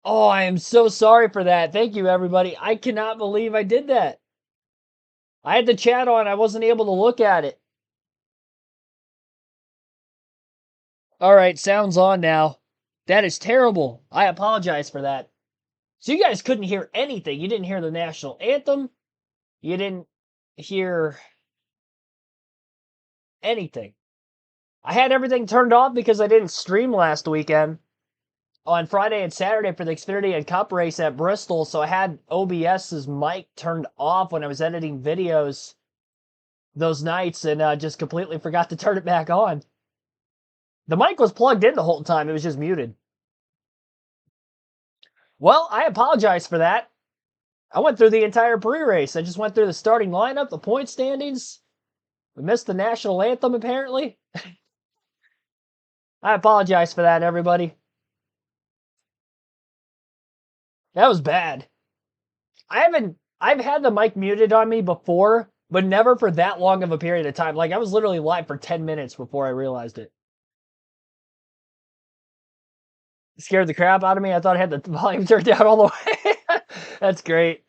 Oh, I am so sorry for that. Thank you, everybody. I cannot believe I did that. I had the chat on. I wasn't able to look at it. All right, sound's on now. That is terrible. I apologize for that. So you guys couldn't hear anything. You didn't hear the national anthem. You didn't hear anything. I had everything turned off because I didn't stream last weekend on Friday and Saturday for the Xfinity and Cup race at Bristol, so I had OBS's mic turned off when I was editing videos those nights and just completely forgot to turn it back on. The mic was plugged in the whole time. It was just muted. Well, I apologize for that. I went through the entire pre-race. I just went through the starting lineup, the point standings. We missed the national anthem, apparently. I apologize for that, everybody. That was bad. I've had the mic muted on me before, but never for that long of a period of time. Like, I was literally live for 10 minutes before I realized it. It scared the crap out of me. I thought I had the volume turned down all the way. That's great.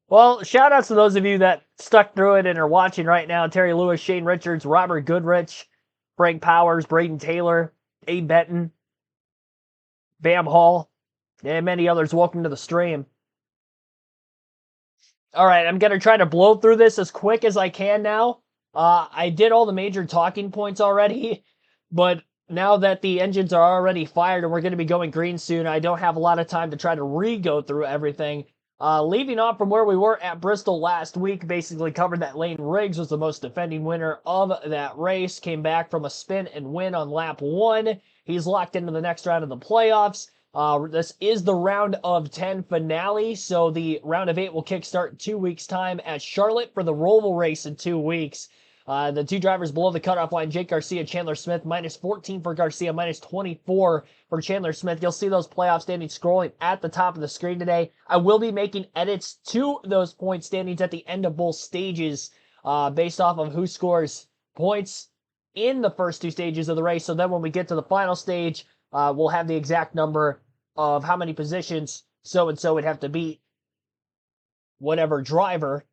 Well, shout outs to those of you that stuck through it and are watching right now. Terry Lewis, Shane Richards, Robert Goodrich, Frank Powers, Braden Taylor, Abe Benton, Bam Hall, and many others. Welcome to the stream. All right, I'm going to try to blow through this as quick as I can now. I did all the major talking points already, but now that the engines are already fired and we're going to be going green soon, I don't have a lot of time to try to re-go through everything. Leaving off from where we were at Bristol last week, basically covered that Lane Riggs was the most defending winner of that race, came back from a spin and win on lap 1. He's locked into the next round of the playoffs. This is the round of 10 finale, so the round of 8 will kickstart in 2 weeks' time at Charlotte for the Roval race in 2 weeks. The two drivers below the cutoff line, Jake Garcia, Chandler Smith, minus 14 for Garcia, minus 24 for Chandler Smith. You'll see those playoff standings scrolling at the top of the screen today. I will be making edits to those point standings at the end of both stages based off of who scores points in the first 2 stages of the race. So then when we get to the final stage, we'll have the exact number of how many positions so-and-so would have to beat whatever driver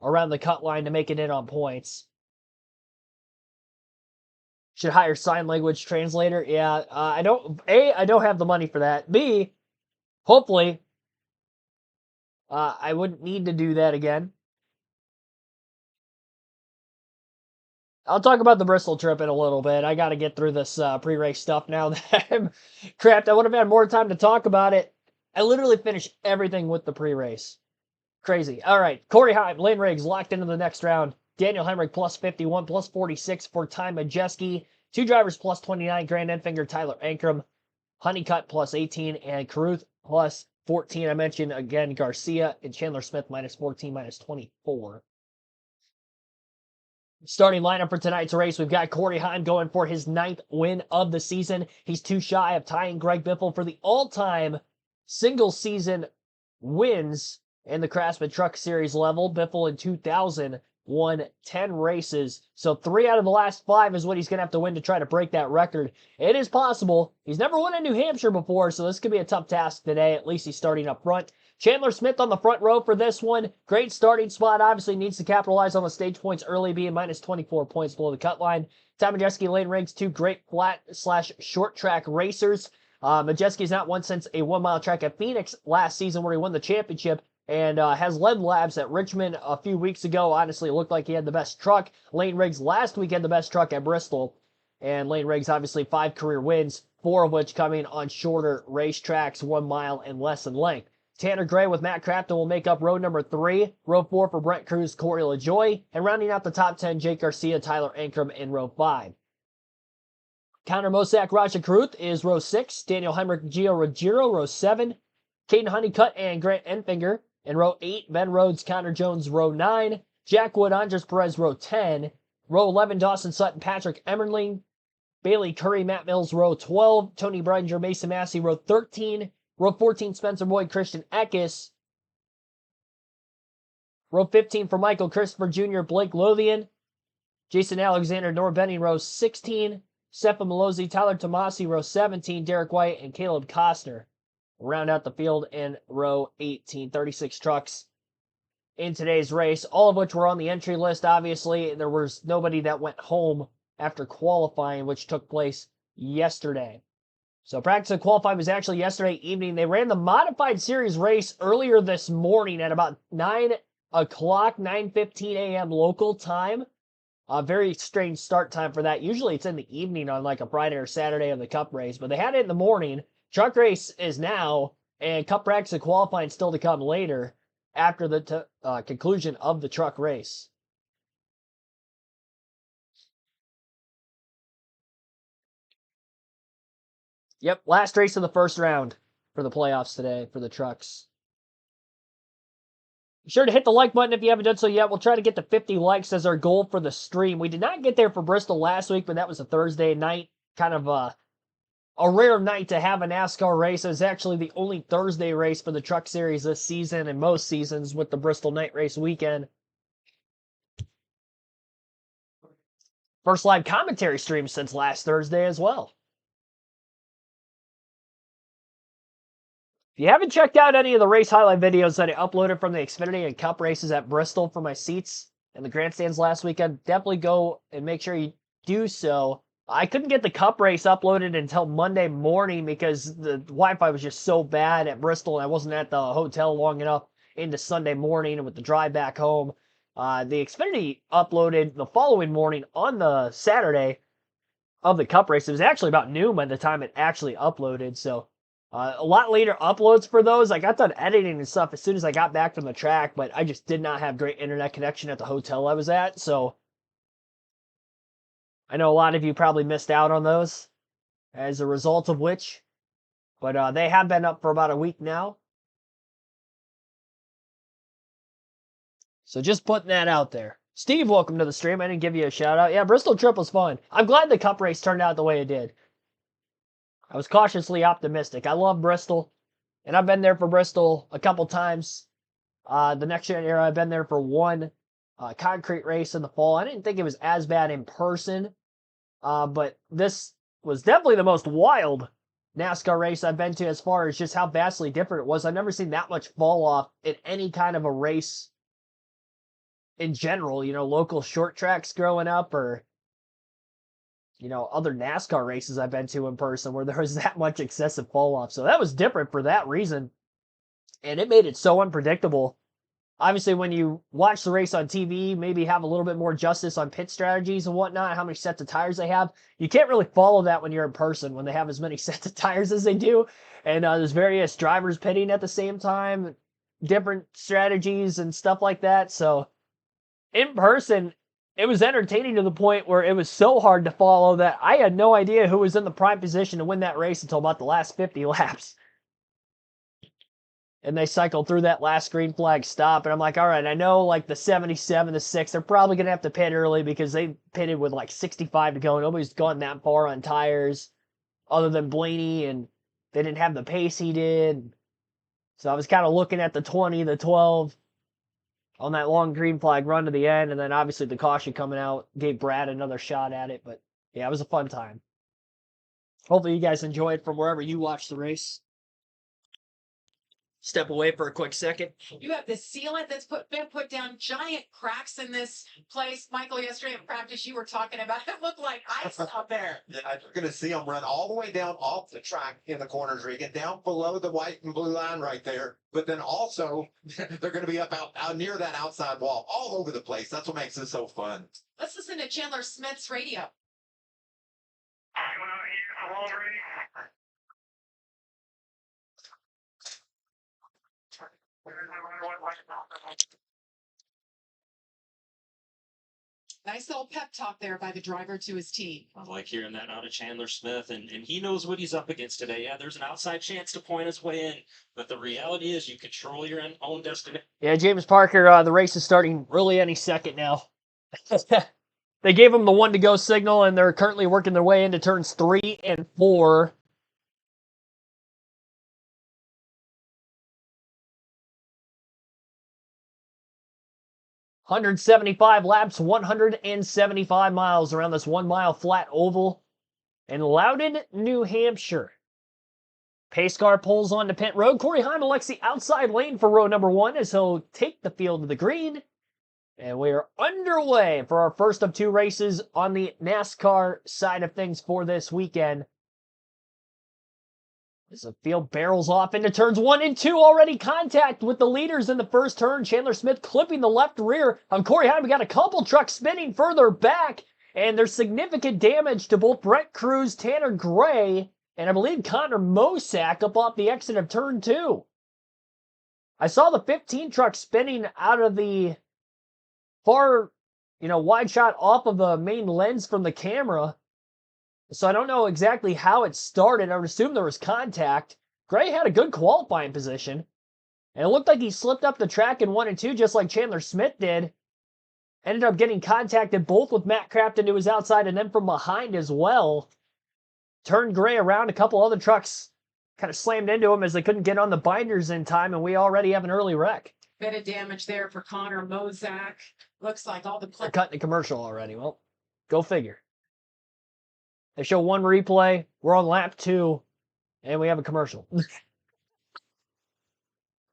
around the cut line to make it in on points. Should hire sign language translator. Yeah, I don't have the money for that. B, hopefully, I wouldn't need to do that again. I'll talk about the Bristol trip in a little bit. I got to get through this pre-race stuff now that I'm crapped. I would have had more time to talk about it. I literally finished everything with the pre-race. Crazy. All right, Corey Heim, Lane Riggs locked into the next round. Daniel Hemrick plus 51, plus 46 for Ty Majeski. 2 drivers plus 29, Grant Enfinger, Tyler Ankrum. Honeycutt plus 18, and Caruth plus 14. I mentioned, again, Garcia and Chandler Smith minus 14, minus 24. Starting lineup for tonight's race, we've got Corey Heim going for his 9th win of the season. He's 2 shy of tying Greg Biffle for the all-time single-season wins in the Craftsman Truck Series level. Biffle in 2000 won 10 races, so 3 out of the last 5 is what he's going to have to win to try to break that record. It is possible. He's never won in New Hampshire before, so this could be a tough task today. At least he's starting up front. Chandler Smith on the front row for this one. Great starting spot. Obviously needs to capitalize on the stage points early, being minus 24 points below the cut line. Ty Majeski, Lane Riggs, 2 great flat/short track racers. Majeski's not won since a 1-mile track at Phoenix last season where he won the championship, and has led laps at Richmond a few weeks ago. Honestly, it looked like he had the best truck. Lane Riggs last week had the best truck at Bristol. And Lane Riggs, obviously, 5 career wins, 4 of which coming on shorter racetracks, 1 mile and less in length. Tanner Gray with Matt Crafton will make up row number 3. Row 4 for Brent Cruz, Corey LaJoy. And rounding out the top 10, Jake Garcia, Tyler Ankrum in row 5. Connor Mosack, Raja Caruth is row 6. Daniel Hemrick, Gio Ruggiero, row 7. Caden Honeycutt and Grant Enfinger in row 8. Ben Rhodes, Connor Jones, row 9. Jack Wood, Andres Perez, row 10. Row 11, Dawson Sutton, Patrick Emmerling. Bailey Curry, Matt Mills, row 12. Tony Breidinger, Mason Massey, row 13. Row 14, Spencer Boyd, Christian Eckes. Row 15 for Michael Christopher Jr., Blake Lothian. Jason Alexander, Nor Benning, row 16. Stefan Malozzi, Tyler Tomasi, row 17. Derek White, and Caleb Costner, round out the field in row 18. 36 trucks in today's race, all of which were on the entry list. Obviously, there was nobody that went home after qualifying, which took place yesterday. So practice and qualifying was actually yesterday evening. They ran the modified series race earlier this morning at about 9 o'clock, 9:15 a.m. local time. A very strange start time for that. Usually it's in the evening on like a Friday or Saturday of the Cup race, but they had it in the morning. Truck race is now, and Cup practice and qualifying still to come later after the conclusion of the truck race. Yep, last race of the first round for the playoffs today for the trucks. Be sure to hit the like button if you haven't done so yet. We'll try to get to 50 likes as our goal for the stream. We did not get there for Bristol last week, but that was a Thursday night. Kind of a rare night to have a NASCAR race. It was actually the only Thursday race for the Truck Series this season and most seasons with the Bristol night race weekend. First live commentary stream since last Thursday as well. If you haven't checked out any of the race highlight videos that I uploaded from the Xfinity and Cup races at Bristol for my seats and the grandstands last weekend, definitely go and make sure you do so. I couldn't get the Cup race uploaded until Monday morning because the Wi-Fi was just so bad at Bristol and I wasn't at the hotel long enough into Sunday morning and with the drive back home. The Xfinity uploaded the following morning on the Saturday of the Cup race. It was actually about noon by the time it actually uploaded, so a lot later uploads for those. I got done editing and stuff as soon as I got back from the track, but I just did not have great internet connection at the hotel I was at, so I know a lot of you probably missed out on those as a result of which, but they have been up for about a week now. So just putting that out there. Steve, welcome to the stream. I didn't give you a shout out. Yeah, Bristol Trip was fun. I'm glad the Cup race turned out the way it did. I was cautiously optimistic. I love Bristol, and I've been there for Bristol a couple times. The next gen era, I've been there for one concrete race in the fall. I didn't think it was as bad in person, but this was definitely the most wild NASCAR race I've been to as far as just how vastly different it was. I've never seen that much fall off in any kind of a race in general, local short tracks growing up or other NASCAR races I've been to in person where there was that much excessive fall off. So that was different for that reason. And it made it so unpredictable. Obviously, when you watch the race on TV, maybe have a little bit more justice on pit strategies and whatnot, how many sets of tires they have. You can't really follow that when you're in person, when they have as many sets of tires as they do. And there's various drivers pitting at the same time, different strategies and stuff like that. So in person, it was entertaining to the point where it was so hard to follow that I had no idea who was in the prime position to win that race until about the last 50 laps. And they cycled through that last green flag stop, and I'm like, all right, I know like the 77, the 6, they're probably going to have to pit early because they pitted with like 65 to go. Nobody's gone that far on tires other than Blaney, and they didn't have the pace he did. So I was kind of looking at the 20, the 12, on that long green flag run to the end, and then obviously the caution coming out gave Brad another shot at it. But yeah, it was a fun time. Hopefully you guys enjoyed from wherever you watched the race. Step away for a quick second. You have the sealant that's been put down, giant cracks in this place. Michael, yesterday in practice, you were talking about it looked like ice out there. Yeah, you're going to see them run all the way down off the track in the corners, Regan, down below the white and blue line right there. But then also, they're going to be up out near that outside wall, all over the place. That's what makes it so fun. Let's listen to Chandler Smith's radio. Nice little pep talk there by the driver to his team. I like hearing that out of Chandler Smith, and he knows what he's up against today. Yeah, there's an outside chance to point his way in, but the reality is you control your own destiny. Yeah, James Parker, the race is starting really any second now. They gave him the 1 to go signal, and they're currently working their way into turns 3 and 4. $175 laps, 175 miles around this 1 mile flat oval in Loudon, New Hampshire. Pace car pulls onto pit road. Corey Heim elects the outside lane for row number 1 as he'll take the field to the green. And we are underway for our first of 2 races on the NASCAR side of things for this weekend. As the field barrels off into turns 1 and 2, already contact with the leaders in the first turn. Chandler Smith clipping the left rear of Corey Heim. We got a couple trucks spinning further back, and there's significant damage to both Brett Cruz, Tanner Gray, and I believe Connor Mosack up off the exit of turn 2. I saw the 15 truck spinning out of the far, wide shot off of the main lens from the camera. So I don't know exactly how it started. I would assume there was contact. Gray had a good qualifying position. And it looked like he slipped up the track in 1 and 2 just like Chandler Smith did. Ended up getting contacted both with Matt Crafton to his outside and then from behind as well. Turned Gray around. A couple other trucks kind of slammed into him as they couldn't get on the binders in time, and we already have an early wreck. Bit of damage there for Connor Mosack. Looks like all the They're cutting the commercial already. Well, go figure. They show 1 replay. We're on lap 2, and we have a commercial.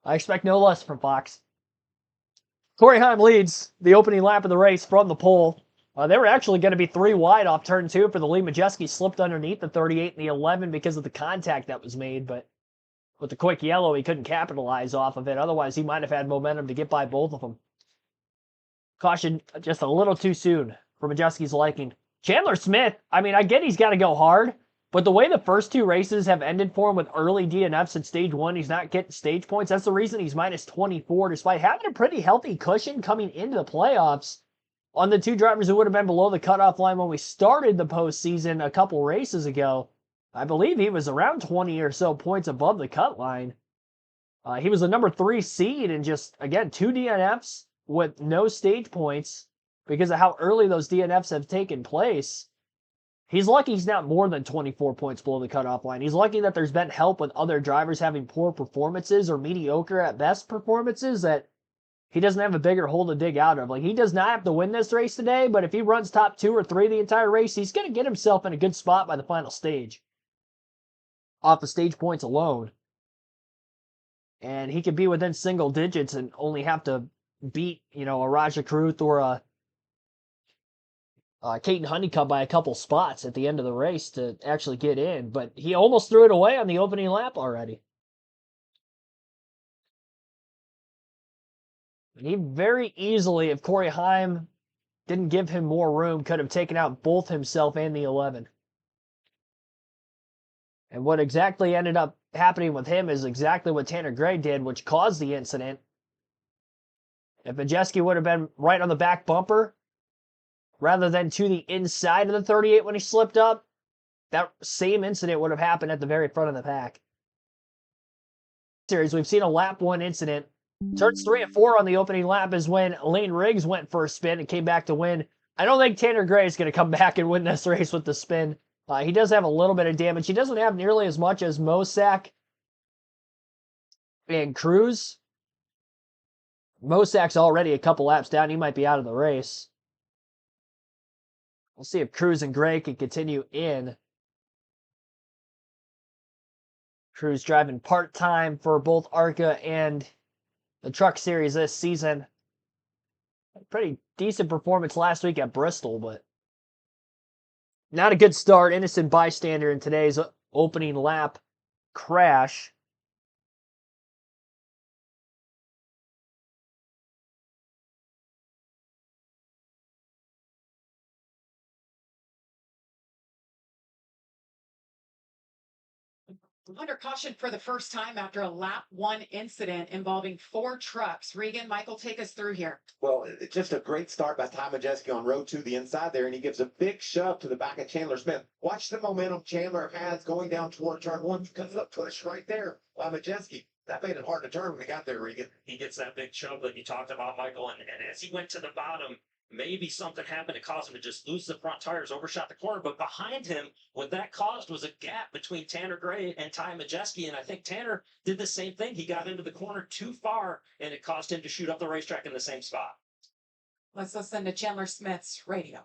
I expect no less from Fox. Corey Heim leads the opening lap of the race from the pole. They were actually going to be 3 wide off turn 2 for the lead. Majeski slipped underneath the 38 and the 11 because of the contact that was made, but with the quick yellow, he couldn't capitalize off of it. Otherwise, he might have had momentum to get by both of them. Caution just a little too soon for Majeski's liking. Chandler Smith, I get he's got to go hard, but the way the first 2 races have ended for him with early DNFs in stage 1, he's not getting stage points. That's the reason he's minus 24, despite having a pretty healthy cushion coming into the playoffs on the 2 drivers who would have been below the cutoff line when we started the postseason a couple races ago. I believe he was around 20 or so points above the cut line. He was the number 3 seed and just, again, 2 DNFs with no stage points because of how early those DNFs have taken place. He's lucky he's not more than 24 points below the cutoff line. He's lucky that there's been help with other drivers having poor performances or mediocre at best performances that he doesn't have a bigger hole to dig out of. Like, he does not have to win this race today, but if he runs top 2 or 3 the entire race, he's going to get himself in a good spot by the final stage off the stage points alone. And he could be within single digits and only have to beat, a Raja Kruth or a Caden Honeycutt by a couple spots at the end of the race to actually get in. But he almost threw it away on the opening lap already. And he very easily, if Corey Heim didn't give him more room, could have taken out both himself and the 11. And what exactly ended up happening with him is exactly what Tanner Gray did, which caused the incident. If Majeski would have been right on the back bumper, rather than to the inside of the 38 when he slipped up, that same incident would have happened at the very front of the pack. Series, we've seen a lap 1 incident. Turns 3 and 4 on the opening lap is when Lane Riggs went for a spin and came back to win. I don't think Tanner Gray is going to come back and win this race with the spin. He does have a little bit of damage. He doesn't have nearly as much as Mosack and Cruz. Mosack's already a couple laps down. He might be out of the race. We'll see if Cruz and Gray can continue in. Cruz driving part-time for both ARCA and the Truck Series this season. A pretty decent performance last week at Bristol, but not a good start. Innocent bystander in today's opening lap crash. Under caution for the first time after a lap 1 incident involving 4 trucks. Regan, Michael, take us through here. Well, it's just a great start by Ty Majeski on row 2, the inside there, and he gives a big shove to the back of Chandler Smith. Watch the momentum Chandler has going down toward turn 1 because of the push right there by Majeski. That made it hard to turn when he got there, Regan. He gets that big shove that you talked about, Michael, and as he went to the bottom, maybe something happened to cause him to just lose the front tires, overshot the corner. But behind him, what that caused was a gap between Tanner Gray and Ty Majeski. And I think Tanner did the same thing. He got into the corner too far, and it caused him to shoot up the racetrack in the same spot. Let's listen to Chandler Smith's radio.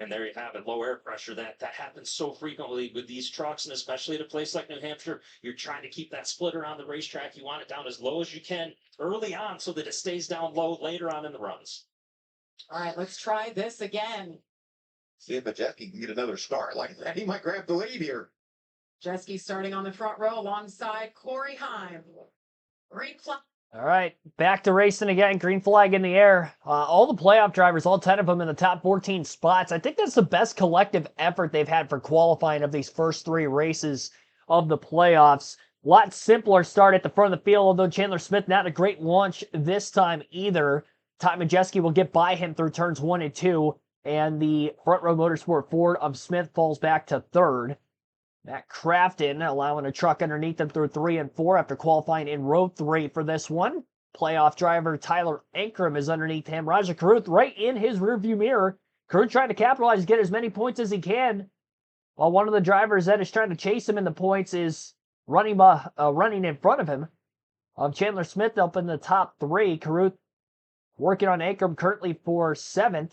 And there you have it, low air pressure. That happens so frequently with these trucks, and especially at a place like New Hampshire. You're trying to keep that splitter on the racetrack. You want it down as low as you can early on so that it stays down low later on in the runs. All right, let's try this again. See if Majeski can get another start like that. He might grab the lead here. Jeske starting on the front row alongside Corey Heim. Green flag. All right, back to racing again. Green flag in the air. All the playoff drivers, all 10 of them in the top 14 spots. I think that's the best collective effort they've had for qualifying of these first 3 races of the playoffs. A lot simpler start at the front of the field, although Chandler Smith not a great launch this time either. Ty Majeski will get by him through turns 1 and 2, and the front row motorsport Ford of Smith falls back to 3rd. Matt Craftsman allowing a truck underneath him through 3 and 4 after qualifying in row 3 for this one. Playoff driver Tyler Ankrum is underneath him. Raja Carruth right in his rearview mirror. Carruth trying to capitalize, get as many points as he can, while one of the drivers that is trying to chase him in the points is running in front of him. Chandler Smith up in the top 3. Carruth working on Ankrum currently for 7th.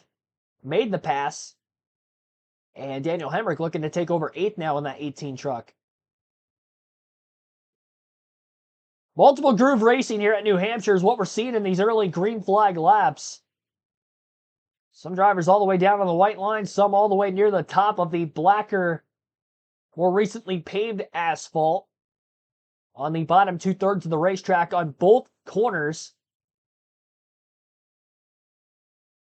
Made the pass. And Daniel Hemrick looking to take over 8th now in that 18 truck. Multiple groove racing here at New Hampshire is what we're seeing in these early green flag laps. Some drivers all the way down on the white line, some all the way near the top of the blacker, more recently paved asphalt on the bottom 2/3 of the racetrack on both corners.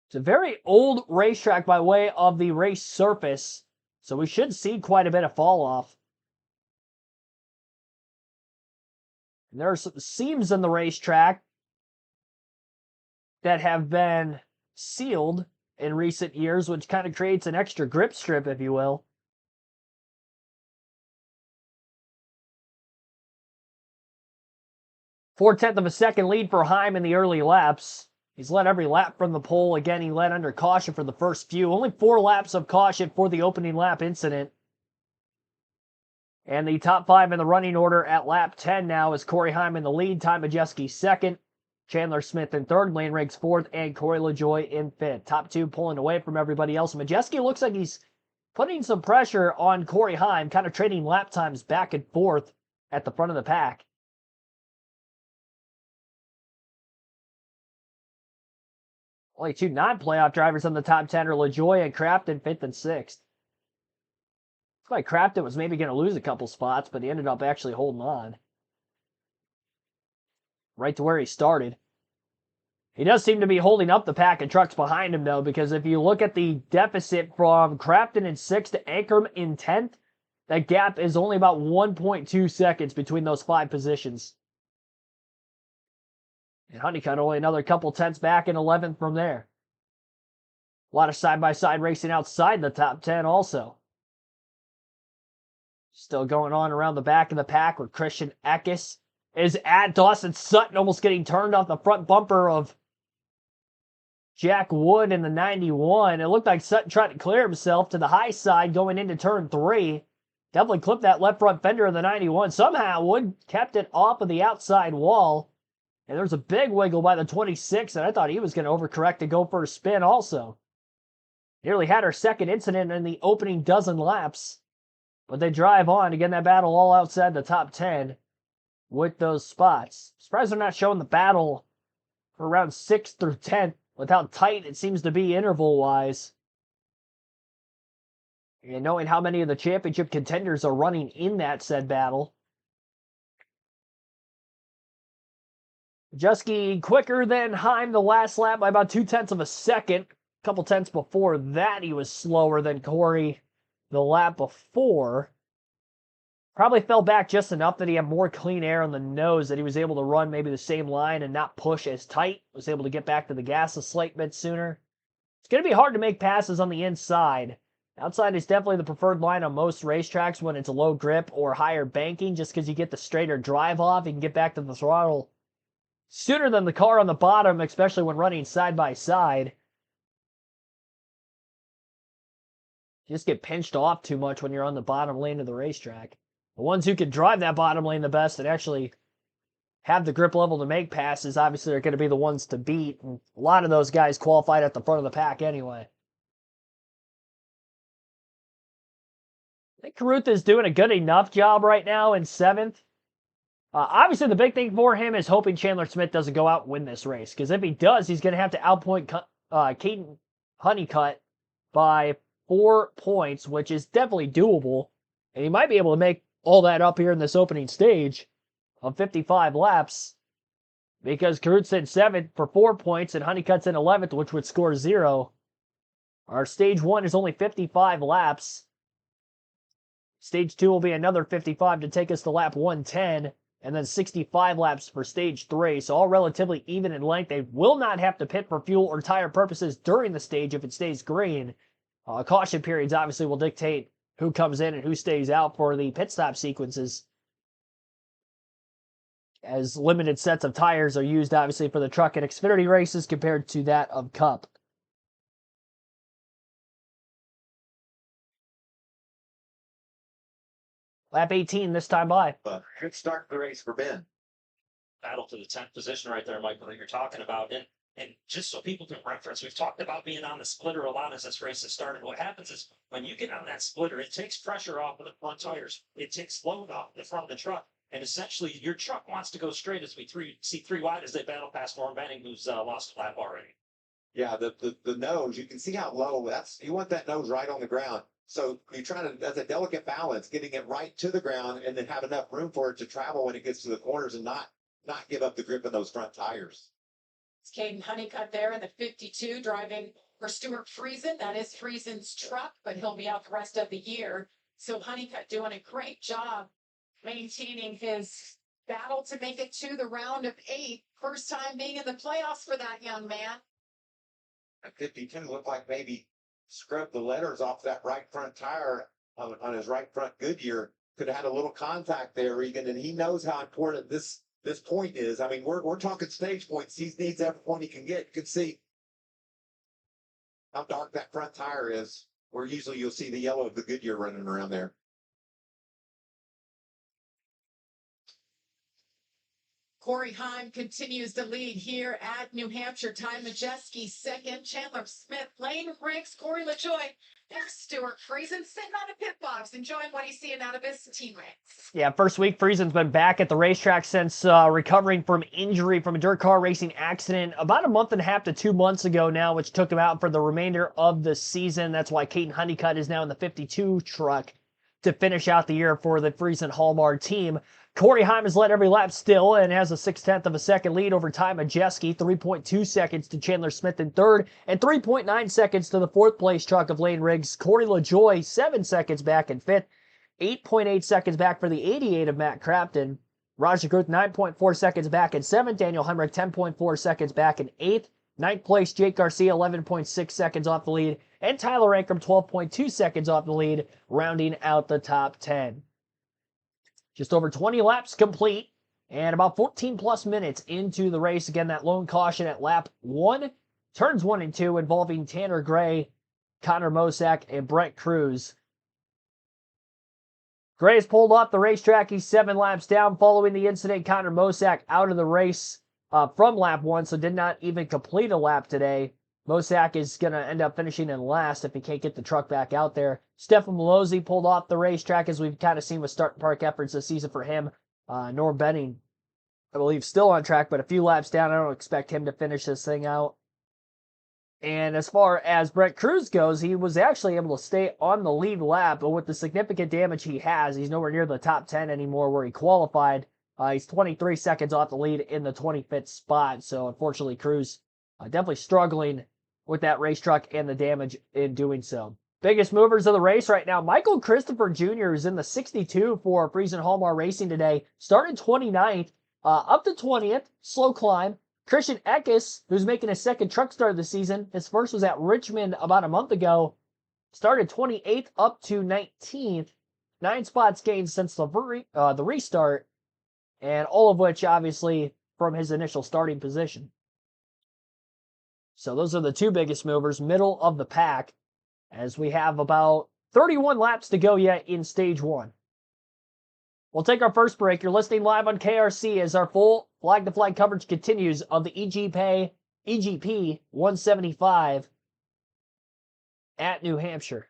It's a very old racetrack by way of the race surface, so we should see quite a bit of fall off. And there are some seams in the racetrack that have been sealed in recent years, which kind of creates an extra grip strip, if you will. Four-tenth of a second lead for Heim in the early laps. He's led every lap from the pole. Again, he led under caution for the first few. Only 4 laps of caution for the opening lap incident. And the top 5 in the running order at lap 10 now is Corey Heim in the lead, Ty Majeski 2nd, Chandler Smith in 3rd, Lane Riggs 4th, and Corey LaJoie in 5th. Top 2 pulling away from everybody else. Majeski looks like he's putting some pressure on Corey Heim, kind of trading lap times back and forth at the front of the pack. Only 2 non-playoff drivers on the top 10 are LaJoie and Craftsman 5th and 6th. Looks like Craftsman was maybe going to lose a couple spots, but he ended up actually holding on. Right to where he started. He does seem to be holding up the pack of trucks behind him, though, because if you look at the deficit from Craftsman in 6th to Ankrum in 10th, that gap is only about 1.2 seconds between those 5 positions. And Honeycutt only another couple tenths back in 11th from there. A lot of side-by-side racing outside the top 10 also. Still going on around the back of the pack with Christian Eckes is at Dawson Sutton, almost getting turned off the front bumper of Jack Wood in the 91. It looked like Sutton tried to clear himself to the high side going into turn 3. Definitely clipped that left front fender of the 91. Somehow Wood kept it off of the outside wall. And there's a big wiggle by the 26, and I thought he was going to overcorrect to go for a spin also. Nearly had our second incident in the opening dozen laps. But they drive on. Again, that battle all outside the top 10 with those spots. Surprised they're not showing the battle for around 6th through 10th with how tight it seems to be interval-wise. And knowing how many of the championship contenders are running in that said battle. Majeski quicker than Heim the last lap by about 0.2 of a second. A couple tenths before that, he was slower than Corey the lap before. Probably fell back just enough that he had more clean air on the nose, that he was able to run maybe the same line and not push as tight. Was able to get back to the gas a slight bit sooner. It's going to be hard to make passes on the inside. Outside is definitely the preferred line on most racetracks when it's a low grip or higher banking, just because you get the straighter drive off. You can get back to the throttle sooner than the car on the bottom, especially when running side by side. You just get pinched off too much when you're on the bottom lane of the racetrack. The ones who can drive that bottom lane the best and actually have the grip level to make passes, obviously, are going to be the ones to beat. And a lot of those guys qualified at the front of the pack anyway. think Carruth is doing a good enough job right now in 7th. Obviously, the big thing for him is hoping Chandler Smith doesn't go out and win this race, because if he does, he's going to have to outpoint Caden Honeycutt by 4 points, which is definitely doable, and he might be able to make all that up here in this opening stage of 55 laps, because Carruth's in 7th for 4 points, and Honeycutt's in 11th, which would score 0. Our stage 1 is only 55 laps. Stage 2 will be another 55 to take us to lap 110, and then 65 laps for stage 3, so all relatively even in length. They will not have to pit for fuel or tire purposes during the stage if it stays green. Caution periods obviously will dictate who comes in and who stays out for the pit stop sequences, as limited sets of tires are used obviously for the truck and Xfinity races compared to that of Cup. Lap 18 this time by. But good start to the race for Ben. Battle to the 10th position right there, Michael, that you're talking about. And just so people can reference, we've talked about being on the splitter a lot as this race has started. What happens is when you get on that splitter, it takes pressure off of the front tires. It takes load off the front of the truck. And essentially, your truck wants to go straight as we see 3 wide as they battle past Norm Benning, who's lost a lap already. Yeah, the nose, you can see how low you want that nose right on the ground. So you're trying to, that's a delicate balance, getting it right to the ground and then have enough room for it to travel when it gets to the corners and not give up the grip in those front tires. It's Caden Honeycutt there in the 52 driving for Stuart Friesen. That is Friesen's truck, but he'll be out the rest of the year. So Honeycutt doing a great job maintaining his battle to make it to the round of 8. First time being in the playoffs for that young man. At 52 looked like maybe scrubbed the letters off that right front tire on his right front Goodyear. Could have had a little contact there, Regan, and he knows how important this point is. I mean, we're talking stage points. He needs every point he can get. You can see how dark that front tire is, where usually you'll see the yellow of the Goodyear running around there. Corey Heim continues to lead here at New Hampshire. Ty Majeski second. Chandler Smith, Lane Riggs, Corey LaJoy. There's Stuart Friesen sitting on a pit box, enjoying what he's seeing out of his teammates. Yeah, first week, Friesen's been back at the racetrack since recovering from injury from a dirt car racing accident about a month and a half to 2 months ago now, which took him out for the remainder of the season. That's why Caden Honeycutt is now in the 52 truck to finish out the year for the Friesen Hallmark team. Corey Heim has led every lap still and has a 6/10 of a second lead over Ty Majeski, 3.2 seconds to Chandler Smith in third, and 3.9 seconds to the 4th place truck of Lane Riggs. Corey LaJoy, 7 seconds back in 5th, 8.8 seconds back for the 88 of Matt Crafton. Raj Carruth, 9.4 seconds back in 7th, Daniel Hemrick, 10.4 seconds back in 8th, 9th place Jake Garcia, 11.6 seconds off the lead, and Tyler Ankrum, 12.2 seconds off the lead, rounding out the top 10. Just over 20 laps complete and about 14 plus minutes into the race. Again, that lone caution at lap 1, turns 1 and 2 involving Tanner Gray, Connor Mosack, and Brett Cruz. Gray has pulled off the racetrack. He's 7 laps down following the incident. Connor Mosack out of the race from lap 1, so did not even complete a lap today. Mosack is going to end up finishing in last if he can't get the truck back out there. Stefan Malozzi pulled off the racetrack, as we've kind of seen with start and park efforts this season for him. Norm Benning, I believe, still on track, but a few laps down. I don't expect him to finish this thing out. And as far as Brett Cruz goes, he was actually able to stay on the lead lap, but with the significant damage he has, he's nowhere near the top 10 anymore where he qualified. He's 23 seconds off the lead in the 25th spot, so unfortunately Cruz definitely struggling with that race truck and the damage in doing so. Biggest movers of the race right now, Michael Christopher Jr. is in the 62 for Friesen Hallmark Racing today. Started 29th, up to 20th, slow climb. Christian Eckes, who's making his second truck start of the season, his first was at Richmond about a month ago, started 28th up to 19th. 9 spots gained since the restart, and all of which obviously from his initial starting position. So those are the 2 biggest movers, middle of the pack, as we have about 31 laps to go yet in stage 1. We'll take our first break. You're listening live on KRC as our full flag-to-flag coverage continues of the EJP 175 at New Hampshire.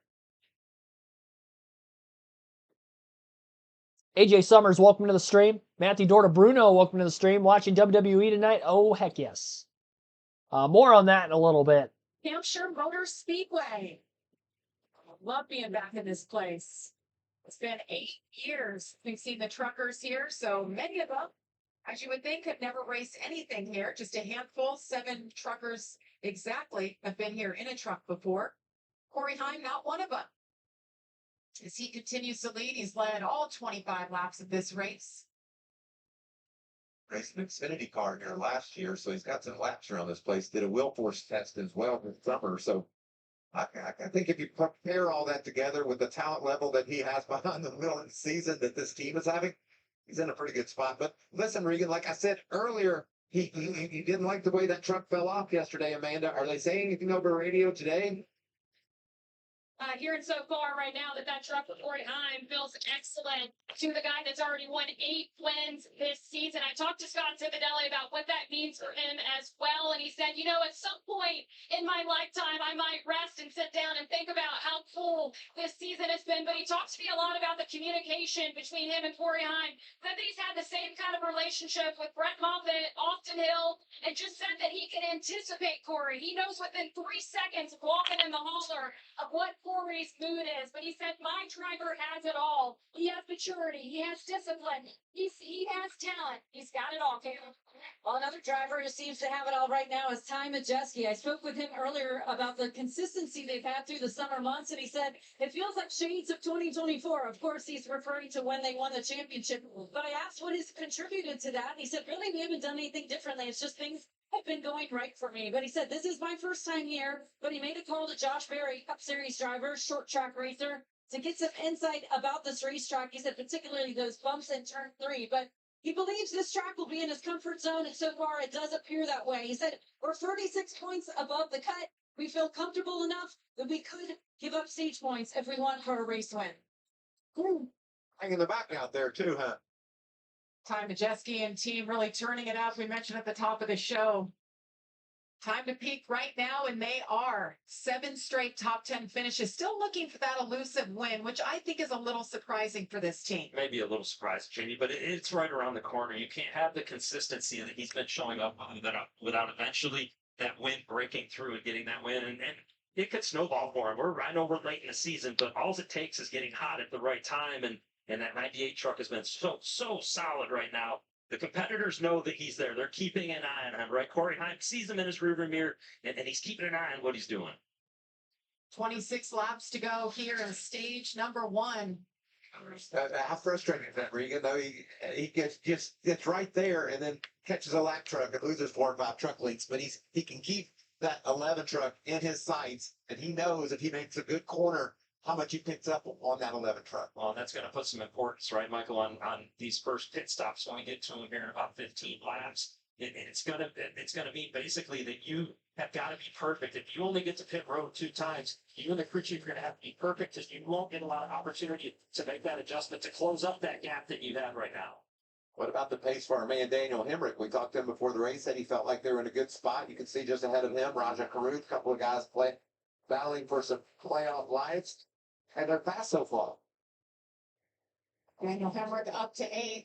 AJ Summers, welcome to the stream. Matthew Dorta Bruno, welcome to the stream. Watching WWE tonight? Oh, heck yes. More on that in a little bit. Hampshire Motor Speedway. Love being back in this place. It's been 8 years. We've seen the truckers here, so many of them, as you would think, have never raced anything here. Just a handful, 7 truckers exactly have been here in a truck before. Corey Heim, not one of them. As he continues to lead, he's led all 25 laps of this race. Raced an Xfinity car here last year, so he's got some laps around this place. Did a Wilforce test as well this summer, so I think if you compare all that together with the talent level that he has behind the middle of the season that this team is having, he's in a pretty good spot. But listen, Regan, like I said earlier, he didn't like the way that truck fell off yesterday, Amanda. Are they saying anything over radio today? Hearing so far right now that truck with Corey Heim feels excellent to the guy that's already won 8 wins this season. I talked to Scott Zipadelli about what that means for him as well. And he said, you know, at some point in my lifetime, I might rest and sit down and think about how cool this season has been. But he talked to me a lot about the communication between him and Corey Heim. Said that he's had the same kind of relationship with Brett Moffitt, Austin Hill, and just said that he can anticipate Corey. He knows within 3 seconds of walking in the hauler of what Corey's mood is, but he said my driver has it all. He has maturity, he has discipline, he has talent, he's got it all, Caleb. Well, another driver who seems to have it all right now is Ty Majeski. I spoke with him earlier about the consistency they've had through the summer months, and he said it feels like shades of 2024. Of course, he's referring to when they won the championship. But I asked what has contributed to that, and he said, really, we haven't done anything differently. It's just things have been going right for me. But he said, this is my first time here, but he made a call to Josh Berry, Cup Series driver, short track racer, to get some insight about this racetrack. He said, particularly those bumps in turn 3, but he believes this track will be in his comfort zone, and so far it does appear that way. He said, we're 36 points above the cut. We feel comfortable enough that we could give up stage points if we want for a race win. Hanging the back out there too, huh? Ty Majeski and team really turning it up. We mentioned at the top of the show. Time to peak right now, and they are 7 straight top 10 finishes. Still looking for that elusive win, which I think is a little surprising for this team. Maybe a little surprised, Jamie, but it's right around the corner. You can't have the consistency that he's been showing up without eventually that win breaking through and getting that win. And it could snowball for him. I know we're late in the season, but all it takes is getting hot at the right time. And that 98 truck has been so solid right now. The competitors know that he's there. They're keeping an eye on him, right? Corey Heim sees him in his rearview mirror, and he's keeping an eye on what he's doing. 26 laps to go here in stage number 1. How frustrating is that, Regan? Though he gets right there and then catches a lap truck and loses 4 or 5 truck lengths, but he can keep that 11 truck in his sights, and he knows if he makes a good corner, how much he picks up on that 11 truck. Well, that's going to put some importance, right, Michael, on these first pit stops when we get to them here in about 15 laps. It's going to mean basically that you have got to be perfect. If you only get to pit road 2 times, you and the crew chief are going to have to be perfect because you won't get a lot of opportunity to make that adjustment to close up that gap that you have right now. What about the pace for our man Daniel Hemrick? We talked to him before the race, said he felt like they were in a good spot. You can see just ahead of him, Raja Caruth, a couple of guys battling for some playoff lives. And they're fast so far. Daniel Hemrick up to 8th.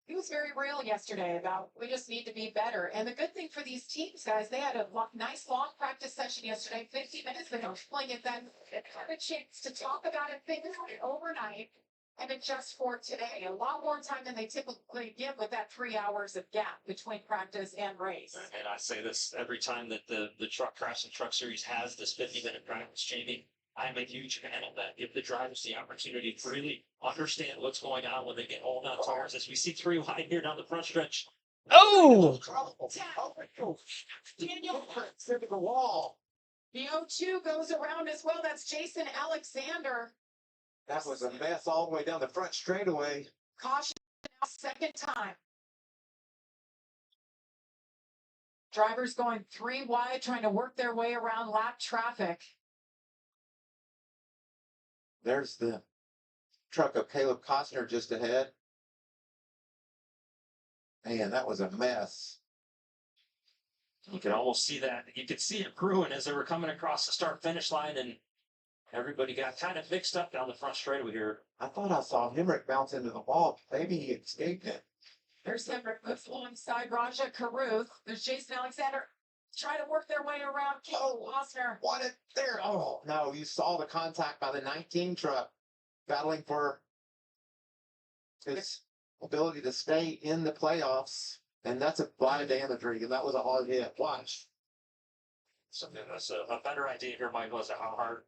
He was very real yesterday about we just need to be better. And the good thing for these teams, guys, they had a nice long practice session yesterday, 50 minutes. They were playing it then. They had a chance to talk about it, think about it overnight, and adjust for today. A lot more time than they typically give with that 3 hours of gap between practice and race. And I say this every time that the Craftsman Truck Series has this 50-minute practice, Jamie. I'm a huge fan of that. Give the drivers the opportunity to really understand what's going on when they get hauled on tires. As we see 3 wide here down the front stretch. Oh! Daniel Into the wall. The 0-2 goes around as well. That's Jason Alexander. That was a mess all the way down the front straightaway. Caution now, second time. Drivers going 3 wide, trying to work their way around lap traffic. There's the truck of Caleb Costner just ahead. Man, that was a mess. You can almost see that. You could see it brewing as they were coming across the start-finish line, and everybody got kind of mixed up down the front straightaway here. I thought I saw Hemrick bounce into the wall. Maybe he escaped it. There's Henrik moves alongside Raja Caruth. There's Jason Alexander trying to work their way around Kate Wasner. What it there? Oh no, you saw the contact by the 19 truck battling for his ability to stay in the playoffs. And that's a lot of damage, and that was a hard hit. Watch. So that's a better idea here, Michael, as to how hard.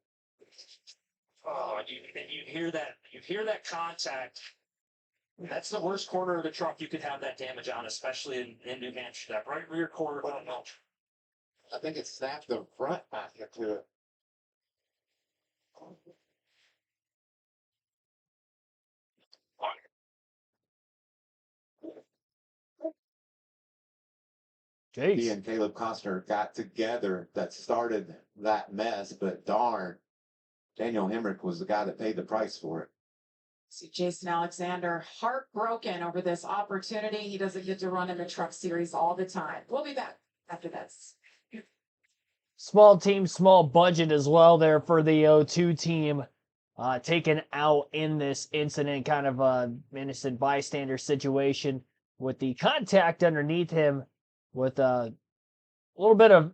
Oh, and you hear that contact. That's the worst corner of the truck you could have that damage on, especially in New Hampshire. That right rear quarter. Oh, no. I think it snapped the front back to it. He Jeez. and Caleb Costner got together that started that mess, but darn, Daniel Hemrick was the guy that paid the price for it. See Jason Alexander heartbroken over this opportunity. He doesn't get to run in the truck series all the time. We'll be back after this. Small team, small budget as well there for the O2 team. Taken out in this incident, kind of a innocent bystander situation with the contact underneath him with a little bit of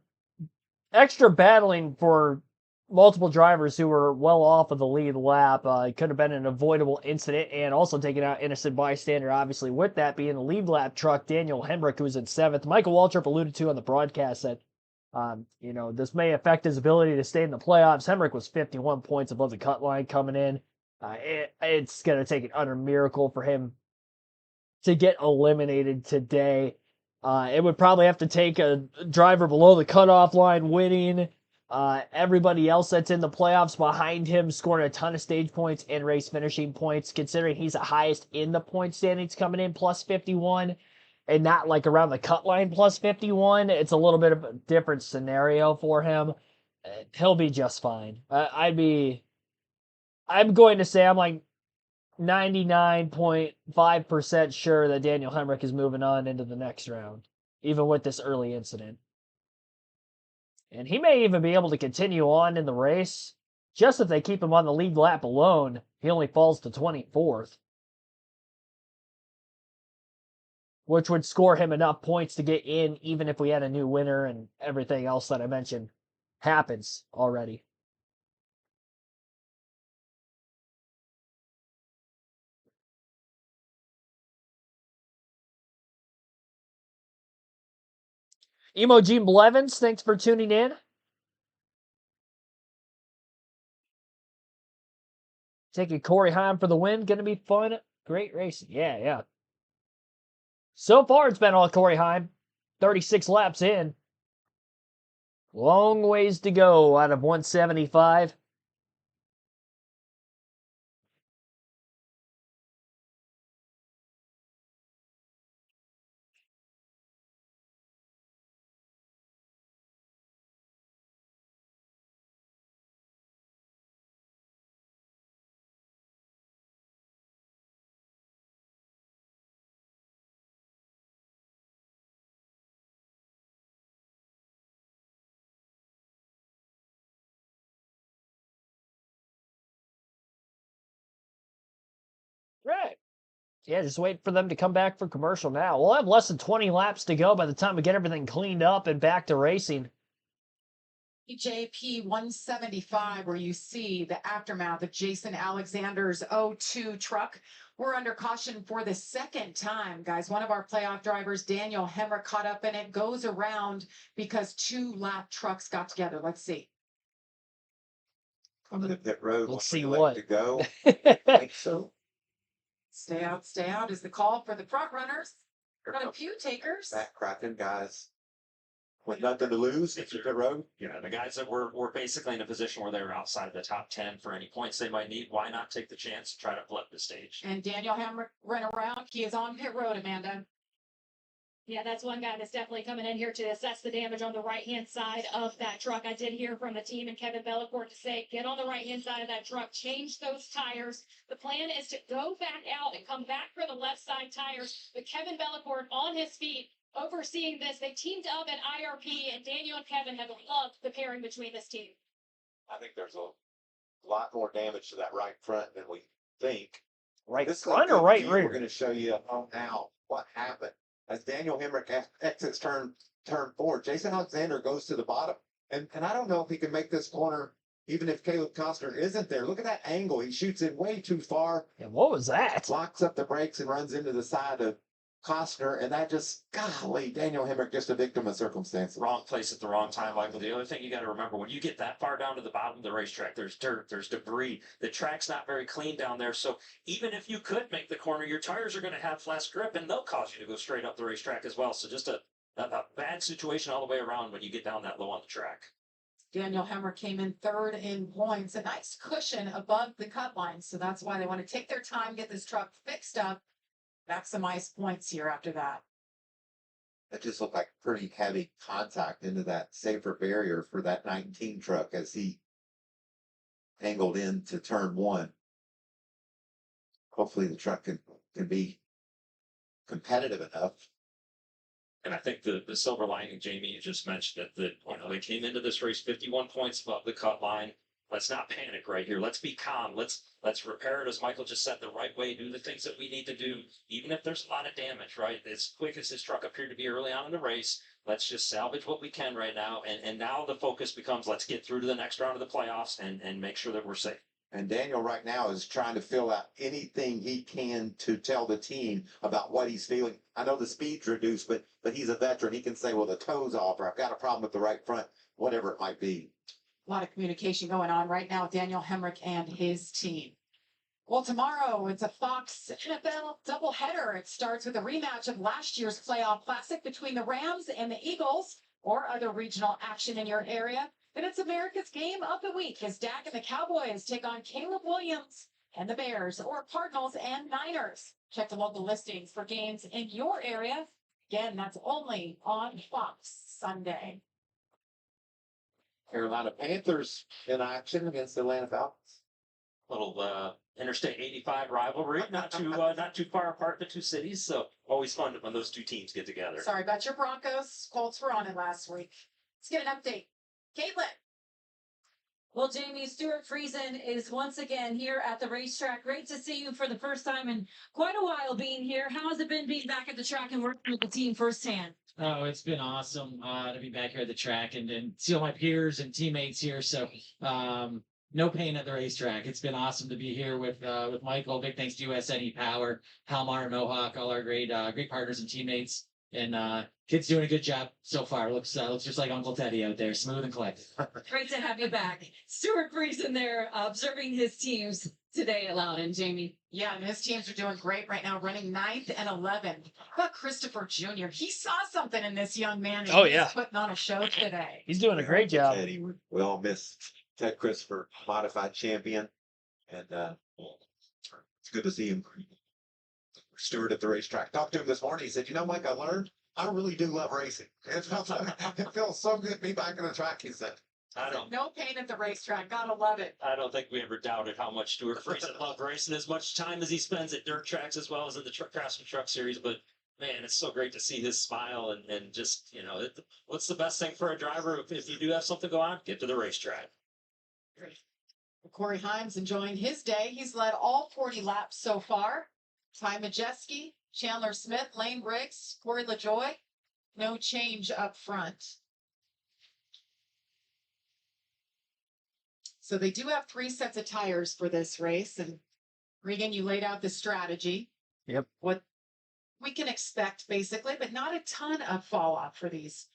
extra battling for multiple drivers who were well off of the lead lap. It could have been an avoidable incident and also taking out innocent bystander, obviously, with that being the lead lap truck, Daniel Hemrick, who's in 7th. Michael Waltrip alluded to on the broadcast that, this may affect his ability to stay in the playoffs. Hemrick was 51 points above the cut line coming in. It's going to take an utter miracle for him to get eliminated today. It would probably have to take a driver below the cutoff line winning. Everybody else that's in the playoffs behind him scoring a ton of stage points and race finishing points, considering he's the highest in the point standings coming in, plus 51, and not like around the cut line plus 51. It's a little bit of a different scenario for him. He'll be just fine. I'm going to say I'm like 99.5% sure that Daniel Hemrick is moving on into the next round, even with this early incident. And he may even be able to continue on in the race. Just if they keep him on the lead lap alone, he only falls to 24th. Which would score him enough points to get in, even if we had a new winner and everything else that I mentioned happens already. Emogene Blevins, thanks for tuning in. Taking Corey Heim for the win. Going to be fun. Great racing. Yeah. So far, it's been all Corey Heim. 36 laps in. Long ways to go out of 175. Right. Yeah, just wait for them to come back for commercial now. We'll have less than 20 laps to go by the time we get everything cleaned up and back to racing. EJP 175, where you see the aftermath of Jason Alexander's O2 truck. We're under caution for the second time, guys. One of our playoff drivers, Daniel Hemrick, caught up in it, goes around because 2 lap trucks got together. Let's see. I'm in the pit road. Let's see Like what. to go. I think so. Stay out is the call for the front runners. Got a few takers. Back cracking guys. With nothing to lose, it's a pit road. Yeah, the guys that were basically in a position where they were outside of the top 10 for any points they might need. Why not take the chance to try to flip the stage? And Daniel Hemrick ran around. He is on pit road, Amanda. Yeah, that's one guy that's definitely coming in here to assess the damage on the right-hand side of that truck. I did hear from the team and Kevin Bellecourt to say, get on the right-hand side of that truck, change those tires. The plan is to go back out and come back for the left side tires. But Kevin Bellecourt on his feet, overseeing this. They teamed up at IRP, and Daniel and Kevin have loved the pairing between this team. I think there's a a lot more damage to that right front than we think. Right This is a front or good right view We're rear? going to show you now what happened as Daniel Hemrick exits turn 4. Jason Alexander goes to the bottom, and I don't know if he can make this corner even if Caleb Costner isn't there. Look at that angle. He shoots it way too far, Yeah, what was that? locks up the brakes, and runs into the side of Costner, and that just, golly, Daniel Hemrick just a victim of circumstances. Wrong place at the wrong time, Michael. The other thing you got to remember, when you get that far down to the bottom of the racetrack, there's dirt, there's debris. The track's not very clean down there. So even if you could make the corner, your tires are going to have less grip, and they'll cause you to go straight up the racetrack as well. So just a bad situation all the way around when you get down that low on the track. Daniel Hemmer came in third in points, a nice cushion above the cut line. So that's why they want to take their time, get this truck fixed up, maximize points here after that. That just looked like pretty heavy contact into that safer barrier for that 19 truck as he angled into turn 1. Hopefully the truck can be competitive enough. And I think the silver lining, Jamie, you just mentioned that they came into this race 51 points above the cut line. Let's not panic right here. Let's be calm. Let's repair it, as Michael just said, the right way. Do the things that we need to do, even if there's a lot of damage, right? As quick as this truck appeared to be early on in the race, let's just salvage what we can right now. And now the focus becomes, let's get through to the next round of the playoffs and make sure that we're safe. And Daniel right now is trying to fill out anything he can to tell the team about what he's feeling. I know the speed's reduced, but he's a veteran. He can say, well, the toe's off, or I've got a problem with the right front, whatever it might be. A lot of communication going on right now with Daniel Hemrick and his team. Well, tomorrow it's a Fox NFL doubleheader. It starts with a rematch of last year's playoff classic between the Rams and the Eagles, or other regional action in your area. Then it's America's game of the week as Dak and the Cowboys take on Caleb Williams and the Bears, or Cardinals and Niners. Check the local listings for games in your area. Again, that's only on Fox Sunday. Carolina Panthers in action against the Atlanta Falcons. Little Interstate 85 rivalry, not too far apart, the two cities. So always fun when those two teams get together. Sorry about your Broncos. Colts were on it last week. Let's get an update. Caitlin. Well, Jamie, Stuart Friesen is once again here at the racetrack. Great to see you for the first time in quite a while being here. How has it been being back at the track and working with the team firsthand? Oh, it's been awesome to be back here at the track and see all my peers and teammates here. So no pain at the racetrack. It's been awesome to be here with Michael. Big thanks to USNE Power, Palmar, Mohawk, all our great partners and teammates. And kid's doing a good job so far. Looks just like Uncle Teddy out there, smooth and collected. Great to have you back. Stuart Friesen there observing his teams today at Loudon, Jamie. Yeah, and his teams are doing great right now, running 9th and 11th. How about Christopher Jr.? He saw something in this young man. Oh, He's yeah. putting on a show today. He's doing a great job. Teddy, we all miss Ted Christopher, modified champion. And it's good to see him. Stewart at the racetrack. Talked to him this morning. He said, Mike, I learned I really do love racing. It feels so good to be back in the track, he said. No pain at the racetrack. Gotta love it. I don't think we ever doubted how much Stuart Friesen loved racing, as much time as he spends at dirt tracks as well as in the Craftsman Truck Series. But man, it's so great to see his smile and just, what's the best thing for a driver if you do have something go on? Get to the racetrack. Great. Corey Himes enjoying his day. He's led all 40 laps so far. Ty Majeski, Chandler Smith, Lane Briggs, Corey LaJoy. No change up front. So they do have 3 sets of tires for this race. And Regan, you laid out the strategy. Yep. What we can expect, basically, but not a ton of fall off for these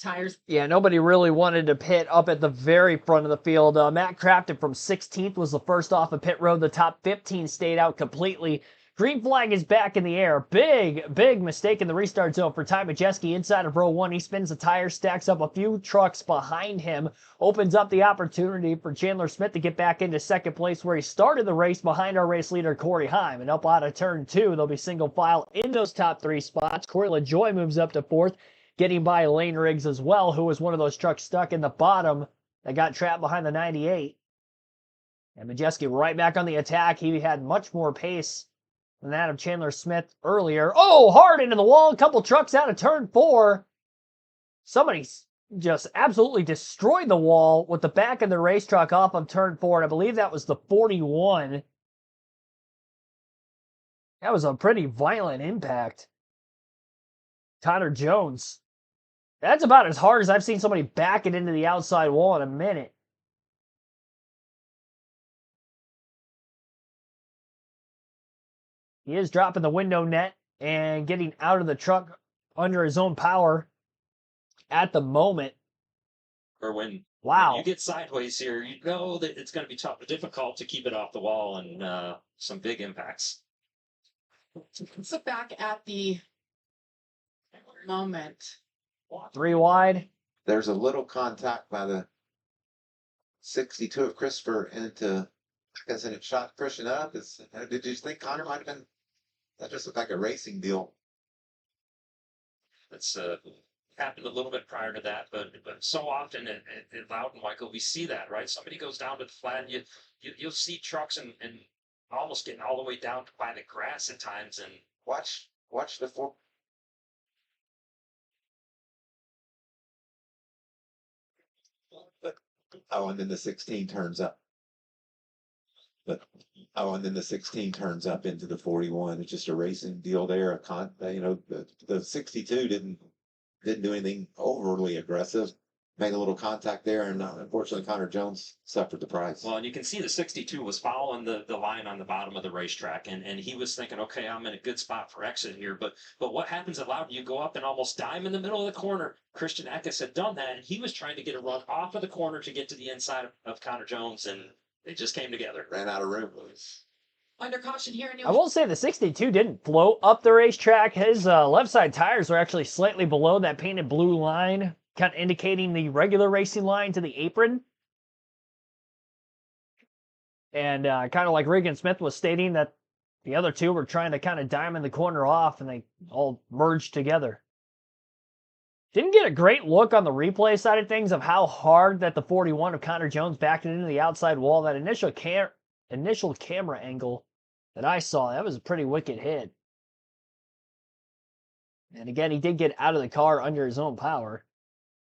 tires. Yeah, nobody really wanted to pit up at the very front of the field. Matt Crafton from 16th was the first off of pit road. The top 15 stayed out completely. Green flag is back in the air. Big mistake in the restart zone for Ty Majeski inside of row 1. He spins the tire, stacks up a few trucks behind him, opens up the opportunity for Chandler Smith to get back into second place where he started the race behind our race leader, Corey Heim. And up out of turn 2, they'll be single file in those top 3 spots. Corey LaJoy moves up to 4th, getting by Lane Riggs as well, who was one of those trucks stuck in the bottom that got trapped behind the 98. And Majeski right back on the attack. He had much more pace than that of Chandler Smith earlier. Oh, hard into the wall. A couple trucks out of turn 4. Somebody's just absolutely destroyed the wall with the back of the race truck off of turn 4. And I believe that was the 41. That was a pretty violent impact. Connor Jones. That's about as hard as I've seen somebody back it into the outside wall in a minute. He is dropping the window net and getting out of the truck under his own power at the moment. Or when Wow. you get sideways here, you know that it's going to be difficult to keep it off the wall and some big impacts. Let's look back at the moment. 3 wide. There's a little contact by the 62 of Christopher into, I guess, and it shot Christian up. Did you think Connor might have been? That just looked like a racing deal. It's happened a little bit prior to that, but so often at Loudon, Michael, we see that, right? Somebody goes down to the flat, and you'll see trucks and almost getting all the way down by the grass at times. And Watch the 4. Oh, and then the 16 turns up. And then the 16 turns up into the 41. It's just a racing deal there. The 62 didn't do anything overly aggressive. Made a little contact there, and unfortunately, Connor Jones suffered the price. Well, and you can see the 62 was following the line on the bottom of the racetrack, and he was thinking, okay, I'm in a good spot for exit here. But what happens at Loudon? You go up and almost dime in the middle of the corner. Christian Eckes had done that, and he was trying to get a run off of the corner to get to the inside of Connor Jones, and they just came together. Ran out of room. Under caution here. I will say the 62 didn't float up the racetrack. His left side tires were actually slightly below that painted blue line, kind of indicating the regular racing line to the apron. And kind of like Regan Smith was stating that the other two were trying to kind of diamond the corner off, and they all merged together. Didn't get a great look on the replay side of things of how hard that the 41 of Connor Jones backed it into the outside wall. That initial camera angle that I saw, that was a pretty wicked hit. And again, he did get out of the car under his own power.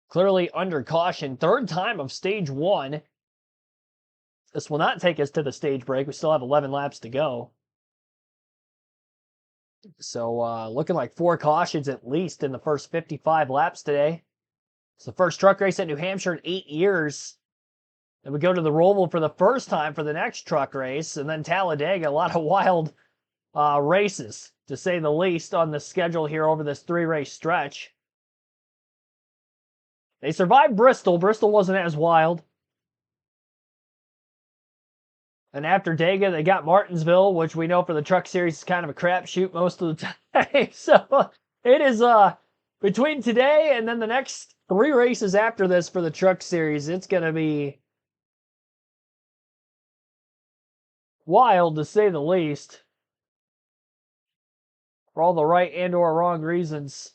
Clearly under caution. 3rd time of stage 1. This will not take us to the stage break. We still have 11 laps to go. So looking like 4 cautions at least in the first 55 laps today. It's the first truck race at New Hampshire in 8 years. Then we go to the Roval for the first time for the next truck race, and then Talladega. A lot of wild races, to say the least, on the schedule here over this 3-race stretch. They survived Bristol. Bristol wasn't as wild. And after Dega, they got Martinsville, which we know for the Truck Series is kind of a crapshoot most of the time. So it is between today and then the next 3 races after this for the Truck Series, it's going to be wild, to say the least, for all the right and or wrong reasons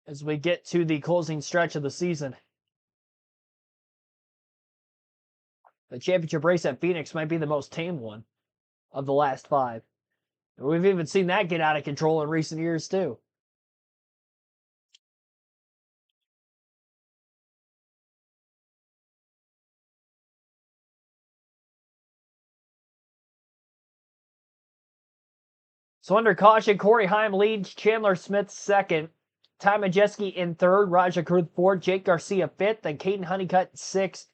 as we get to the closing stretch of the season. The championship race at Phoenix might be the most tame one of the last 5. And we've even seen that get out of control in recent years too. So under caution, Corey Heim leads, Chandler Smith 2nd, Ty Majeski in 3rd, Raja Kruth 4th, Jake Garcia 5th, and Caden Honeycutt 6th,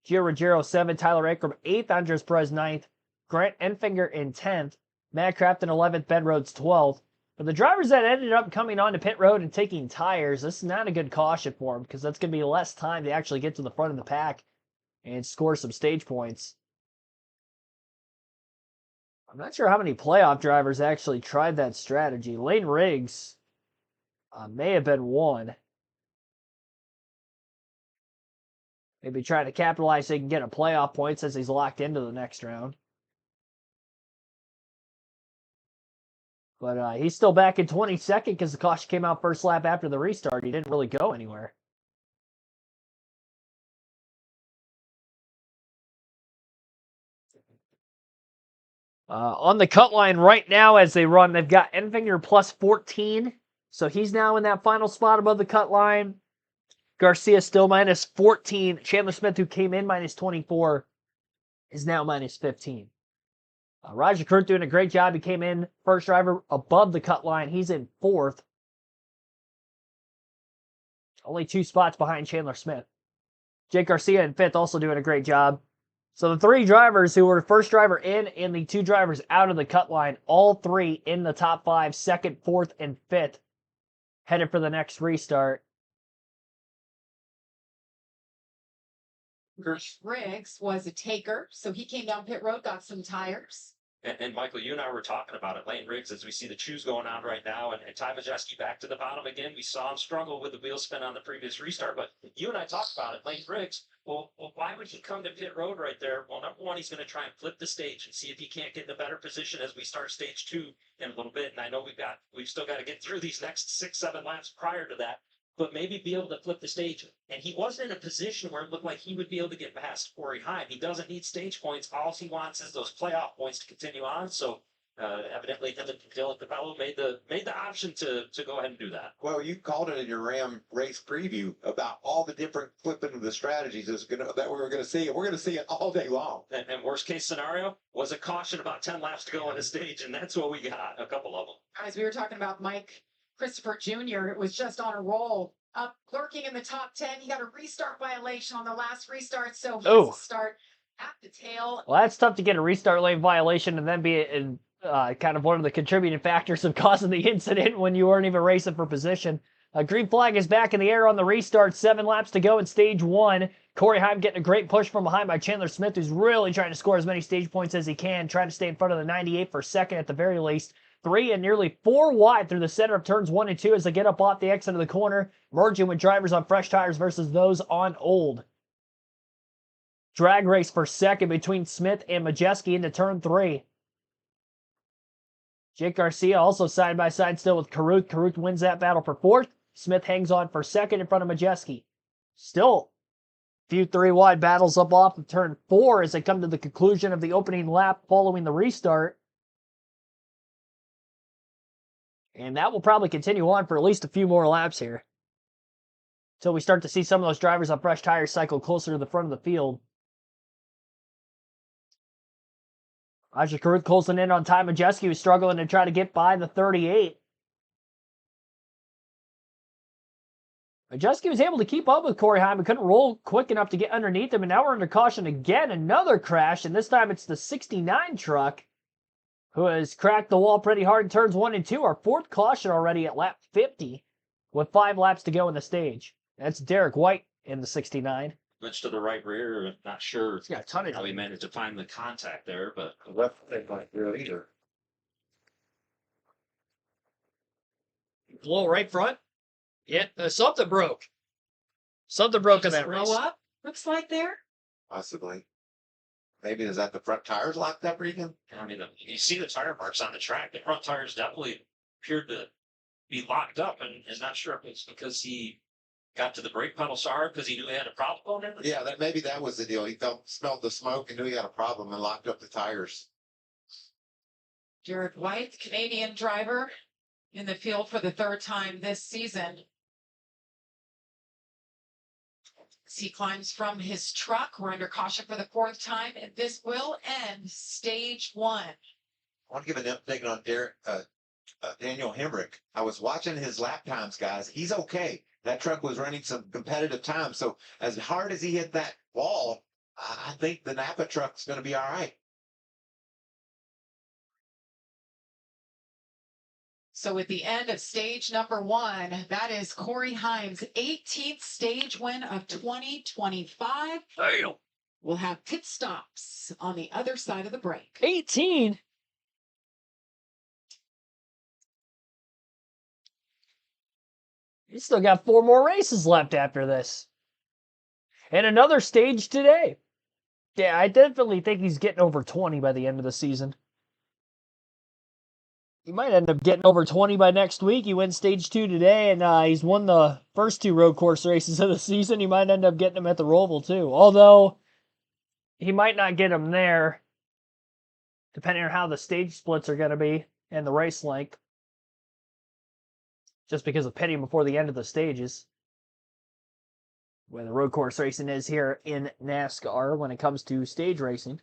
Gio Ruggiero 7th, Tyler Ankrum 8th, Andres Perez 9th, Grant Enfinger in 10th, Matt Crafton 11th, Ben Rhodes 12th. But the drivers that ended up coming onto pit road and taking tires, this is not a good caution for them, because that's going to be less time to actually get to the front of the pack and score some stage points. I'm not sure how many playoff drivers actually tried that strategy. Lane Riggs may have been one. Maybe trying to capitalize so he can get a playoff point since he's locked into the next round. But he's still back in 22nd because the caution came out first lap after the restart. He didn't really go anywhere. On the cut line right now as they run, they've got Enfinger plus 14. So he's now in that final spot above the cut line. Garcia still minus 14. Chandler Smith, who came in minus 24, is now minus 15. Roger Kurt doing a great job. He came in first driver above the cut line. He's in fourth. Only 2 spots behind Chandler Smith. Jake Garcia in fifth, also doing a great job. So the 3 drivers who were first driver in and the 2 drivers out of the cut line, all 3 in the top 5, second, fourth, and fifth, headed for the next restart. Riggs was a taker, so he came down pit road, got some tires. And Michael, you and I were talking about it. Lane Riggs, as we see the chews going on right now, and Ty Majeski back to the bottom again. We saw him struggle with the wheel spin on the previous restart, but you and I talked about it. Lane Riggs, well, why would he come to pit road right there? Well, number one, he's going to try and flip the stage and see if he can't get in a better position as we start stage 2 in a little bit. And I know we've still got to get through these next 6-7 laps prior to that, but maybe be able to flip the stage. And he wasn't in a position where it looked like he would be able to get past Corey Heim. He doesn't need stage points. All he wants is those playoff points to continue on. So evidently, Dylan DeBello made the option to go ahead and do that. Well, you called it in your Ram race preview about all the different flipping of the strategies that we were going to see. And we're going to see it all day long. And worst case scenario was a caution about 10 laps to go on the stage, and that's what we got, a couple of them. As we were talking about Mike Christopher Jr., it was just on a roll. Up lurking in the top 10. He got a restart violation on the last restart, so he has to start at the tail. Well, that's tough to get a restart lane violation and then be in kind of one of the contributing factors of causing the incident when you weren't even racing for position. A green flag is back in the air on the restart. 7 laps to go in stage 1. Corey Heim getting a great push from behind by Chandler Smith, who's really trying to score as many stage points as he can, trying to stay in front of the 98 for second at the very least. 3 and nearly 4 wide through the center of turns 1 and 2 as they get up off the exit of the corner, merging with drivers on fresh tires versus those on old. Drag race for second between Smith and Majeski into turn 3. Jake Garcia also side by side still with Caruth. Caruth wins that battle for 4th. Smith hangs on for 2nd in front of Majeski. Still a few 3 wide battles up off of turn 4 as they come to the conclusion of the opening lap following the restart. And that will probably continue on for at least a few more laps here, until we start to see some of those drivers on fresh tires cycle closer to the front of the field. Roger Caruth closing in on Ty Majeski, who's struggling to try to get by the 38. Majeski was able to keep up with Corey Heim, but couldn't roll quick enough to get underneath him, and now we're under caution again. Another crash, and this time it's the 69 truck who has cracked the wall pretty hard in turns 1 and 2. Our 4th caution already at lap 50 with 5 laps to go in the stage. That's Derek White in the 69. Much to the right rear, not sure He's got a ton of how he managed to find the contact there, but The left ain't like real either. blow right front. Yeah, something broke. Something broke in Just that row race. up, looks like there. Possibly. Maybe is that the front tires locked up, Regan? I mean, you see the tire marks on the track. The front tires definitely appeared to be locked up, and is not sure if it's because he got to the brake pedal so hard because he knew he had a problem going in. Yeah, maybe that was the deal. He smelled the smoke and knew he had a problem and locked up the tires. Derek White, the Canadian driver, in the field for the 3rd time this season. As he climbs from his truck, we're under caution for the 4th time, and this will end stage 1. I want to give an update on Daniel Hemrick. I was watching his lap times, guys. He's okay. That truck was running some competitive time. So as hard as he hit that wall, I think the Napa truck's going to be all right. So at the end of stage number 1, that is Corey Heim's 18th stage win of 2025. Damn. We'll have pit stops on the other side of the break. 18? He's still got 4 more races left after this. And another stage today. Yeah, I definitely think he's getting over 20 by the end of the season. He might end up getting over 20 by next week. He wins stage 2 today, and he's won the first 2 road course races of the season. He might end up getting them at the Roval, too. Although, he might not get them there, depending on how the stage splits are going to be and the race length. Just because of pitting before the end of the stages. where the road course racing is here in NASCAR when it comes to stage racing.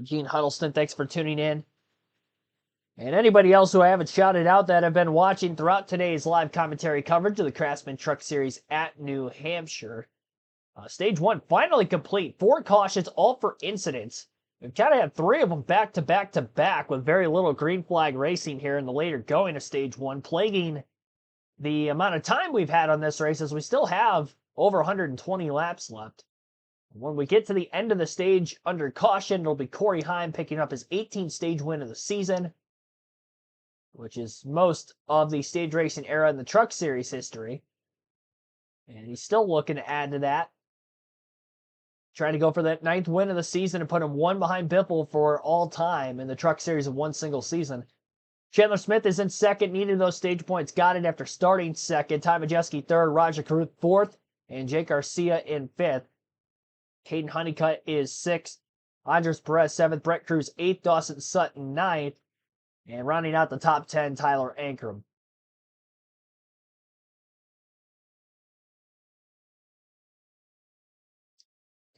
Gene Huddleston, thanks for tuning in. And anybody else who I haven't shouted out that have been watching throughout today's live commentary coverage of the Craftsman Truck Series at New Hampshire. Stage 1 finally complete. 4 cautions, all for incidents. We've kind of had 3 of them back to back to back with very little green flag racing here in the later going of Stage 1, plaguing the amount of time we've had on this race as we still have over 120 laps left. When we get to the end of the stage under caution, it'll be Corey Heim picking up his 18th stage win of the season, which is most of the stage racing era in the Truck Series history. And he's still looking to add to that. Trying to go for that 9th win of the season and put him 1 behind Biffle for all time in the Truck Series of one single season. Chandler Smith is in second, needed those stage points, got it after starting second. Ty Majeski third, Roger Caruth fourth, and Jake Garcia in fifth. Caden Honeycutt is sixth, Andres Perez seventh, Brett Cruz eighth, Dawson Sutton ninth, and rounding out the top 10, Tyler Ankrum.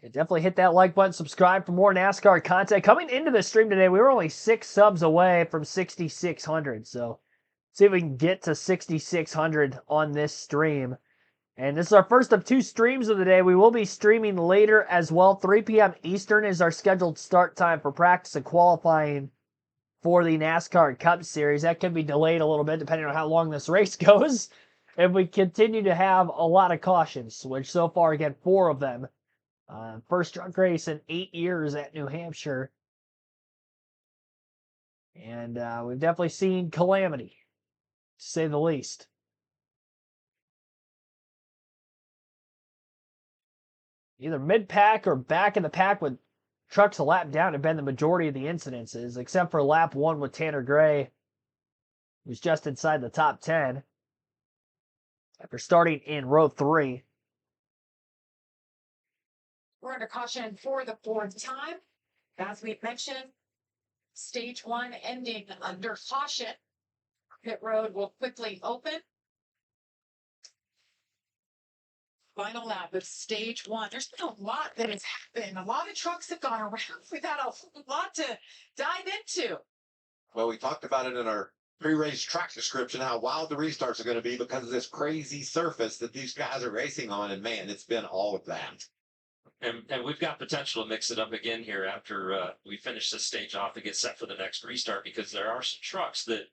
Yeah, definitely hit that like button, subscribe for more NASCAR content. Coming into the stream today, we were only 6 subs away from 6,600. So see if we can get to 6,600 on this stream. And this is our first of 2 streams of the day. We will be streaming later as well. 3 p.m. Eastern is our scheduled start time for practice and qualifying for the NASCAR Cup Series. That could be delayed a little bit depending on how long this race goes. And we continue to have a lot of cautions, which so far, again, 4 of them. First truck race in 8 years at New Hampshire. And we've definitely seen calamity, to say the least. Either mid-pack or back in the pack with trucks a lap down have been the majority of the incidences, except for lap 1 with Tanner Gray, who's just inside the top 10 after starting in row 3. We're under caution for the 4th time. As we mentioned, stage 1 ending under caution. Pit road will quickly open. Final lap of stage 1. There's been a lot that has happened. A lot of trucks have gone around. We've had a lot to dive into. Well, we talked about it in our pre-race track description, how wild the restarts are going to be because of this crazy surface that these guys are racing on. And man, it's been all of that. And we've got potential to mix it up again here after we finish this stage off to get set for the next restart, because there are some trucks that,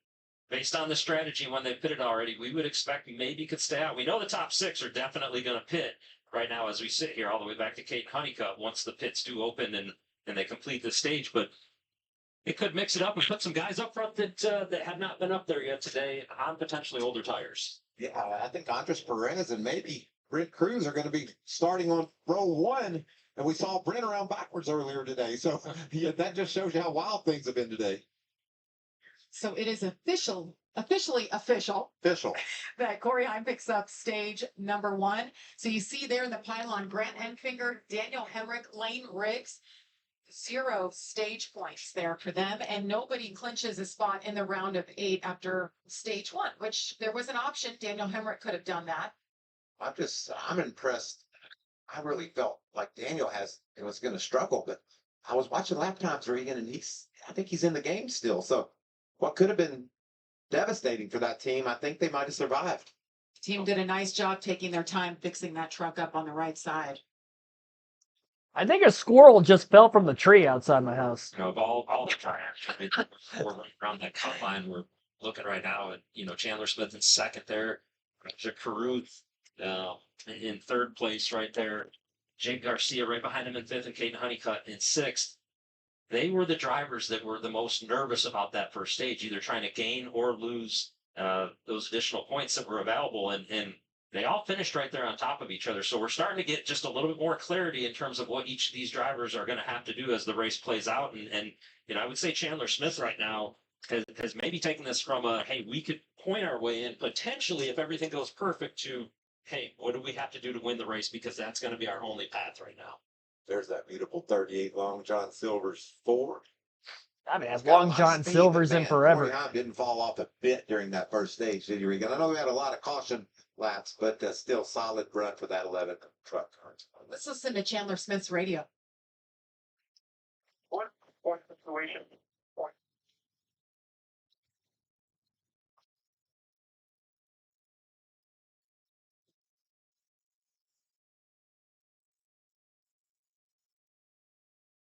based on the strategy when they pitted already, we would expect maybe could stay out. We know the top 6 are definitely going to pit right now as we sit here all the way back to Caden Honeycutt once the pits do open and they complete the stage. But it could mix it up and put some guys up front that have not been up there yet today on potentially older tires. Yeah, I think Andres Perez and maybe Brent Cruz are going to be starting on row 1, and we saw Brent around backwards earlier today. So yeah, that just shows you how wild things have been today. So it is officially official that Corey Heim picks up stage number 1. So you see there in the pylon, Grant Enfinger, Daniel Hemrick, Lane Riggs, 0 stage points there for them, and nobody clinches a spot in the round of 8 after stage 1, which there was an option. Daniel Hemrick could have done that. I'm impressed. I really felt like Daniel was going to struggle, but I was watching lap times, Regan, and I think he's in the game still. So what could have been devastating for that team, I think they might have survived. The team did a nice job taking their time fixing that truck up on the right side. I think a squirrel just fell from the tree outside my house. You know, of all the tires around that cut line, we're looking right now at, Chandler Smith in second there, Roger Caruth in third place right there, Jake Garcia right behind him in 5th, and Caden Honeycutt in 6th. They were the drivers that were the most nervous about that first stage, either trying to gain or lose those additional points that were available. And they all finished right there on top of each other. So we're starting to get just a little bit more clarity in terms of what each of these drivers are going to have to do as the race plays out. And I would say Chandler Smith right now has maybe taken this from hey, we could point our way in potentially if everything goes perfect to, hey, what do we have to do to win the race? Because that's going to be our only path right now. There's that beautiful 38 Long John Silver's 4. I mean, as Long John Silver's in forever. Corey Heim didn't fall off a bit during that first stage, did you, Regan? I know we had a lot of caution laps, but still solid run for that 11 truck car. Let's listen to Chandler Smith's radio. Point situation.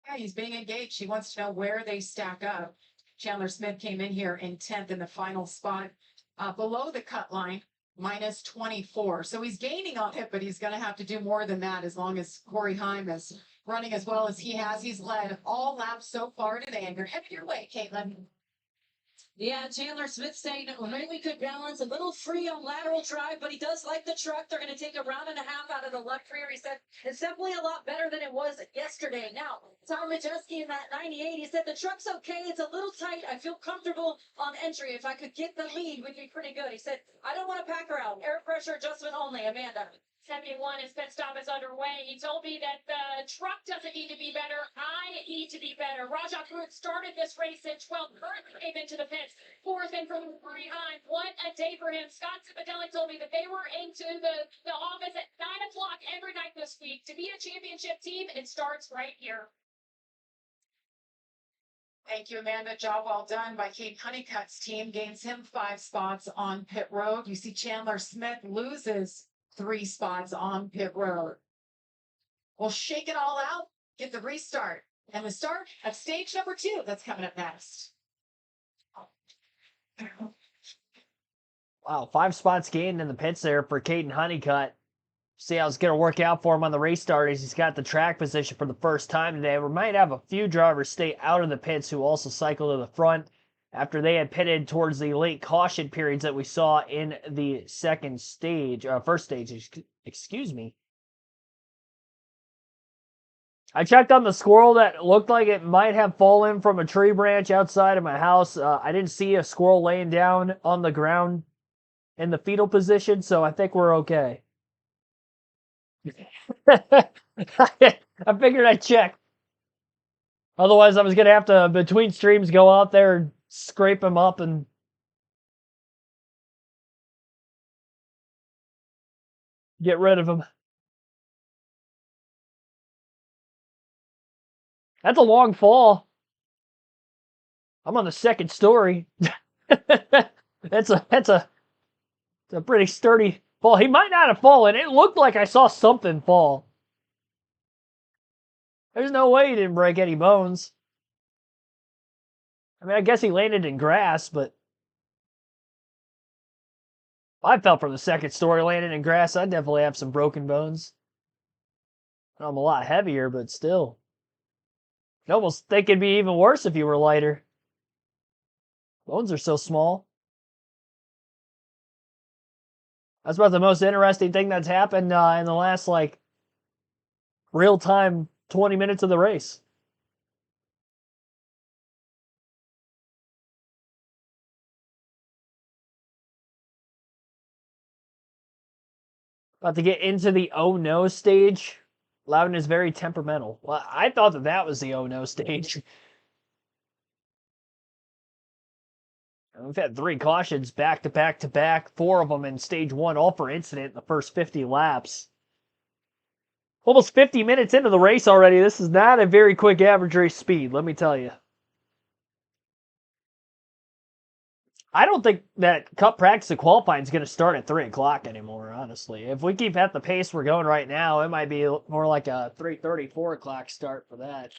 Yeah, he's being engaged. He wants to know where they stack up. Chandler Smith came in here in 10th in the final spot, below the cut line, minus 24. So he's gaining on it, but he's going to have to do more than that as long as Corey Heim is running as well as he has. He's led all laps so far today, and you're headed your way, Caitlin. Yeah, Chandler Smith saying really good balance, a little free on lateral drive, but he does like the truck. They're going to take a round and a half out of the left rear. He said it's definitely a lot better than it was yesterday. Now, Tom Majeski in that 98, he said the truck's okay. It's a little tight. I feel comfortable on entry. If I could get the lead, would be pretty good. He said, I don't want to pack her out. Air pressure adjustment only. Amanda. 71, his pit stop is underway. He told me that the truck doesn't need to be better. I need to be better. Rajah Kurth started this race in 12th. Kurth came into the pits. Fourth in from Corey Heim. What a day for him. Scott Cipotelli told me that they were into the office at 9 o'clock every night this week. To be a championship team, it starts right here. Thank you, Amanda. Job well done by Kate Honeycutt's team. Gains him 5 spots on pit road. You see Chandler Smith loses 3 spots on pit road. We'll shake it all out, get the restart, and the start of stage number 2. That's coming up next. Wow, 5 spots gained in the pits there for Caden Honeycutt. See how it's going to work out for him on the restart as he's got the track position for the first time today. We might have a few drivers stay out of the pits who also cycle to the front after they had pitted towards the late caution periods that we saw in the first stage, excuse me. I checked on the squirrel that looked like it might have fallen from a tree branch outside of my house. I didn't see a squirrel laying down on the ground in the fetal position, so I think we're okay. I figured I'd check. Otherwise, I was going to have to, between streams, go out there and scrape him up and get rid of him. That's a long fall. I'm on the second story. That's a pretty sturdy fall. He might not have fallen. It looked like I saw something fall. There's no way he didn't break any bones. I mean, I guess he landed in grass, but if I fell from the second story landing in grass, I'd definitely have some broken bones. I'm a lot heavier, but still. I almost think it'd be even worse if you were lighter. Bones are so small. That's about the most interesting thing that's happened in the last, real-time 20 minutes of the race. About to get into the oh no stage. Loudon is very temperamental. Well, I thought that was the oh no stage. We've had 3 cautions back to back to back, 4 of them in stage 1, all for incident in the first 50 laps. Almost 50 minutes into the race already. This is not a very quick average race speed, let me tell you. I don't think that Cup practice and qualifying is going to start at 3 o'clock anymore, honestly. If we keep at the pace we're going right now, it might be more like a 3:30, 4 o'clock start for that.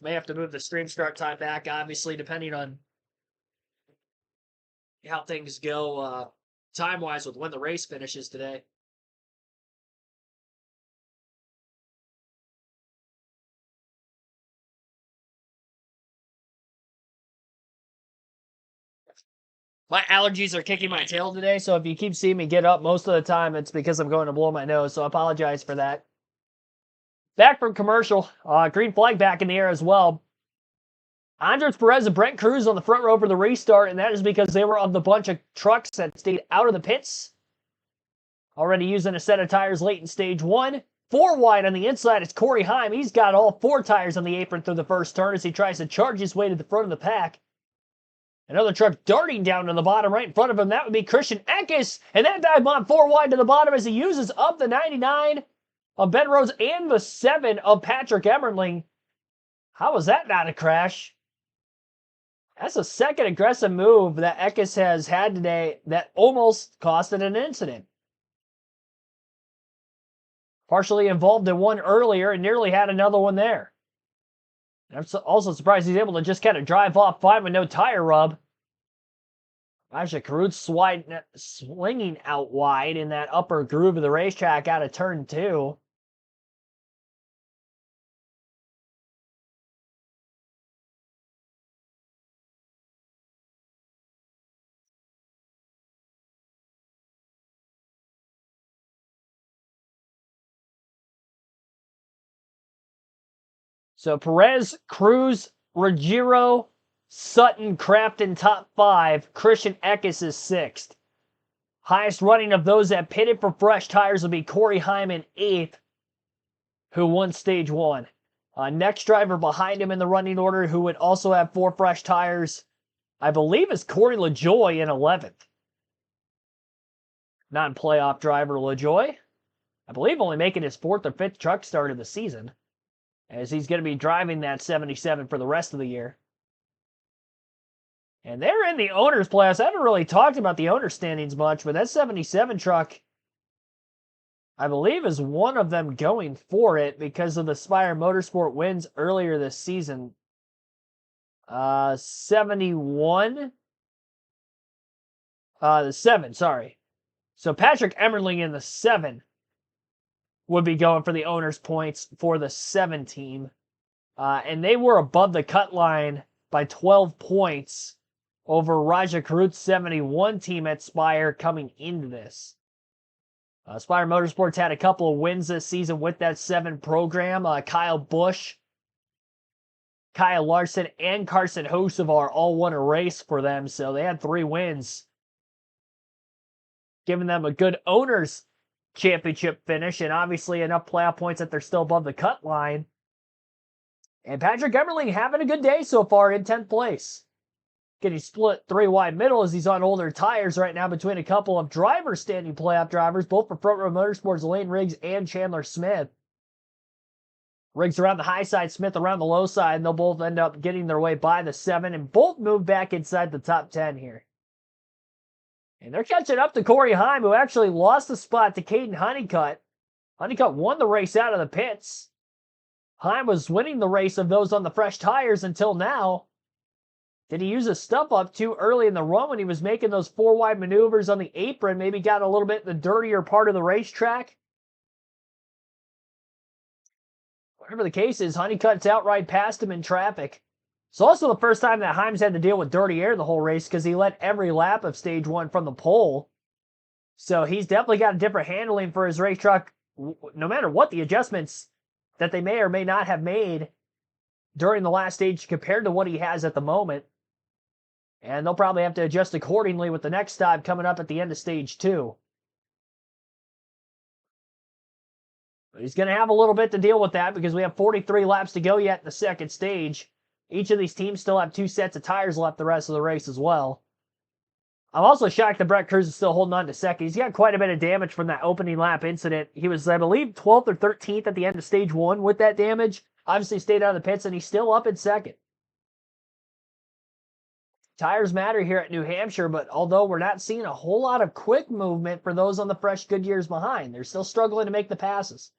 May have to move the stream start time back, obviously, depending on how things go time-wise with when the race finishes today. My allergies are kicking my tail today, so if you keep seeing me get up most of the time, it's because I'm going to blow my nose, so I apologize for that. Back from commercial, green flag back in the air as well. Andres Perez and Brent Cruz on the front row for the restart, and that is because they were of the bunch of trucks that stayed out of the pits. Already using a set of tires late in stage 1. 4 wide on the inside, it's Corey Heim. He's got all 4 tires on the apron through the first turn as he tries to charge his way to the front of the pack. Another truck darting down to the bottom right in front of him. That would be Christian Eckes. And that dive bomb 4 wide to the bottom as he uses up the 99 of Ben Rhodes and the 7 of Patrick Emmerling. How was that not a crash? That's the second aggressive move that Eckes has had today that almost costed an incident. Partially involved in one earlier and nearly had another one there. I'm also surprised he's able to just kind of drive off fine with no tire rub. Raja Karut swinging out wide in that upper groove of the racetrack out of turn 2. So Perez, Cruz, Ruggiero, Sutton, Crafton, top 5. Christian Eckes is 6th. Highest running of those that pitted for fresh tires will be Corey Hyman, 8th, who won stage 1. Next driver behind him in the running order who would also have 4 fresh tires, I believe, is Corey LaJoy in 11th. Non-playoff driver LaJoy, I believe only making his 4th or 5th truck start of the season, as he's going to be driving that 77 for the rest of the year. And they're in the owner's playoffs. I haven't really talked about the owner standings much, but that 77 truck, I believe, is one of them going for it because of the Spire Motorsport wins earlier this season. 71? The 7, sorry. So Patrick Emmerling in the 7 would be going for the owner's points for the 7 team. And they were above the cut line by 12 points over Raja Karut's 71 team at Spire coming into this. Spire Motorsports had a couple of wins this season with that 7 program. Kyle Busch, Kyle Larson, and Carson Hocevar all won a race for them, so they had 3 wins, giving them a good owner's championship finish, and obviously enough playoff points that they're still above the cut line. And Patrick Emmerling having a good day so far in 10th place. Getting split 3 wide middle as he's on older tires right now between a couple of drivers standing playoff drivers, both for Front Row Motorsports, Lane Riggs and Chandler Smith. Riggs around the high side, Smith around the low side, and they'll both end up getting their way by the 7 and both move back inside the top 10 here. And they're catching up to Corey Heim, who actually lost the spot to Caden Honeycutt. Honeycutt won the race out of the pits. Heim was winning the race of those on the fresh tires until now. Did he use his stuff up too early in the run when he was making those 4 wide maneuvers on the apron? Maybe got a little bit in the dirtier part of the racetrack? Whatever the case is, Honeycutt's outright past him in traffic. It's also the first time that Himes had to deal with dirty air the whole race because he led every lap of stage 1 from the pole. So he's definitely got a different handling for his race truck, no matter what the adjustments that they may or may not have made during the last stage compared to what he has at the moment. And they'll probably have to adjust accordingly with the next stop coming up at the end of stage 2. But he's going to have a little bit to deal with that because we have 43 laps to go yet in the second stage. Each of these teams still have 2 sets of tires left the rest of the race as well. I'm also shocked that Brett Cruz is still holding on to second. He's got quite a bit of damage from that opening lap incident. He was, I believe, 12th or 13th at the end of stage 1 with that damage. Obviously stayed out of the pits, and he's still up in second. Tires matter here at New Hampshire, but although we're not seeing a whole lot of quick movement for those on the fresh Goodyears behind, they're still struggling to make the passes.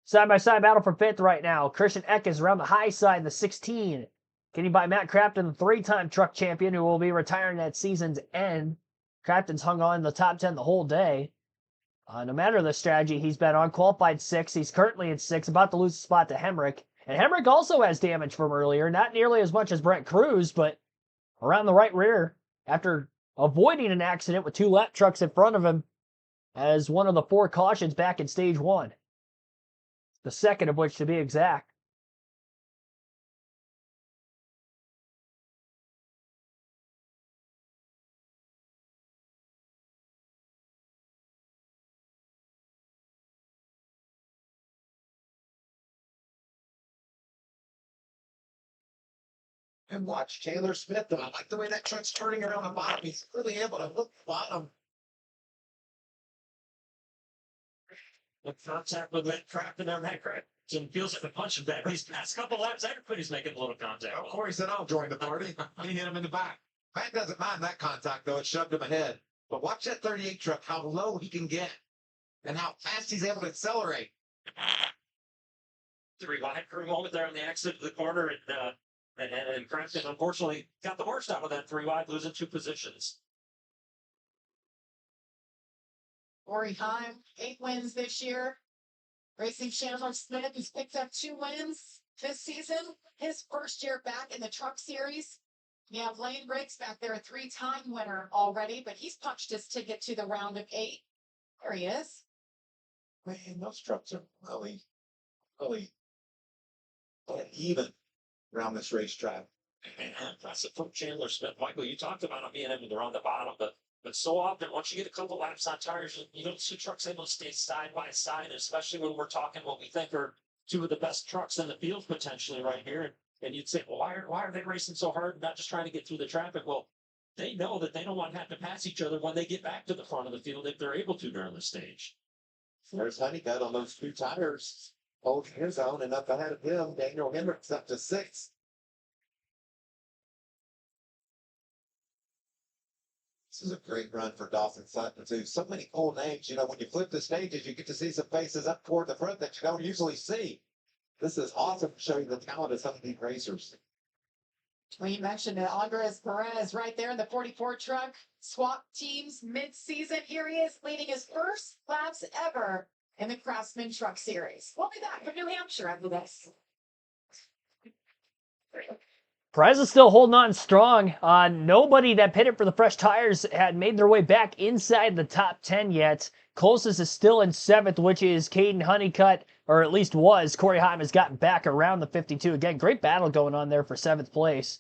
Side-by-side battle for 5th right now. Christian Eckes around the high side in the 16. Getting by Matt Crafton, the 3-time truck champion who will be retiring at season's end. Crafton's hung on in the top 10 the whole day. No matter the strategy he's been on, qualified 6th. He's currently in 6th, about to lose the spot to Hemrick. And Hemrick also has damage from earlier, not nearly as much as Brett Cruz, but around the right rear after avoiding an accident with 2 lap trucks in front of him as one of the 4 cautions back in stage 1. The second of which, to be exact. And watch Chandler Smith, though. I like the way that truck's turning around the bottom. He's really able to hook the bottom. The contact with that Craftsman on that crack. Jim feels like a punch him back. These past couple laps, everybody's making a little contact. Of course, then I'll join the party. He hit him in the back. Matt doesn't mind that contact, though. It shoved him ahead. But watch that 38 truck, how low he can get and how fast he's able to accelerate. Three wide for a moment there on the exit of the corner, and Craftsman unfortunately got the worst out of that 3 wide, losing 2 positions. Corey Heim, 8 wins this year. Racing Chandler Smith has picked up 2 wins this season. His first year back in the Truck Series. You have Lane Briggs back there, a 3-time winner already, but he's punched his ticket to the round of 8. There he is. Man, those trucks are really even around this racetrack. That's it from Chandler Smith. Michael, you talked about him being able to run the bottom, but so often, once you get a couple laps on tires, you don't see trucks able to stay side by side, especially when we're talking what we think are 2 of the best trucks in the field potentially right here. And you'd say, well, why are they racing so hard, not just trying to get through the traffic? Well, they know that they don't want to have to pass each other when they get back to the front of the field if they're able to during the stage. There's Honeycutt on those 2 tires, holding his own, and up ahead of him, Daniel Hendricks up to 6th. This is a great run for Dawson Sutton, too. So many cool names. You know, when you flip the stages, you get to see some faces up toward the front that you don't usually see. This is awesome to show you the talent of some of these racers. We mentioned it, Andres Perez right there in the 44 truck. Swap teams mid-season. Here he is leading his first laps ever in the Craftsman Truck Series. We'll be back from New Hampshire after this. Perez is still holding on strong. Nobody that pitted for the fresh tires had made their way back inside the top 10 yet. Closest is still in 7th, which is Caden Honeycutt, or at least was. Corey Heim has gotten back around the 52. Again, great battle going on there for 7th place.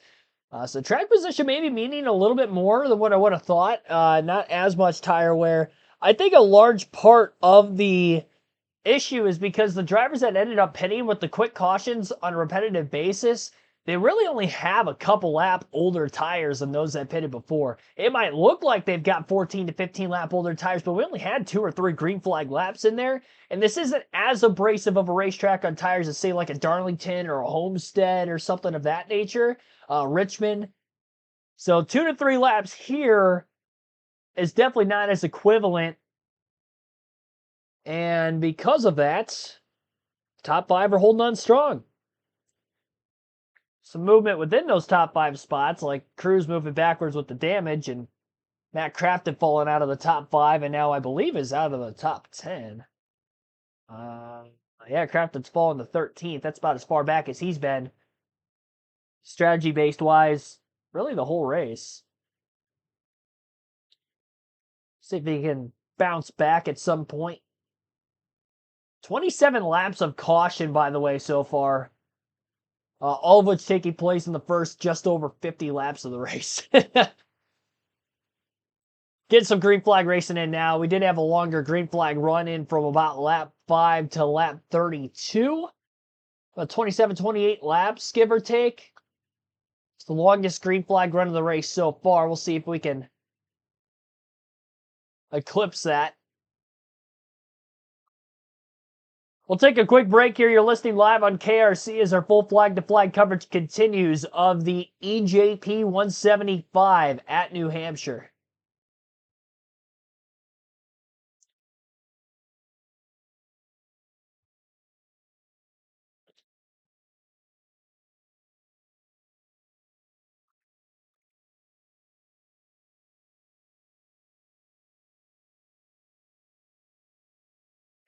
So track position maybe meaning a little bit more than what I would have thought. Not as much tire wear. I think a large part of the issue is because the drivers that ended up pitting with the quick cautions on a repetitive basis, they really only have a couple lap older tires than those that pitted before. It might look like they've got 14 to 15 lap older tires, but we only had 2 or 3 green flag laps in there. And this isn't as abrasive of a racetrack on tires as, say, like a Darlington or a Homestead or something of that nature. Richmond. So 2 to 3 laps here is definitely not as equivalent. And because of that, top 5 are holding on strong. Some movement within those top 5 spots, like Cruz moving backwards with the damage, and Matt Crafton falling out of the top 5, and now I believe is out of the top 10. Yeah, Crafton's fallen to 13th. That's about as far back as he's been, strategy-based wise, really the whole race. See if he can bounce back at some point. 27 laps of caution, by the way, so far. All of which taking place in the first just over 50 laps of the race. Get some green flag racing in now. We did have a longer green flag run in from about lap 5 to lap 32. About 27, 28 laps, give or take. It's the longest green flag run of the race so far. We'll see if we can eclipse that. We'll take a quick break here. You're listening live on KRC as our full flag-to-flag coverage continues of the EJP 175 at New Hampshire.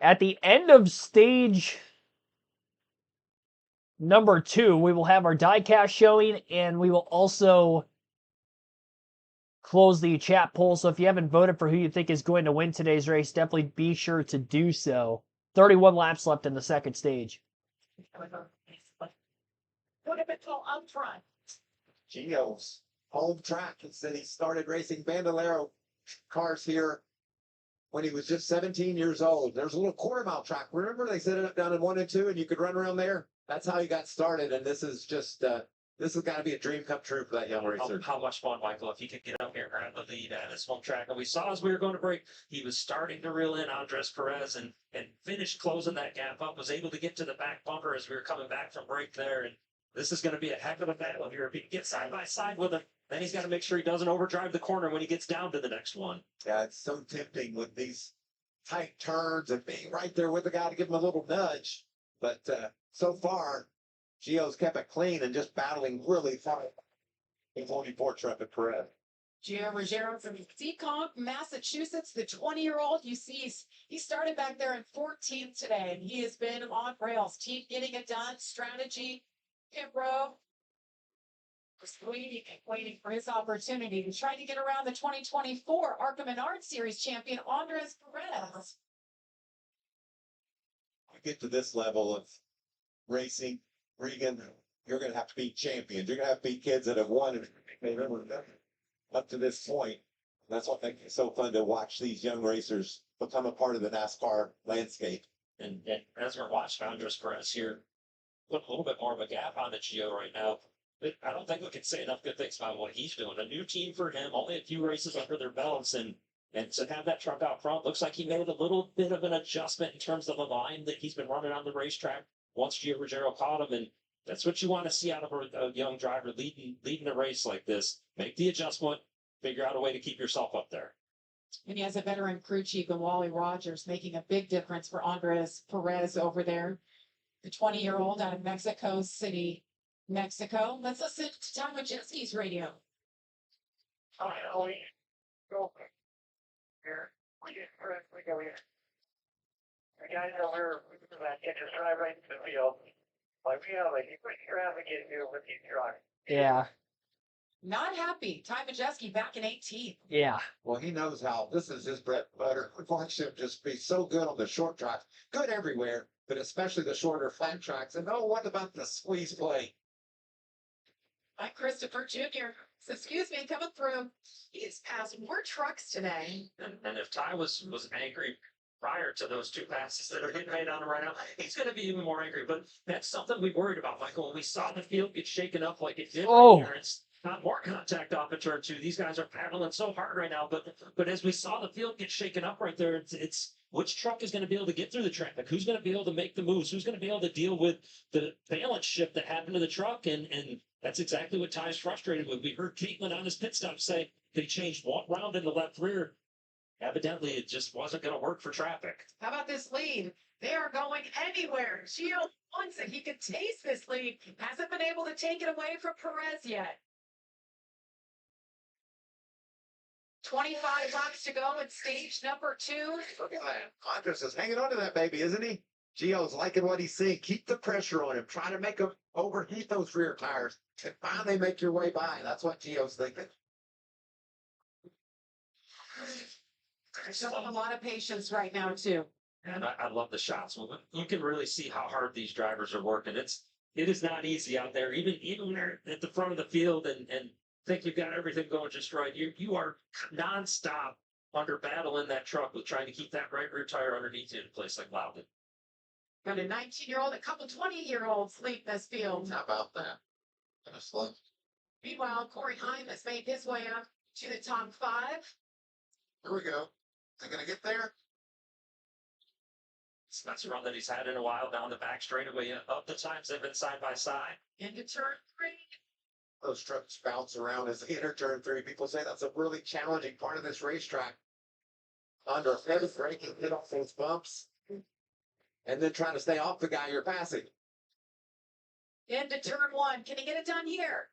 At the end of stage number 2, we will have our diecast showing, and we will also close the chat poll. So if you haven't voted for who you think is going to win today's race, definitely be sure to do so. 31 laps left in the second stage. Up front. Gio's home track. He said he started racing Bandolero cars here when he was just 17 years old. There's a little quarter-mile track. Remember they set it up down in 1 and 2, and you could run around there? That's how he got started, and this is just This has got to be a dream come true for that young racer. How much fun, Michael, if he could get up here and grab the lead at his home track. And we saw as we were going to break, he was starting to reel in Andres Perez and finished closing that gap up, was able to get to the back bumper as we were coming back from break there. And this is going to be a heck of a battle here. If he can get side by side with him, then he's got to make sure he doesn't overdrive the corner when he gets down to the next one. Yeah, it's so tempting with these tight turns and being right there with the guy to give him a little nudge. But so far, Gio's kept it clean and just battling really hard. He's only 4 Trumpet Perez. Gio Ruggiero from Seekonk, Massachusetts, the 20-year-old. You see, he started back there in 14th today, and he has been on rails. Team getting it done, strategy, pit row. Just waiting for his opportunity to try to get around the 2024 Arkham and Art Series champion, Andres Perez. You get to this level of racing, Regan, you're going to have to beat champions. You're going to have to beat kids that have won up to this point. That's what makes it so fun to watch these young racers become a part of the NASCAR landscape. And as we're watching Andres Perez here, put a little bit more of a gap on the Gio right now. But I don't think we can say enough good things about what he's doing. A new team for him, only a few races under their belts, and to have that truck out front, looks like he made a little bit of an adjustment in terms of the line that he's been running on the racetrack once Gio Ruggiero caught him, and that's what you want to see out of a young driver leading a race like this. Make the adjustment, figure out a way to keep yourself up there. And he has a veteran crew chief in Wally Rogers, making a big difference for Andres Perez over there. The 20-year-old out of Mexico City, Mexico. Let's listen to Tom Majeski's radio. Hi, Ellie. Go here. We go here. The guys over that get to drive right into the field. Like we have a huge traffic issue with these trucks. Yeah. Not happy. Ty Majeski back in 18th. Yeah. Well, he knows how this is his bread and butter. We've watched him just be so good on the short tracks, good everywhere, but especially the shorter flat tracks. And oh, what about the squeeze play? Mike Christopher Jr. So, excuse me, coming through. He's passed more trucks today. And if Ty was angry prior to those 2 passes that are getting made on him right now, he's going to be even more angry. But that's something we worried about, Michael. When we saw the field get shaken up like it did right here, it's not more contact off of turn 2. These guys are paddling so hard right now. But as we saw the field get shaken up right there, it's which truck is going to be able to get through the traffic? Who's going to be able to make the moves? Who's going to be able to deal with the balance shift that happened to the truck? And that's exactly what Ty's frustrated with. We heard Caitlin on his pit stop say that he changed one round in the left rear. Evidently, it just wasn't going to work for traffic. How about this lead? They are going anywhere. Gio wants it. He could taste this lead. Hasn't been able to take it away from Perez yet. 25 laps to go in stage number 2. Look at that. Andres is hanging on to that baby, isn't he? Gio's liking what he's seeing. Keep the pressure on him. Try to make him overheat those rear tires and finally make your way by. That's what Gio's thinking. Showing a lot of patience right now, too. And I love the shots. You can really see how hard these drivers are working. It is not easy out there. Even when they're at the front of the field and think you've got everything going just right. You are nonstop under battle in that truck with trying to keep that right rear tire underneath you in a place like Loudon. Got a 19-year-old, a couple 20-year-olds lead this field. How about that? That's love. Meanwhile, Corey Heim has made his way up to the top 5. Here we go. They're going to get there. That's a run that he's had in a while down the back straightaway up the times they've been side by side. Into turn 3. Those trucks bounce around as they enter turn 3. People say that's a really challenging part of this racetrack. Under heavy braking, hit off those bumps, and then trying to stay off the guy you're passing. Into turn 1. Can he get it done here?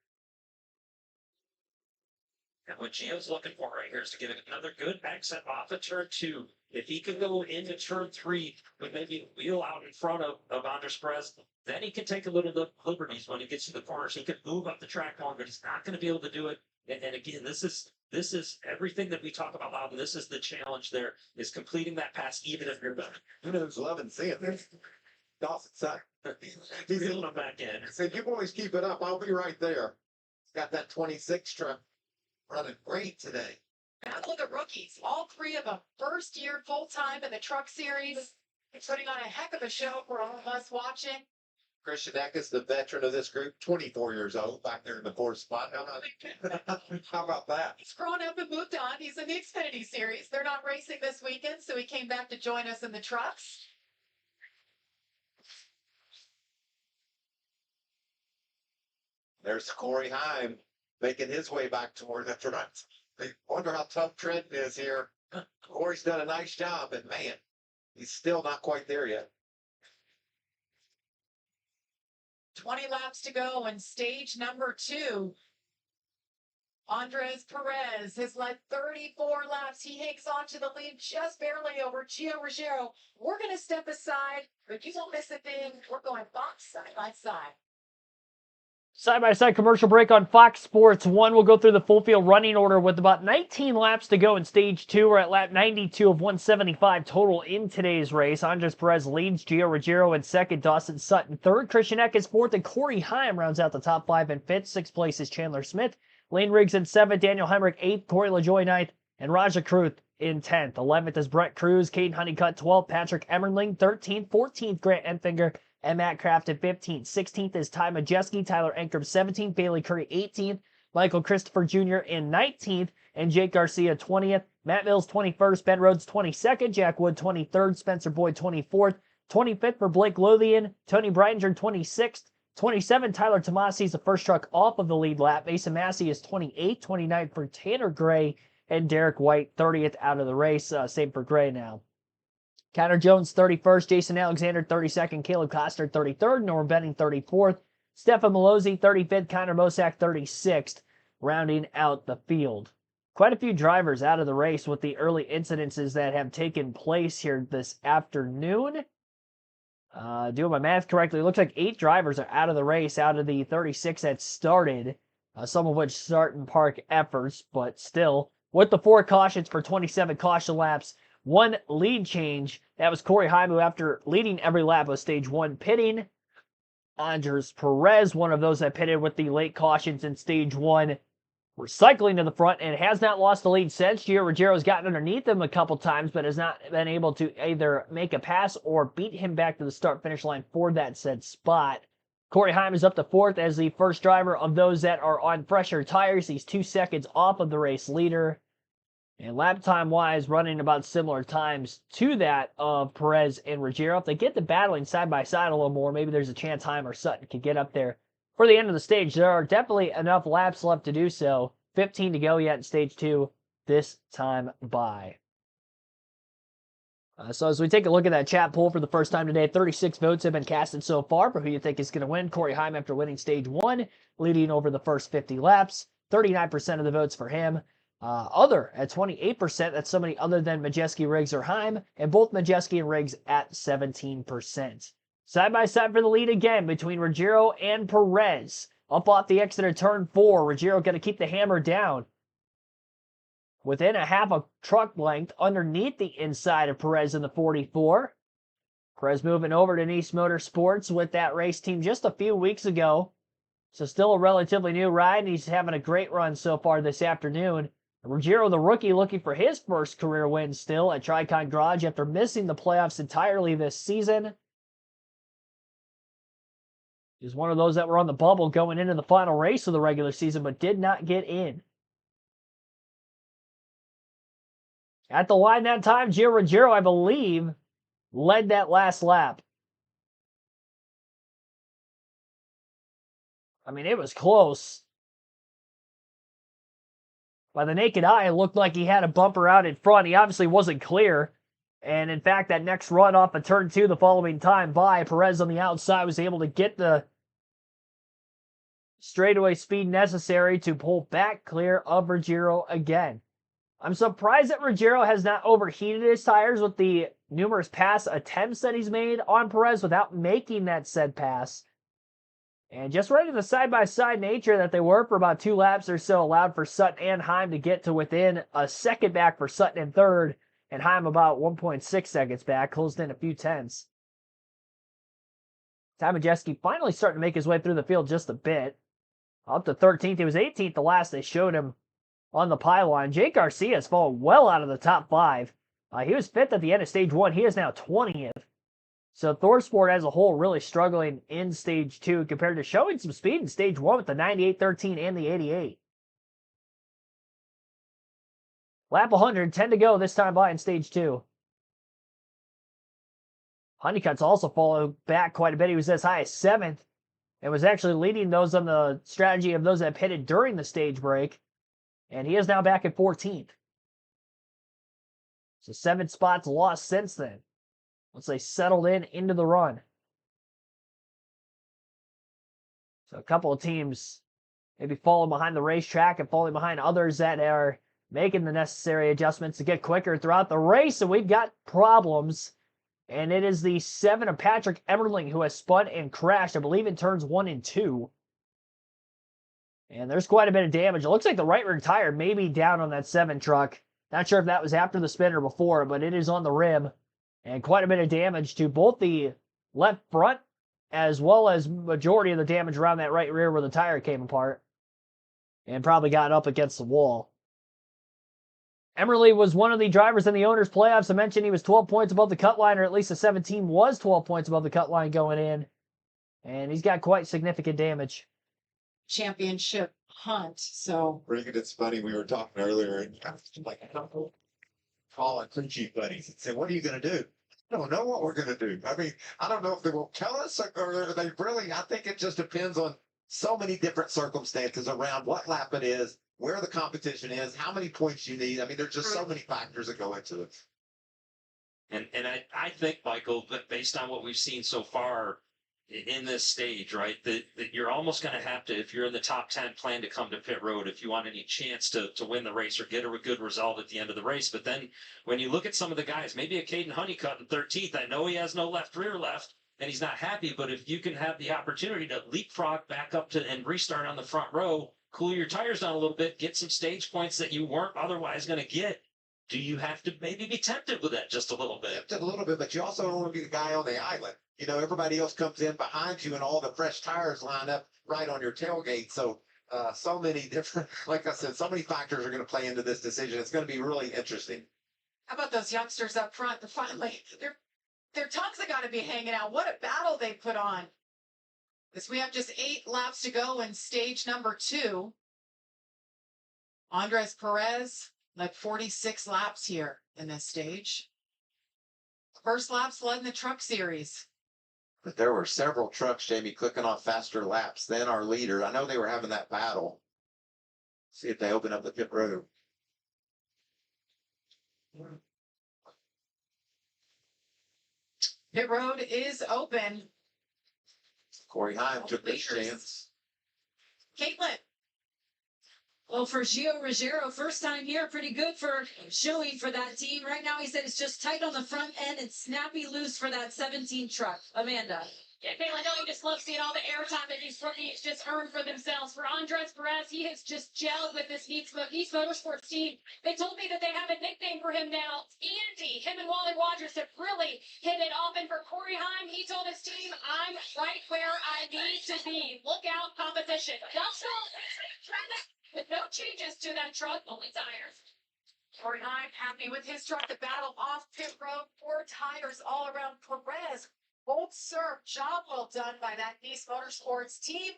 And what Gio's looking for right here is to get another good exit off of turn 2. If he could go into turn 3 with maybe a wheel out in front of Andres Perez, then he can take a little liberties when he gets to the corners. He can move up the track more, but he's not going to be able to do it. And again, this is everything that we talk about loud. This is the challenge there, is completing that pass even if you're better. Who knows loving seeing this? Dawson son. He's Reeling him back in. He said, you boys keep it up. I'll be right there. He's got that 26 truck running great today. Battle of the rookies. All 3 of them first year full time in the truck series. Putting on a heck of a show for all of us watching. Christian Eck is the veteran of this group, 24 years old, back there in the fourth spot. How about that? He's grown up and moved on. He's in the Xfinity Series. They're not racing this weekend, so he came back to join us in the trucks. There's Corey Heim making his way back toward the front. I wonder how tough Trenton is here. Corey's done a nice job, but man, he's still not quite there yet. 20 laps to go in stage number 2. Andres Perez has led 34 laps. He hangs on to the lead just barely over Gio Ruggiero. We're going to step aside, but you won't miss a thing. We're going box side by side. Side-by-side commercial break on Fox Sports 1. We'll go through the full field running order with about 19 laps to go in stage 2. We're at lap 92 of 175 total in today's race. Andres Perez leads, Gio Ruggiero in second, Dawson Sutton third, Christian Eck is fourth, and Corey Heim rounds out the top 5 in fifth. Sixth place is Chandler Smith. Lane Riggs in seventh, Daniel Heinrich eighth, Corey LaJoie ninth, and Raja Kruth in 10th. 11th is Brett Cruz, Caden Honeycutt 12th, Patrick Emmerling 13th, 14th Grant Enfinger, and Matt Kraft at 15th. 16th is Ty Majeski, Tyler Ankrum 17th, Bailey Curry 18th, Michael Christopher Jr. in 19th, and Jake Garcia 20th. Matt Mills 21st, Ben Rhodes 22nd, Jack Wood 23rd, Spencer Boyd 24th, 25th for Blake Lothian, Tony Brininger 26th, 27th Tyler Tomasi is the first truck off of the lead lap. Mason Massey is 28th, 29th for Tanner Gray, and Derek White 30th out of the race. Same for Gray now. Connor Jones 31st, Jason Alexander 32nd, Caleb Costner 33rd, Norm Benning 34th, Stefan Malozzi 35th, Connor Mosak 36th, rounding out the field. Quite a few drivers out of the race with the early incidences that have taken place here this afternoon. Doing my math correctly, it looks like 8 drivers are out of the race out of the 36 that started, some of which start and park efforts, but still, with the 4 cautions for 27 caution laps, 1 lead change. That was Corey Heim, who after leading every lap of stage 1 pitting. Andres Perez, one of those that pitted with the late cautions in stage 1, recycling to the front and has not lost the lead since. Gio Ruggiero's gotten underneath him a couple times, but has not been able to either make a pass or beat him back to the start-finish line for that said spot. Corey Heim is up to 4th as the first driver of those that are on fresher tires. He's 2 seconds off of the race leader. And lap time-wise, running about similar times to that of Perez and Ruggiero. If they get the battling side-by-side a little more, maybe there's a chance Heim or Sutton could get up there for the end of the stage. There are definitely enough laps left to do so. 15 to go yet in stage 2 this time by. So as we take a look at that chat poll for the first time today, 36 votes have been casted so far for who you think is going to win. Corey Heim after winning stage 1, leading over the first 50 laps. 39% of the votes for him. Other at 28%, that's somebody other than Majeski, Riggs, or Heim, and both Majeski and Riggs at 17%. Side by side for the lead again between Ruggiero and Perez. Up off the exit of turn 4, Ruggiero going to keep the hammer down. Within a half a truck length underneath the inside of Perez in the 44. Perez moving over to Nice Motorsports with that race team just a few weeks ago. So still a relatively new ride, and he's having a great run so far this afternoon. Ruggiero, the rookie, looking for his first career win still at Tricon Garage after missing the playoffs entirely this season. He's one of those that were on the bubble going into the final race of the regular season, but did not get in. At the line that time, Gio Ruggiero, I believe, led that last lap. I mean, it was close. By the naked eye, it looked like he had a bumper out in front. He obviously wasn't clear. And in fact, that next run off of turn 2 the following time by, Perez on the outside was able to get the straightaway speed necessary to pull back clear of Ruggiero again. I'm surprised that Ruggiero has not overheated his tires with the numerous pass attempts that he's made on Perez without making that said pass. And just right in the side-by-side nature that they were for about 2 laps or so allowed for Sutton and Heim to get to within a second back for Sutton in third, and Heim about 1.6 seconds back, closed in a few tenths. Ty Majeski finally starting to make his way through the field just a bit. Up to 13th. He was 18th the last they showed him on the pylon. Jake Garcia has fallen well out of the top 5. He was 5th at the end of stage 1. He is now 20th. So ThorSport as a whole really struggling in Stage 2 compared to showing some speed in Stage 1 with the 98.13 and the 88. Lap 100, 10 to go this time by in Stage 2. Honeycutt's also followed back quite a bit. He was as high as 7th and was actually leading those on the strategy of those that pitted during the stage break. And he is now back at 14th. So 7 spots lost since then. Once they settled into the run. So a couple of teams maybe falling behind the racetrack and falling behind others that are making the necessary adjustments to get quicker throughout the race. And we've got problems. And it is the 7 of Patrick Emmerling who has spun and crashed, I believe, in turns 1 and 2. And there's quite a bit of damage. It looks like the right rear tire may be down on that 7 truck. Not sure if that was after the spin or before, but it is on the rim. And quite a bit of damage to both the left front as well as majority of the damage around that right rear where the tire came apart. And probably got up against the wall. Emmerly was one of the drivers in the owners' playoffs. I mentioned he was 12 points above the cut line, or at least the 17 was 12 points above the cut line going in. And he's got quite significant damage. Championship hunt. So Rick, it's funny. We were talking earlier, and I was like, I don't know. Calling crew chief buddies and say, "What are you going to do?" I don't know what we're going to do. I mean, I don't know if they will tell us or they really. I think it just depends on so many different circumstances around what lap it is, where the competition is, how many points you need. I mean, there's just so many factors that go into it. And I think, Michael, that based on what we've seen so far in this stage, right, that you're almost going to have to, if you're in the top 10, plan to come to pit road if you want any chance to win the race or get a good result at the end of the race. But then when you look at some of the guys, maybe a Caden Honeycutt in 13th, I know he has no left rear left and he's not happy, but if you can have the opportunity to leapfrog back up to and restart on the front row, cool your tires down a little bit, get some stage points that you weren't otherwise going to get, do you have to maybe be tempted with that just a little bit? Tempted a little bit, but you also don't want to be the guy on the island. You know, everybody else comes in behind you and all the fresh tires line up right on your tailgate. So, so many different, like I said, so many factors are going to play into this decision. It's going to be really interesting. how about those youngsters up front? They're finally, their tongues have got to be hanging out. What a battle they put on. As we have just 8 laps to go in stage number 2. Andres Perez led 46 laps here in this stage. First laps led in the truck series. But there were several trucks, Jamie, clicking on faster laps than our leader. I know they were having that battle. See if they open up the pit road. Pit road is open. Corey Heim took his chance. Caitlin. Well, for Gio Ruggiero, first time here, pretty good for showing for that team. Right now, he said it's just tight on the front end and snappy loose for that 17 truck. Amanda. Yeah, Kayla, I know you just love seeing all the airtime that these rookies just earn for themselves. For Andres Perez, he has just gelled with this East Motorsports team. They told me that they have a nickname for him now. Andy. Him and Wally Rogers have really hit it off. And for Corey Heim, he told his team, I'm right where I need to be. Look out, competition. With no changes to that truck, only tires. Corey Heim happy with his truck. The battle off pit road. 4 tires all around Perez. Bold serve. Job well done by that East Motorsports team.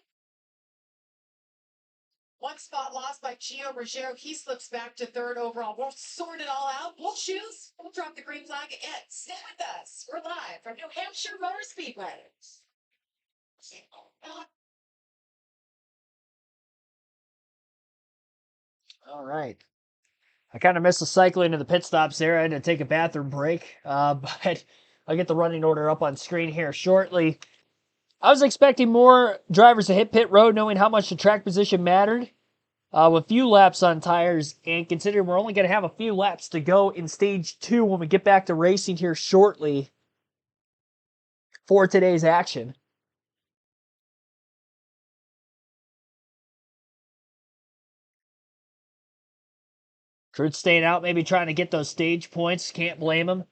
1 spot lost by Gio Ruggiero. He slips back to 3rd overall. We'll sort it all out. We'll choose. We'll drop the green flag again. Stay with us. We're live from New Hampshire Motor Speedway. All right. I kind of missed the cycling of the pit stops there. I had to take a bathroom break, but I'll get the running order up on screen here shortly. I was expecting more drivers to hit pit road, knowing how much the track position mattered, with few laps on tires, and considering we're only going to have a few laps to go in stage 2 when we get back to racing here shortly for today's action. Kurt's staying out, maybe trying to get those stage points. Can't blame him.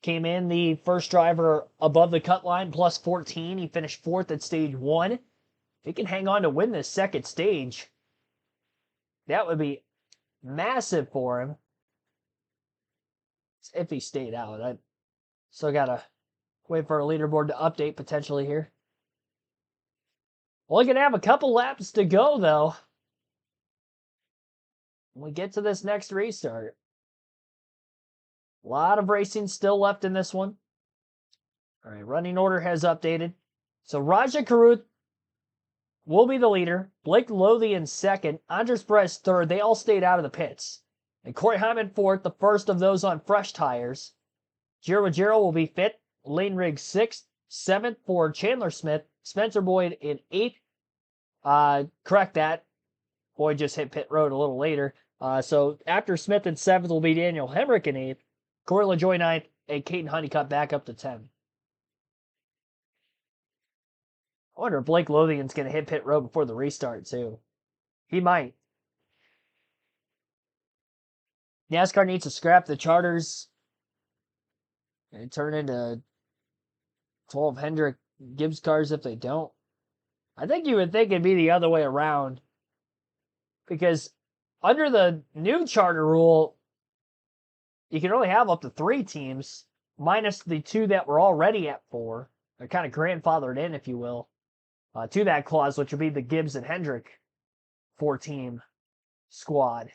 Came in the first driver above the cut line, plus 14. He finished 4th at stage 1. If he can hang on to win this second stage, that would be massive for him. If he stayed out. I still got to Wait for our leaderboard to update potentially here. Only gonna have a couple laps to go though. When we get to this next restart. A lot of racing still left in this one. All right, running order has updated. So Raja Karuth will be the leader. Blake Lothian second. Andres Perez third. They all stayed out of the pits. And Corey Hyman fourth, the first of those on fresh tires. Giro will be fifth. Lane Riggs sixth. Seventh for Chandler Smith. Spencer Boyd in eighth. Correct that. Boyd just hit pit road a little later. So after Smith in seventh will be Daniel Hemrick in eighth. Corey LaJoie ninth. And Caden Honeycutt back up to 10. I wonder if Blake Lothian's going to hit pit road before the restart, too. He might. NASCAR needs to scrap the charters and turn into 12 Hendrick Gibbs cars if they don't. I think you would think it'd be the other way around. Because under the new charter rule, you can only have up to 3 teams, minus the 2 that were already at 4. They're kind of grandfathered in, if you will. To that clause, which would be the Gibbs and Hendrick 4-team squad.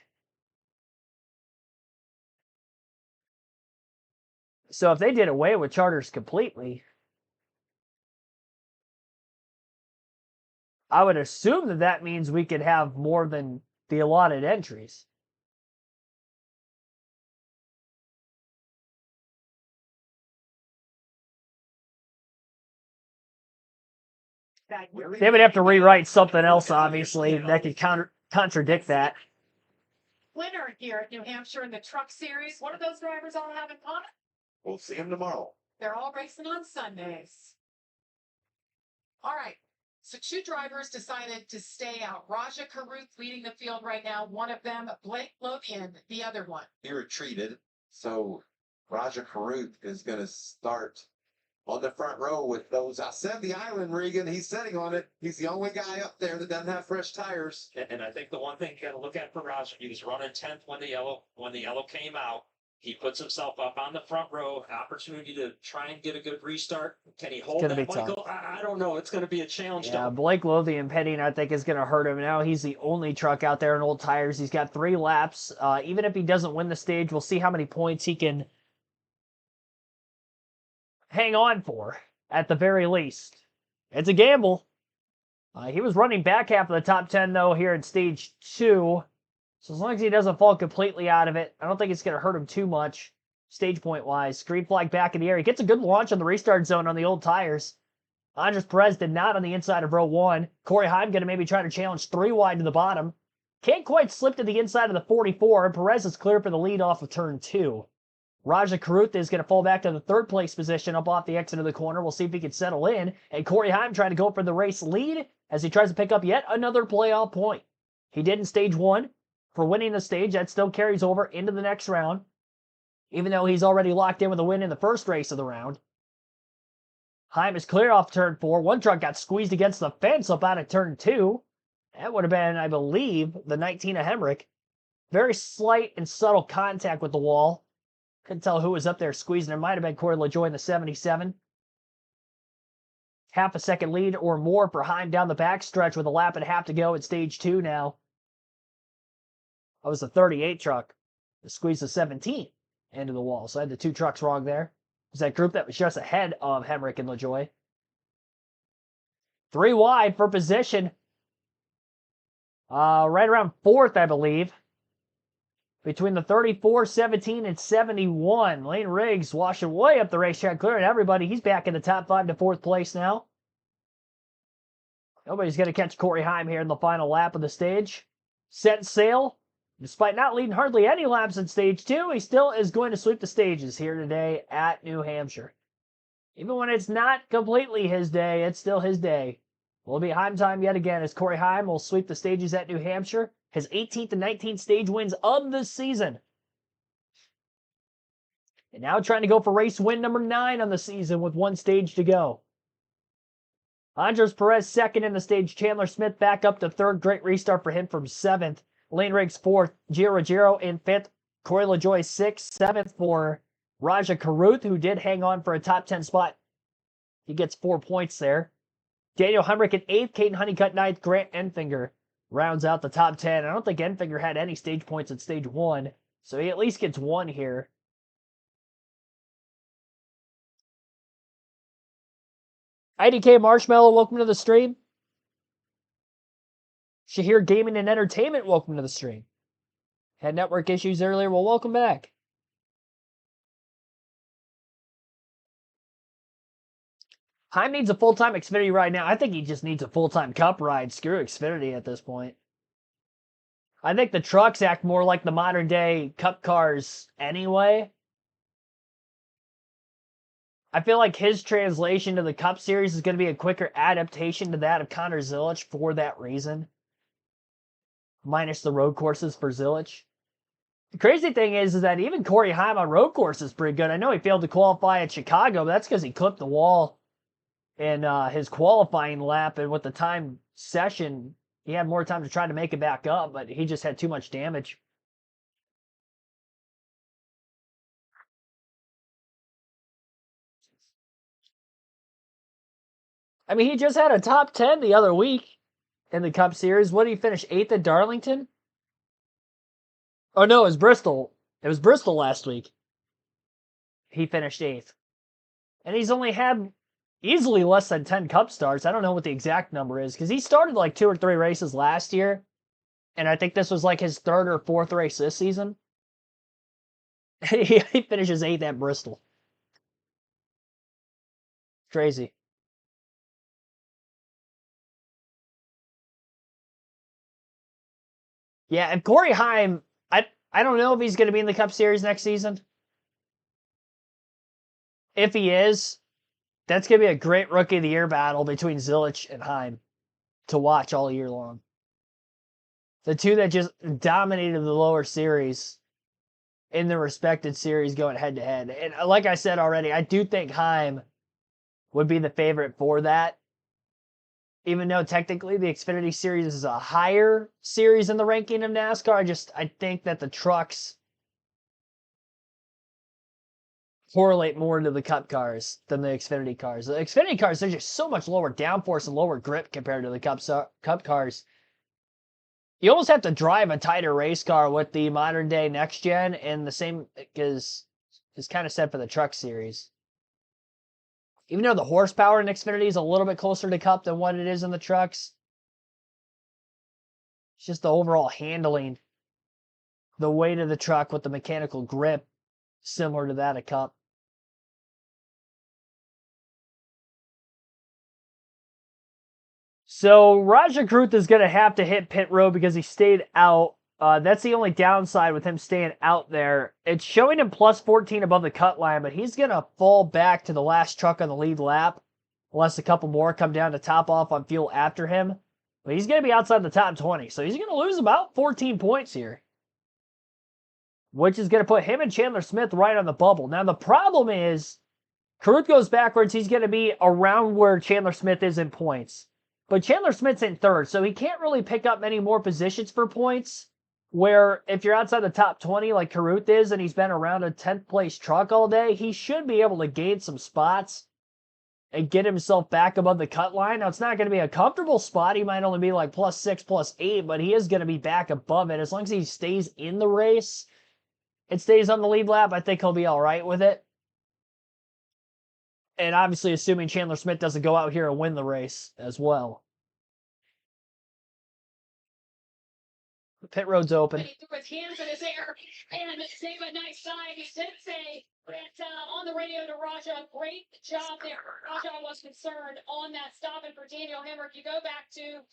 So if they did away with charters completely, I would assume that that means we could have more than the allotted entries. They would have to rewrite something else, obviously, that could contradict that. Winner here at New Hampshire in the Truck Series. What do those drivers all have in common? We'll see him tomorrow. They're all racing on Sundays. All right. So 2 drivers decided to stay out. Raja Karuth leading the field right now. One of them, Blake Lothian, the other one. He retreated. So Raja Karuth is going to start on the front row with those. I said the island, Regan. He's sitting on it. He's the only guy up there that doesn't have fresh tires. And I think the one thing you got to look at for Roger, he was running 10th when the yellow came out. He puts himself up on the front row, opportunity to try and get a good restart. Can he hold that, Michael? I don't know. It's going to be a challenge. Yeah, Blake Lothian pitting, I think, is going to hurt him. Now he's the only truck out there in old tires. He's got 3 laps. Even if he doesn't win the stage, we'll see how many points he can hang on for, at the very least. It's a gamble. He was running back half of the top 10, though, here in stage 2. So as long as he doesn't fall completely out of it, I don't think it's going to hurt him too much, stage point-wise. Green flag back in the air. He gets a good launch on the restart zone on the old tires. Andres Perez did not on the inside of row 1. Corey Heim going to maybe try to challenge 3 wide to the bottom. Can't quite slip to the inside of the 44, and Perez is clear for the lead off of turn 2. Raja Karuth is going to fall back to the 3rd place position up off the exit of the corner. We'll see if he can settle in. And Corey Heim trying to go for the race lead as he tries to pick up yet another playoff point. He did in stage 1. For winning the stage, that still carries over into the next round, even though he's already locked in with a win in the first race of the round. Heim is clear off turn 4. One truck got squeezed against the fence up out of turn 2. That would have been, I believe, the 19 of Hemrick. Very slight and subtle contact with the wall. Couldn't tell who was up there squeezing. It might have been Corey LaJoie in the 77. Half a second lead or more for Heim down the backstretch with a lap and a half to go at stage 2 now. That was the 38 truck that squeezed the 17 into the wall. So I had the 2 trucks wrong there. It was that group that was just ahead of Hemrick and LaJoie. 3 wide for position. Right around 4th, I believe. Between the 34, 17, and 71. Lane Riggs washing way up the racetrack, clearing everybody. He's back in the top 5 to 4th place now. Nobody's going to catch Corey Heim here in the final lap of the stage. Set sail. Despite not leading hardly any laps in stage 2, he still is going to sweep the stages here today at New Hampshire. Even when it's not completely his day, it's still his day. Will be Heim time yet again as Corey Heim will sweep the stages at New Hampshire. His 18th and 19th stage wins of the season. And now trying to go for race win number 9 on the season with 1 stage to go. Andres Perez second in the stage. Chandler Smith back up to 3rd. Great restart for him from 7th. Lane Riggs 4th. Giro in 5th. Corey LaJoie 6th. 7th for Raja Karuth, who did hang on for a top 10 spot He gets 4 points there. Daniel Hemrick in 8th, Caden Honeycutt 9th, Grant Enfinger rounds out the top 10. I don't think Enfinger had any stage points at stage 1, so he at least gets 1 here. IDK Marshmallow, welcome to the stream. Shahir Gaming and Entertainment, welcome to the stream. Had network issues earlier, well, welcome back. Heim needs a full-time Xfinity ride now. I think he just needs a full-time Cup ride. Screw Xfinity at this point. I think the trucks act more like the modern-day Cup cars anyway. I feel like his translation to the Cup Series is going to be a quicker adaptation to that of Connor Zilisch for that reason. Minus the road courses for Zilisch. The crazy thing is that even Corey Heim on road course is pretty good. I know he failed to qualify at Chicago, but that's because he clipped the wall in his qualifying lap, and with the time session, he had more time to try to make it back up, but he just had too much damage. I mean, he just had a top 10 the other week in the Cup Series. What did he finish? 8th at Darlington? Oh, no, it was Bristol. It was Bristol last week. He finished 8th. And he's only had easily less than 10 Cup starts. I don't know what the exact number is, because he started like 2 or 3 races last year, and I think this was like his 3rd or 4th race this season. He finishes 8th at Bristol. Crazy. Yeah, and Corey Heim, I don't know if he's going to be in the Cup Series next season. If he is, that's going to be a great Rookie of the Year battle between Zilisch and Heim to watch all year long. The two that just dominated the lower series in the respected series going head-to-head. And like I said already, I do think Heim would be the favorite for that. Even though technically the Xfinity Series is a higher series in the ranking of NASCAR, I think that the trucks correlate more into the Cup cars than the Xfinity cars. The Xfinity cars, they're just so much lower downforce and lower grip compared to the Cup cars. You almost have to drive a tighter race car with the modern day next gen, and the same is kind of said for the Truck Series. Even though the horsepower in Xfinity is a little bit closer to Cup than what it is in the trucks, it's just the overall handling, the weight of the truck with the mechanical grip, similar to that of Cup. So Raja Kruth is going to have to hit pit road because he stayed out. That's the only downside with him staying out there. It's showing him plus 14 above the cut line, but he's going to fall back to the last truck on the lead lap unless a couple more come down to top off on fuel after him. But he's going to be outside the top 20, so he's going to lose about 14 points here, which is going to put him and Chandler Smith right on the bubble. Now, the problem is Kruth goes backwards. He's going to be around where Chandler Smith is in points. But Chandler Smith's in 3rd, so he can't really pick up many more positions for points. Where if you're outside the top 20 like Kruth is and he's been around a 10th place truck all day, he should be able to gain some spots and get himself back above the cut line. Now, it's not going to be a comfortable spot. He might only be like plus 6, plus 8, but he is going to be back above it. As long as he stays in the race, it stays on the lead lap, I think he'll be all right with it. And obviously, assuming Chandler Smith doesn't go out here and win the race as well. The pit road's open. He threw his hands in his air and gave a nice sign. He did say that on the radio to Raja, great job there. Raja was concerned on that stop. And for Daniel Hemrick, you go back to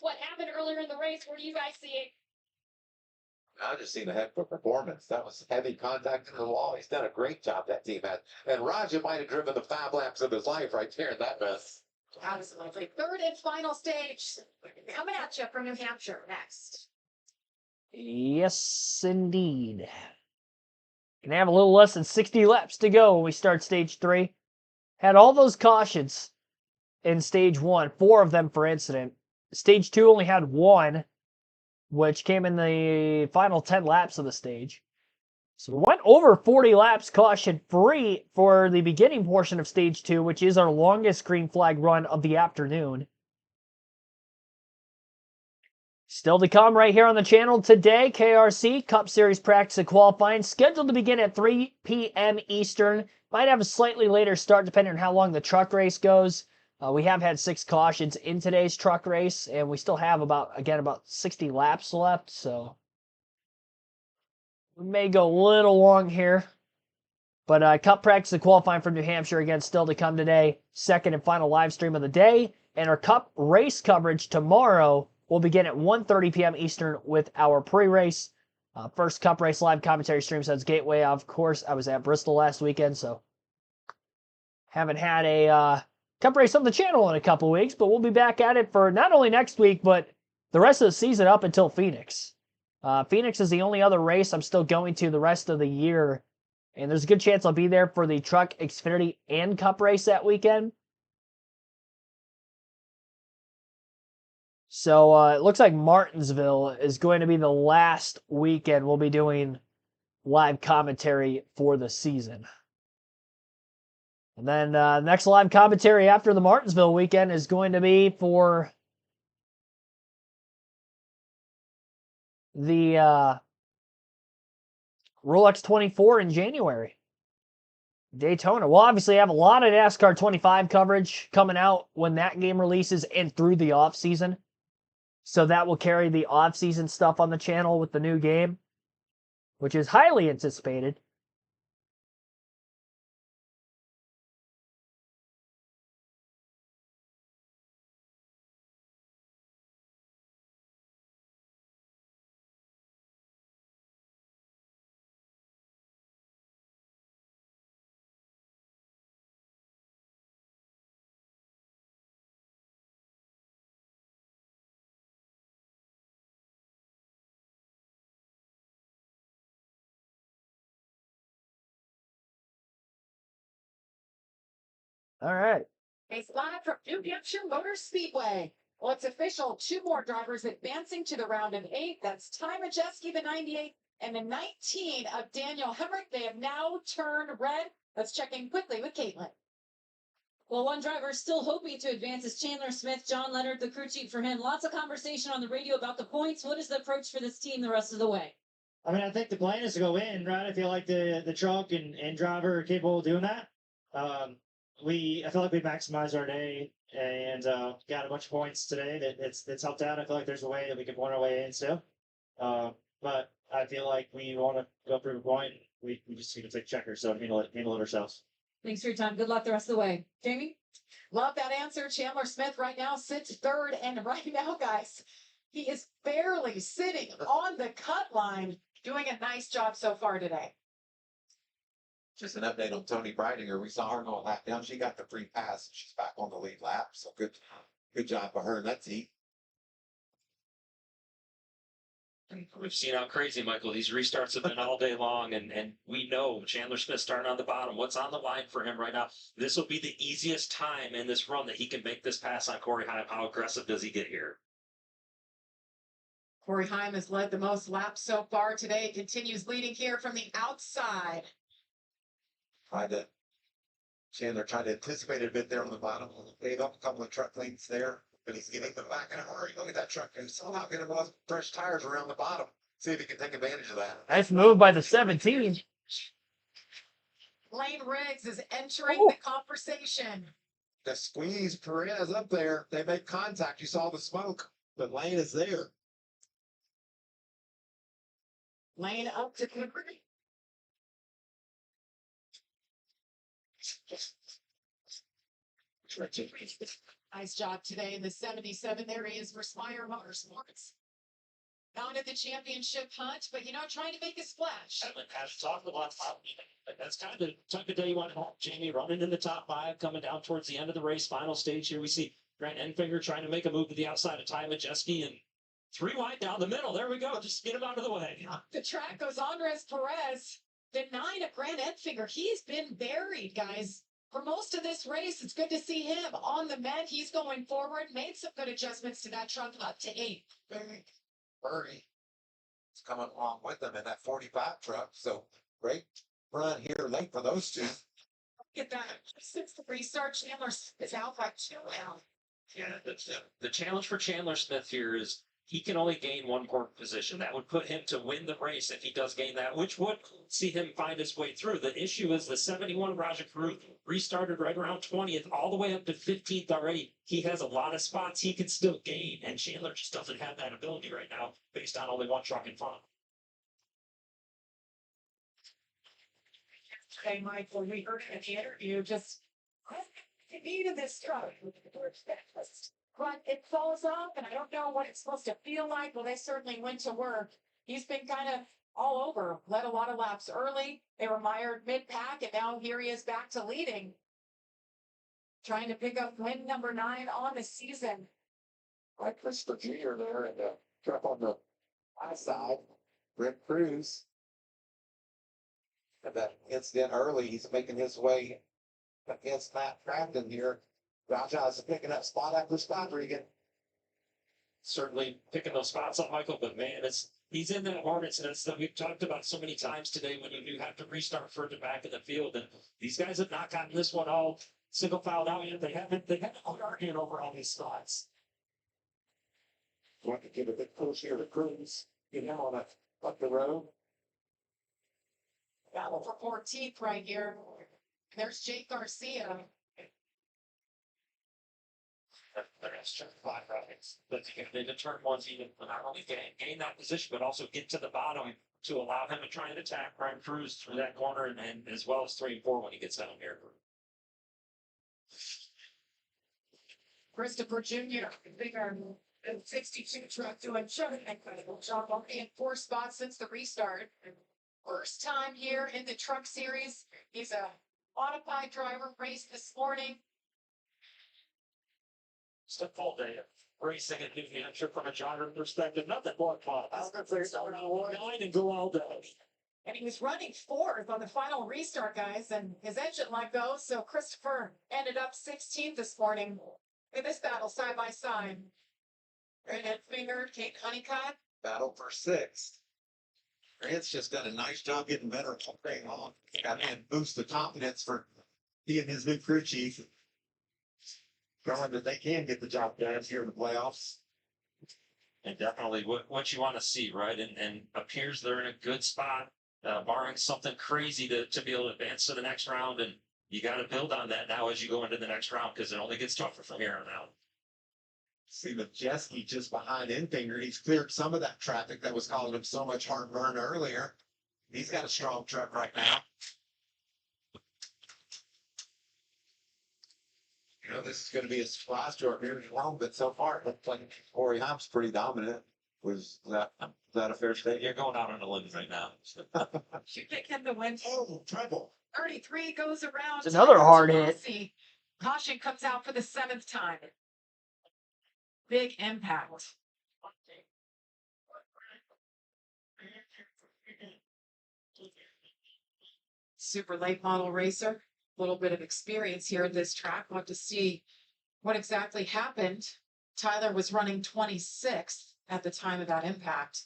what happened earlier in the race. Where do you guys see it? I just seen the heck of performance. That was heavy contact in the wall. He's done a great job, that team had. And Raja might have driven the 5 laps of his life right there in that mess. Absolutely. 3rd and final stage coming at you from New Hampshire next. Yes, indeed. Gonna have a little less than 60 laps to go when we start stage 3. Had all those cautions in stage 1, 4 of them for incident. Stage 2 only had 1, which came in the final 10 laps of the stage. So we went over 40 laps caution free for the beginning portion of stage 2, which is our longest green flag run of the afternoon. Still to come right here on the channel today, KRC Cup Series practice and qualifying scheduled to begin at 3 p.m. Eastern. Might have a slightly later start depending on how long the truck race goes. We have had 6 cautions in today's truck race, and we still have about 60 laps left, so we may go a little long here. But Cup practice and qualifying from New Hampshire, again, still to come today. Second and final live stream of the day. And our Cup race coverage tomorrow will begin at 1:30 p.m. Eastern with our pre-race. First Cup race live commentary stream since Gateway. Of course, I was at Bristol last weekend, so haven't had a Cup race on the channel in a couple weeks, but we'll be back at it for not only next week, but the rest of the season up until Phoenix. Phoenix is the only other race I'm still going to the rest of the year, and there's a good chance I'll be there for the Truck, Xfinity, and Cup race that weekend. So it looks like Martinsville is going to be the last weekend we'll be doing live commentary for the season. And then next live commentary after the Martinsville weekend is going to be for the Rolex 24 in January. Daytona. We'll obviously have a lot of NASCAR 25 coverage coming out when that game releases and through the off season. So that will carry the off season stuff on the channel with the new game, which is highly anticipated. All right. It's live from New Hampshire Motor Speedway. Well, it's official. 2 more drivers advancing to the round of 8. That's Ty Majeski, the 98, and the 19 of Daniel Hemrick. They have now turned red. Let's check in quickly with Caitlin. Well, one driver is still hoping to advance is Chandler Smith. John Leonard, the crew chief for him. Lots of conversation on the radio about the points. What is the approach for this team the rest of the way? I mean, I think the plan is to go in, right? I feel like the truck and driver are capable of doing that. I feel like we maximized our day and got a bunch of points today. It's helped out. I feel like there's a way that we can point our way in still. But I feel like we want to go prove a point. We just need to take checkers, so handle it ourselves. Thanks for your time. Good luck the rest of the way. Jamie? Love that answer. Chandler Smith right now sits 3rd, and right now, guys, he is barely sitting on the cut line, doing a nice job so far today. Just an update on Tony Breidinger. We saw her go a lap down. She got the free pass. She's back on the lead lap. So good job for her. That's heat. We've seen how crazy, Michael, these restarts have been all day long, and we know Chandler Smith starting on the bottom. What's on the line for him right now? This will be the easiest time in this run that he can make this pass on Corey Heim. How aggressive does he get here? Corey Heim has led the most laps so far today. Continues leading here from the outside. Chandler tried to anticipate it a bit there on the bottom. Gave up a couple of truck lengths there, but he's getting them back in a hurry. Look at that truck. And somehow get him off fresh tires around the bottom. See if he can take advantage of that. Nice move by the 17. Lane Riggs is entering the conversation. The squeeze, Perez up there. They make contact. You saw the smoke, but Lane is there. Lane up to Cooperty. Nice job today in the 77. There he is for Spire Motorsports. Not at the championship hunt, but trying to make a splash. I've talked a lot about that's kind of the type of day you want to have. Jamie running in the top 5, coming down towards the end of the race, final stage here. We see Grant Enfinger trying to make a move to the outside of Ty Majeski, and 3 wide down the middle. There we go. Just get him out of the way. The track goes Andres Perez. The 9 of Grant Enfinger. He's been buried, guys. For most of this race, it's good to see him on the mend. He's going forward, made some good adjustments to that truck up to 8. Birdie is coming along with them in that 45 truck. So Great run here late for those two. Get that. Since the restart, Chandler is out by 2 now. Yeah, the challenge for Chandler Smith here is he can only gain one point position. That would put him to win the race if he does gain that, which would see him find his way through. The issue is the 71 Raja Caruth restarted right around 20th, all the way up to 15th already. He has a lot of spots he can still gain, and Chandler just doesn't have that ability right now based on only one truck in front. Hey, Michael, we heard in the interview just the need of this truck. But it falls off, and I don't know what it's supposed to feel like. Well, they certainly went to work. He's been kind of all over, led a lot of laps early. They were mired mid-pack, and now here he is back to leading. Trying to pick up win number 9 on the season. Like Christopher Jr. there and the truck on the high side. Rick Cruz. And that incident early, he's making his way against Matt Crafton here. Raja's picking up spot after spot, Regan. Certainly picking those spots up, Michael, but man, he's in that Hornets nest that we've talked about so many times today when you do have to restart further back in the field. And these guys have not gotten this one all single filed out yet. They haven't put our hand over all these spots. Want to give a big push here to Cruz. Get him on up the road. Battle for 14th right here. There's Jake Garcia. That's just 5 rounds. But they turn ones even not only gain that position, but also get to the bottom to allow him to try and attack Brian Cruz through that corner and as well as 3 and 4 when he gets down here. Christopher Jr. bigger 62 truck doing an incredible job on in 4 spots since the restart. First time here in the truck series. He's a modified driver, raced this morning. Just a full day of racing in New Hampshire from a driver perspective. Nothing more fun. I was going to say start on 9 and go all day. And he was running 4th on the final restart, guys, and his engine let go. So Christopher ended up 16th this morning in this battle side by side. Grant Finger, Kate Honeycutt. Battle for 6th. Grant's just done a nice job getting better all day long. Got to boost the confidence for he and his new crew chief. Showing that they can get the job done here in the playoffs. And definitely what you want to see, right? And appears they're in a good spot, barring something crazy to be able to advance to the next round. And you got to build on that now as you go into the next round because it only gets tougher from here on out. See Majeski just behind Enfinger. He's cleared some of that traffic that was causing him so much heartburn earlier. He's got a strong truck right now. You know, this is going to be a surprise to our viewers at home, but so far it looks like Corey Hamp's pretty dominant. Was that a fair statement? You're going out on a limb right now. You pick him to win. Oh, trouble. 33 goes around. It's another hard hit. Caution comes out for the 7th time. Big impact. Super late model racer. A little bit of experience here at this track. We'll have to see what exactly happened. Tyler was running 26th at the time of that impact.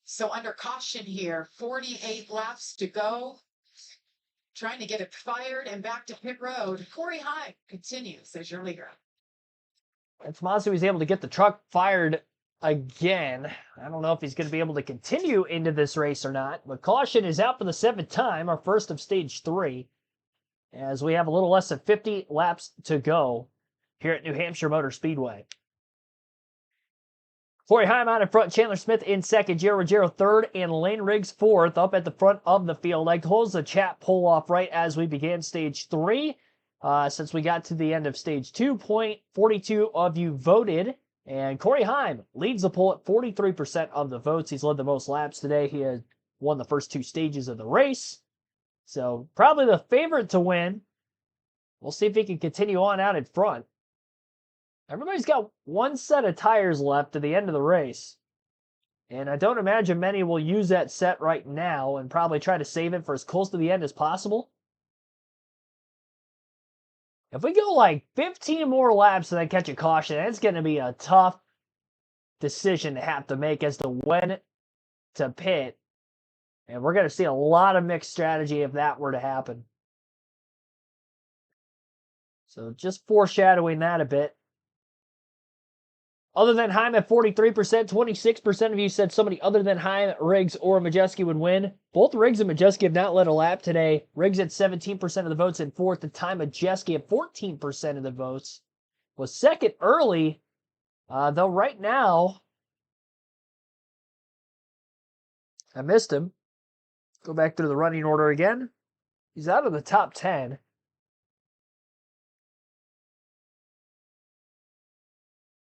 So under caution here, 48 laps to go. Trying to get it fired and back to pit road. Corey High continues as your leader. And Tommaso was able to get the truck fired again. I don't know if he's going to be able to continue into this race or not, but caution is out for the 7th time, our first of stage 3, as we have a little less than 50 laps to go here at New Hampshire Motor Speedway. Corey Heim out in front, Chandler Smith in second, Jerry Ruggiero third, and Lane Riggs fourth up at the front of the field. I closed the chat poll off right as we began stage 3. Since we got to the end of stage 2, 42 of you voted, and Corey Heim leads the poll at 43% of the votes. He's led the most laps today. He had won the first 2 stages of the race, so probably the favorite to win. We'll see if he can continue on out in front. Everybody's got 1 set of tires left to the end of the race. And I don't imagine many will use that set right now and probably try to save it for as close to the end as possible. If we go like 15 more laps and then catch a caution, it's going to be a tough decision to have to make as to when to pit. And we're going to see a lot of mixed strategy if that were to happen. So just foreshadowing that a bit. Other than Heim at 43%, 26% of you said somebody other than Heim, Riggs, or Majeski would win. Both Riggs and Majeski have not led a lap today. Riggs at 17% of the votes in fourth. The time Majeski at 14% of the votes was second early. Though right now, I missed him. Go back through the running order again. He's out of the top 10.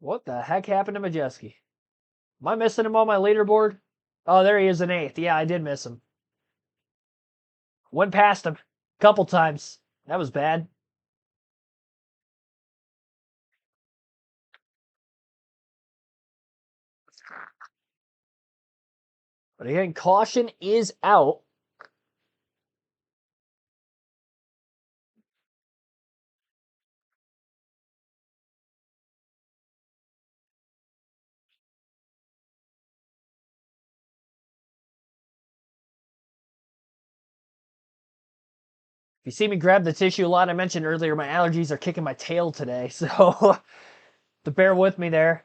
What the heck happened to Majeski? Am I missing him on my leaderboard? Oh, there he is in 8th. Yeah, I did miss him. Went past him a couple times. That was bad. But again, caution is out. If you see me grab the tissue a lot, I mentioned earlier my allergies are kicking my tail today, so to bear with me there.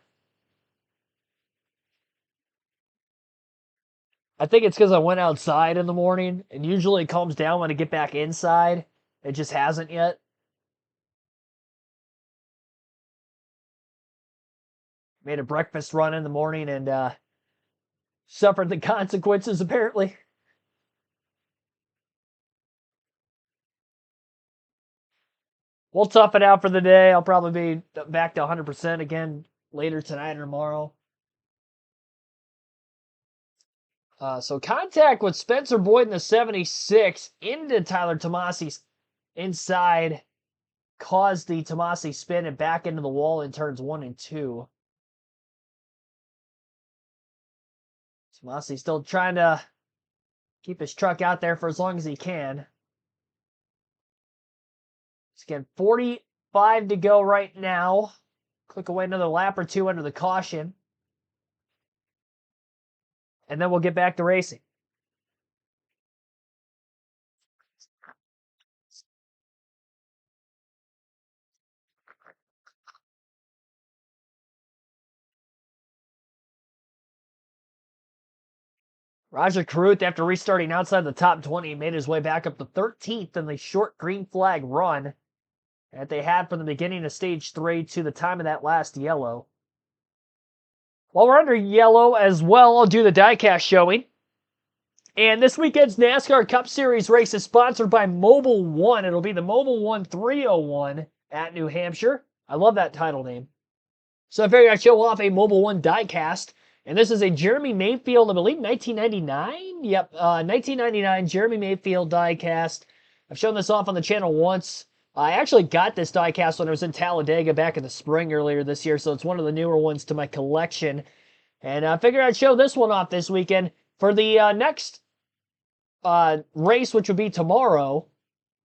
I think it's because I went outside in the morning, and usually it calms down when I get back inside. It just hasn't yet. Made a breakfast run in the morning and suffered the consequences, apparently. We'll tough it out for the day. I'll probably be back to 100% again later tonight or tomorrow. So contact with Spencer Boyd in the 76 into Tyler Tomasi's inside caused the Tomasi spin and back into the wall in turns 1 and 2. Tomasi still trying to keep his truck out there for as long as he can. Again, 45 to go right now. Click away another lap or two under the caution. And then we'll get back to racing. Roger Caruth, after restarting outside the top 20, made his way back up to 13th in the short green flag run that they had from the beginning of stage 3 to the time of that last yellow. While we're under yellow as well, I'll do the diecast showing. And this weekend's NASCAR Cup Series race is sponsored by Mobile One. It'll be the Mobile One 301 at New Hampshire. I love that title name. So I figured I'd show off a Mobile One diecast. And this is a Jeremy Mayfield, I believe, 1999? Yep, 1999 Jeremy Mayfield diecast. I've shown this off on the channel once. I actually got this diecast when I was in Talladega back in the spring earlier this year, so it's one of the newer ones to my collection. And I figured I'd show this one off this weekend. For the next race, which would be tomorrow,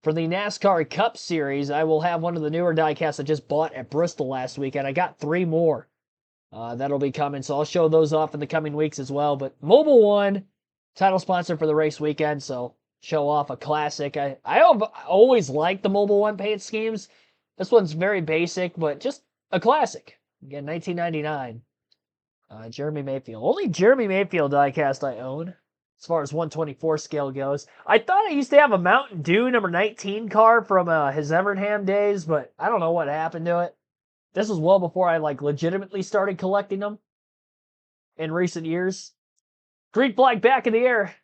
for the NASCAR Cup Series, I will have one of the newer diecasts I just bought at Bristol last weekend. I got 3 more that'll be coming, so I'll show those off in the coming weeks as well. But Mobile One, title sponsor for the race weekend, so show off a classic. I always liked the Mobile One paint schemes. This one's very basic, but just a classic. Again, 1999. Jeremy Mayfield. Only Jeremy Mayfield diecast I own, as far as 124 scale goes. I thought I used to have a Mountain Dew number 19 car from his Evernham days, but I don't know what happened to it. This was well before I legitimately started collecting them in recent years. Green flag back in the air.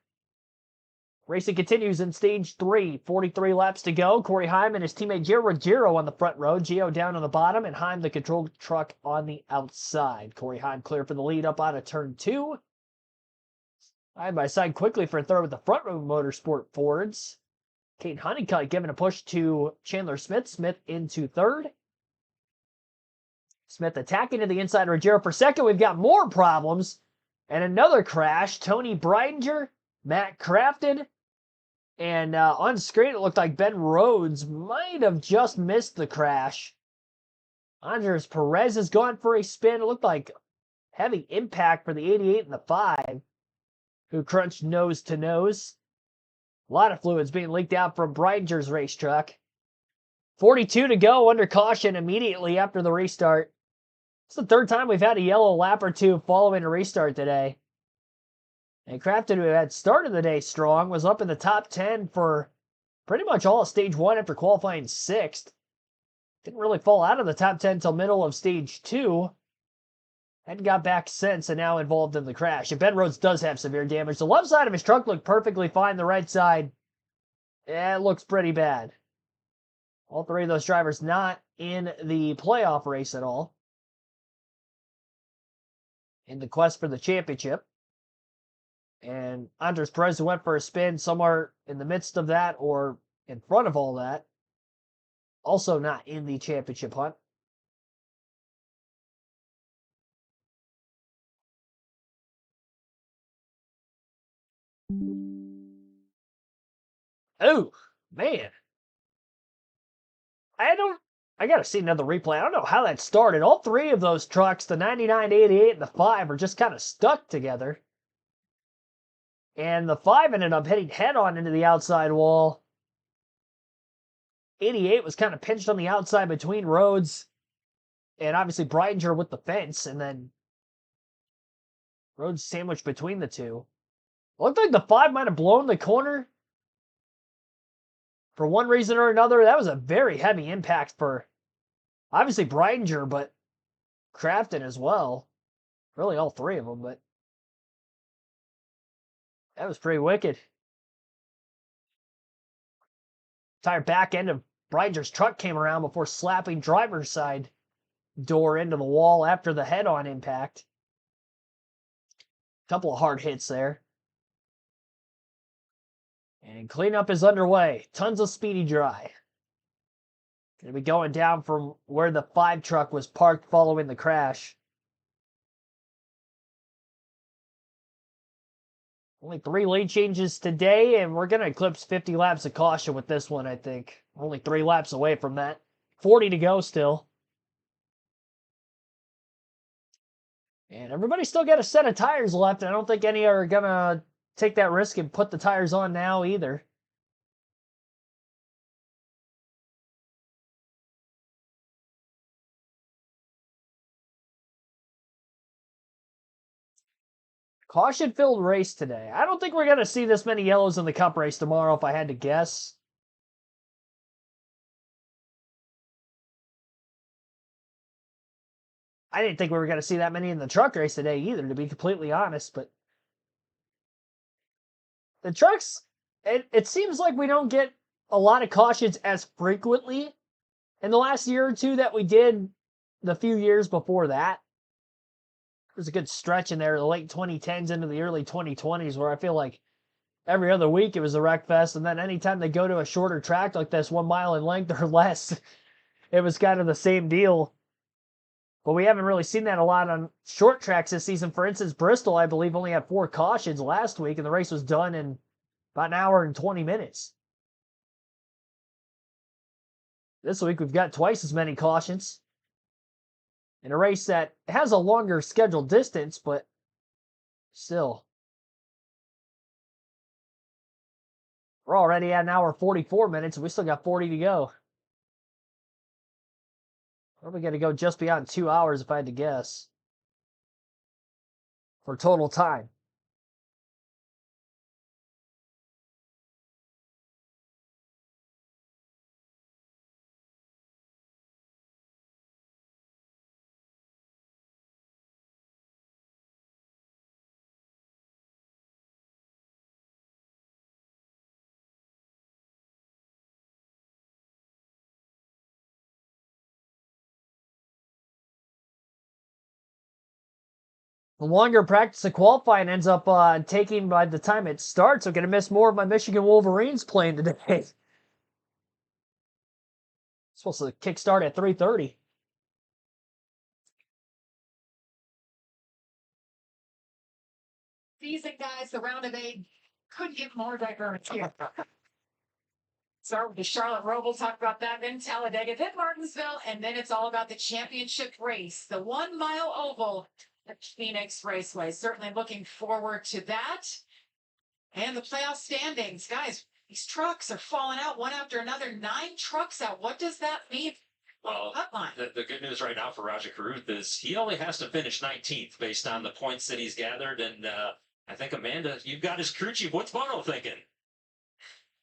Racing continues in stage 3. 43 laps to go. Corey Heim and his teammate Gio Ruggiero on the front row. Gio down on the bottom and Heim the control truck on the outside. Corey Heim clear for the lead up out of turn 2. Side by side quickly for a third with the front row Motorsport Fords. Kate Honeycutt giving a push to Chandler Smith. Smith into third. Smith attacking to the inside. Ruggiero for second. We've got more problems. And another crash. Tony Breidinger, Matt Crafton. And on screen, it looked like Ben Rhodes might have just missed the crash. Andres Perez has gone for a spin. It looked like heavy impact for the 88 and the 5, who crunched nose to nose. A lot of fluids being leaked out from Bridinger's race truck. 42 to go under caution immediately after the restart. It's the third time we've had a yellow lap or two following a restart today. And Craftsman, who had started the day strong, was up in the top 10 for pretty much all of stage 1 after qualifying 6th. Didn't really fall out of the top 10 till middle of stage 2. Hadn't got back since and now involved in the crash. And Ben Rhodes does have severe damage. The left side of his truck looked perfectly fine. The right side, it looks pretty bad. All three of those drivers not in the playoff race at all. In the quest for the championship. And Andres Perez, who went for a spin somewhere in the midst of that or in front of all that, also not in the championship hunt. Oh, man. I got to see another replay. I don't know how that started. All three of those trucks, the 99, 88, and the 5, are just kind of stuck together. And the 5 ended up hitting head-on into the outside wall. 88 was kind of pinched on the outside between Rhodes and obviously Breidinger with the fence, and then Rhodes sandwiched between the two. Looked like the 5 might have blown the corner. For one reason or another, that was a very heavy impact for obviously Breidinger, but Craftsman as well. Really all three of them, but that was pretty wicked. Entire back end of Breidinger's truck came around before slapping driver's side door into the wall after the head-on impact. Couple of hard hits there. And cleanup is underway. Tons of speedy dry. Going to be going down from where the 5 truck was parked following the crash. Only 3 lead changes today, and we're going to eclipse 50 laps of caution with this one, I think. Only 3 laps away from that. 40 to go still. And everybody's still got a set of tires left, and I don't think any are going to take that risk and put the tires on now either. Caution-filled race today. I don't think we're going to see this many yellows in the Cup race tomorrow, if I had to guess. I didn't think we were going to see that many in the truck race today either, to be completely honest, but the trucks, it seems like we don't get a lot of cautions as frequently in the last year or two that we did the few years before that. There's a good stretch in there, the late 2010s into the early 2020s, where I feel like every other week it was a wreck fest, and then anytime they go to a shorter track like this, 1 mile in length or less, it was kind of the same deal. But we haven't really seen that a lot on short tracks this season. For instance, Bristol, I believe, only had 4 cautions last week, and the race was done in about an hour and 20 minutes. This week we've got twice as many cautions. In a race that has a longer scheduled distance, but still. We're already at an hour 44 minutes, and we still got 40 to go. Probably going to go just beyond 2 hours if I had to guess. For total time. The longer practice of qualifying ends up taking by the time it starts. I'm going to miss more of my Michigan Wolverines playing today. Supposed to kickstart at 3:30. Season, guys, the round of 8 couldn't get more diverse here. Start with the Charlotte Roval, talk about that, then Talladega, then Martinsville, and then it's all about the championship race. The 1 mile oval at Phoenix Raceway. Certainly looking forward to that. And the playoff standings, guys, these trucks are falling out one after another. 9 trucks out. What does that mean? Well, the good news right now for Raja Karuth is he only has to finish 19th based on the points that he's gathered. And I think, Amanda, you've got his crew chief. What's Bono thinking?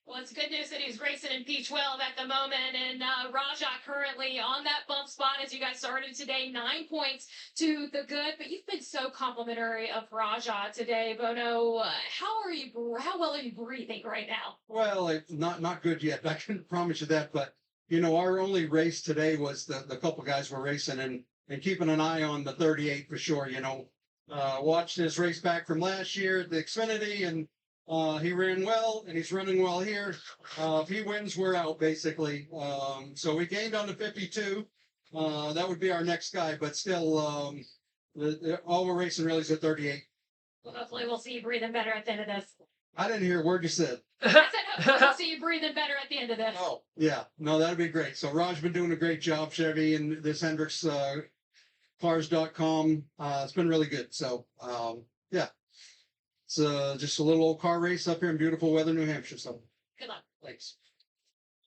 Well, it's good news that he's racing in P12 at the moment, and Raja currently on that bump spot as you guys started today, 9 points to the good. But you've been so complimentary of Raja today, Bono. How well are you breathing right now? Well, it's not good yet. I can promise you that. But you know, our only race today was the couple guys were racing and keeping an eye on the 38 for sure. You know, watched his race back from last year at the Xfinity, and he ran well, and he's running well here. If he wins, we're out basically. So we gained on the 52. That would be our next guy, but still, all we're racing really is a 38. Well, hopefully we'll see you breathing better at the end of this. I didn't hear a word you said. I said hopefully we'll see you breathing better at the end of this. Oh, yeah. No, that'd be great. So Raj's been doing a great job, Chevy, and this Hendricks cars.com. It's been really good. So, yeah. It's just a little old car race up here in beautiful weather, New Hampshire. So, Good luck. thanks.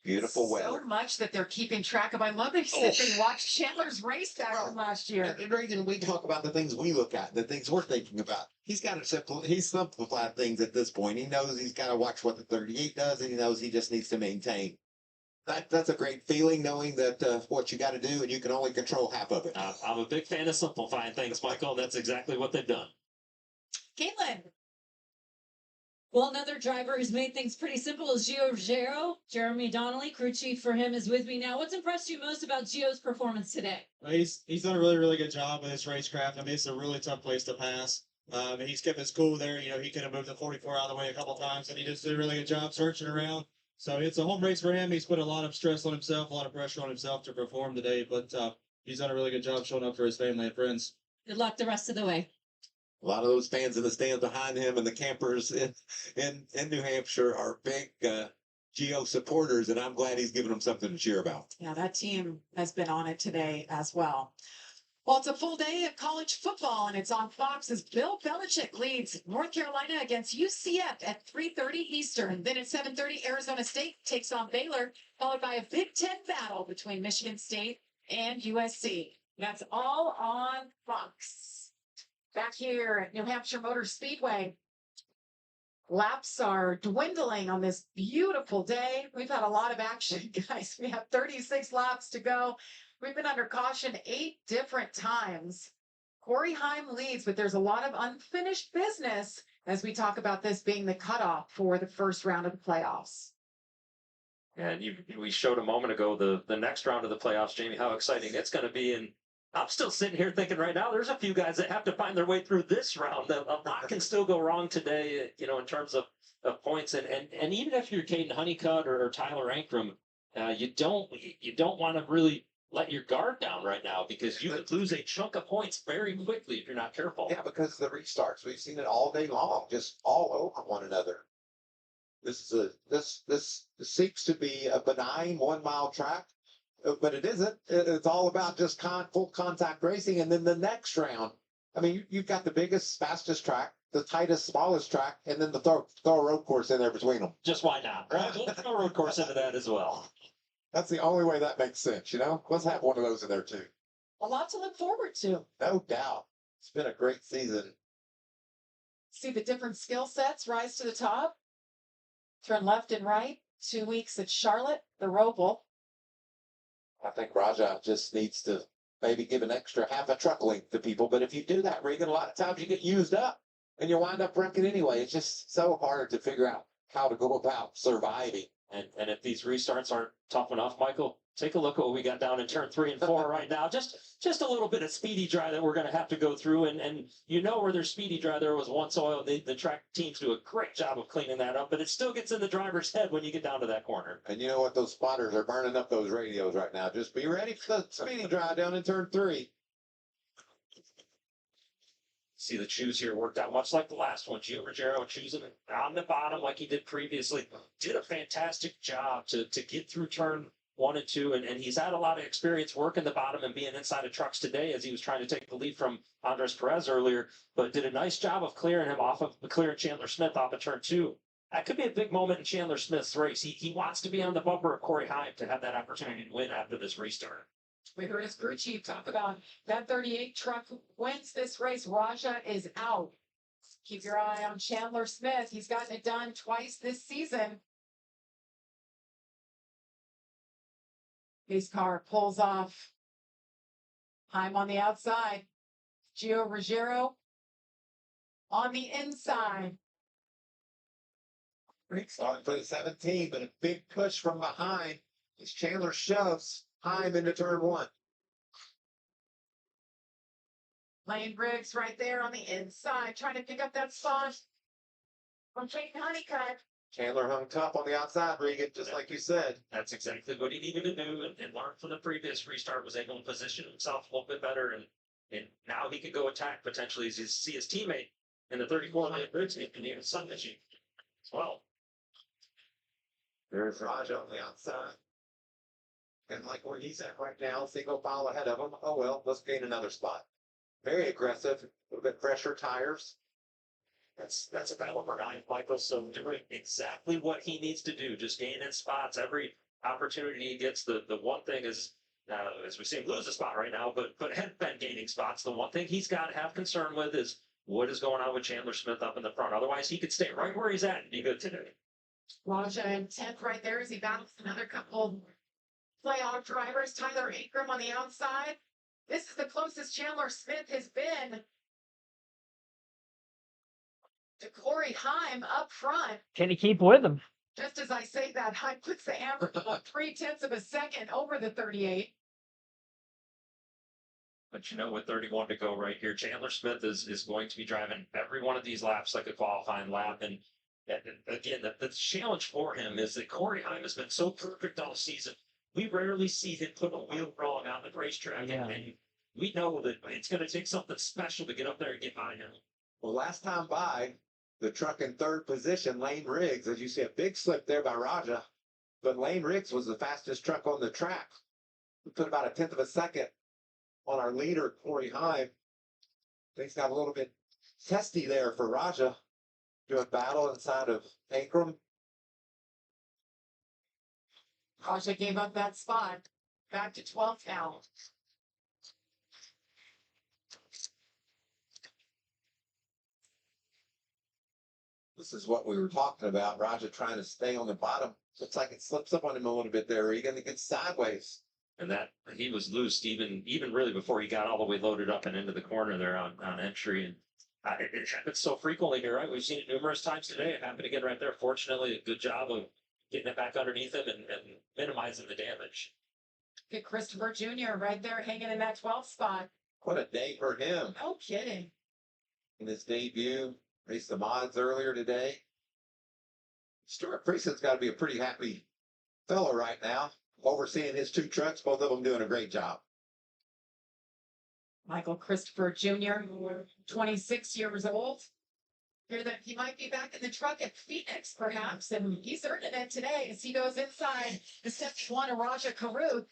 Beautiful weather. So much that they're keeping track of. I love they said they watched Chandler's race back from last year. And the reason we talk about the things we look at, the things we're thinking about. He's simplified things at this point. He knows he's got to watch what the 38 does, and he knows he just needs to maintain. That's a great feeling, knowing that what you got to do, and you can only control half of it. I'm a big fan of simplifying things, Michael. That's exactly what they've done. Caitlin. Well, another driver who's made things pretty simple is Gio Ruggiero. Jeremy Donnelly, crew chief for him, is with me now. What's impressed you most about Gio's performance today? He's done a really good job with his racecraft. I mean, it's a really tough place to pass. And he's kept his cool there. You know, he could have moved the 44 out of the way a couple times, and he just did a really good job searching around. So it's a home race for him. He's put a lot of stress on himself, a lot of pressure on himself to perform today. But he's done a really good job showing up for his family and friends. Good luck the rest of the way. A lot of those fans in the stands behind him and the campers in New Hampshire are big Gio supporters, and I'm glad he's giving them something to cheer about. Yeah, that team has been on it today as well. Well, it's a full day of college football, and it's on Fox as Bill Belichick leads North Carolina against UCF at 3:30 Eastern. Then at 7:30, Arizona State takes on Baylor, followed by a Big Ten battle between Michigan State and USC. That's all on Fox. Back here at New Hampshire Motor Speedway, laps are dwindling on this beautiful day. We've had a lot of action, guys. We have 36 laps to go. We've been under caution 8 different times. Corey Heim leads, but there's a lot of unfinished business as we talk about this being the cutoff for the first round of the playoffs. And we showed a moment ago the next round of the playoffs, Jamie, how exciting it's going to be. And I'm still sitting here thinking right now, there's a few guys that have to find their way through this round. A lot can still go wrong today, you know, in terms of points. And even if you're Caden Honeycutt or Tyler Ankrum, you don't want to really let your guard down right now, because you could lose a chunk of points very quickly if you're not careful. Yeah, because of the restarts. We've seen it all day long, just all over one another. This seems to be a benign 1 mile track. But it isn't. It's all about just full contact racing. And then the next round, I mean, you've got the biggest, fastest track, the tightest, smallest track, and then throw a road course in there between them. Just why not? Right? We'll throw a road course into that as well. That's the only way that makes sense, you know? Let's have one of those in there, too. A lot to look forward to. No doubt. It's been a great season. See the different skill sets rise to the top. Turn left and right. 2 weeks at Charlotte, the Roval. I think Raja just needs to maybe give an extra half a truck length to people. But if you do that, Regan, a lot of times you get used up and you wind up wrecking anyway. It's just so hard to figure out how to go about surviving. And if these restarts aren't tough enough, Michael, take a look at what we got down in turn 3 and 4 right now. Just a little bit of speedy dry that we're going to have to go through. And you know, where there's speedy dry, there was once oil. The track teams do a great job of cleaning that up, but it still gets in the driver's head when you get down to that corner. And you know what? Those spotters are burning up those radios right now. Just be ready for the speedy dry down in turn 3. See the choose here worked out much like the last one. Gio Ruggiero choosing on the bottom like he did previously. Did a fantastic job to get through turn 1 and 2, and he's had a lot of experience working the bottom and being inside of trucks today as he was trying to take the lead from Andres Perez earlier, but did a nice job of clearing Chandler Smith off of turn 2. That could be a big moment in Chandler Smith's race. He wants to be on the bumper of Corey Heim to have that opportunity to win after this restart. We heard his crew chief talk about that 38 truck wins this race. Raja is out. Keep your eye on Chandler Smith. He's gotten it done twice this season. His car pulls off. Heim on the outside. Gio Ruggiero on the inside. Great start for the 17, but a big push from behind as Chandler shoves Heim into turn 1. Lane Briggs right there on the inside, trying to pick up that spot from Peyton Honeycutt. Chandler hung tough on the outside, Regan, just like you said. That's exactly what he needed to do and learn from the previous restart, was able to position himself a little bit better, and now he could go attack potentially as you see his teammate in the 34 Lane Briggs and even Sun as well. There's Raja on the outside. And like where he's at right now, single file ahead of him. Oh well, let's gain another spot. Very aggressive, a little bit fresher tires. That's a battle for Ryan Michael. So doing exactly what he needs to do, just gaining spots every opportunity he gets. The one thing is, as we see him lose a spot right now, but had been gaining spots. The one thing he's got to have concern with is what is going on with Chandler Smith up in the front. Otherwise, he could stay right where he's at and be good today. Raja in 10th right there as he battles another couple playoff drivers. Tyler Ankrum on the outside. This is the closest Chandler Smith has been to Corey Heim up front. Can he keep with him? Just as I say that, Heim puts the average of 0.3 of a second over the 38. But you know, with 31 to go right here, Chandler Smith is going to be driving every one of these laps like a qualifying lap. And again, the challenge for him is that Corey Heim has been so perfect all season. We rarely see him put a wheel wrong on the racetrack. Yeah. And we know that it's going to take something special to get up there and get by him. Well, last time by, the truck in 3rd position, Lane Riggs, as you see a big slip there by Raja, but Lane Riggs was the fastest truck on the track. We put about a 1/10 of a second on our leader, Corey Heim. Things got a little bit testy there for Raja, doing battle inside of Ankrum. Raja gave up that spot. Back to 12th now. This is what we were talking about. Raja trying to stay on the bottom. Looks like it slips up on him a little bit there, Regan. It gets sideways. And that he was loose even really before he got all the way loaded up and into the corner there on entry. And it happens so frequently here, right? We've seen it numerous times today. It happened again right there. Fortunately, a good job of getting it back underneath him and minimizing the damage. Get Christopher Jr. right there hanging in that 12th spot. What a day for him. No kidding. In his debut, raced the mods earlier today. Stuart Prieston's got to be a pretty happy fellow right now, overseeing his 2 trucks, both of them doing a great job. Michael Christopher Jr., 26 years old. Hear that he might be back in the truck at Phoenix, perhaps, and he's earning it today as he goes inside the step 1 of Raja Caruth.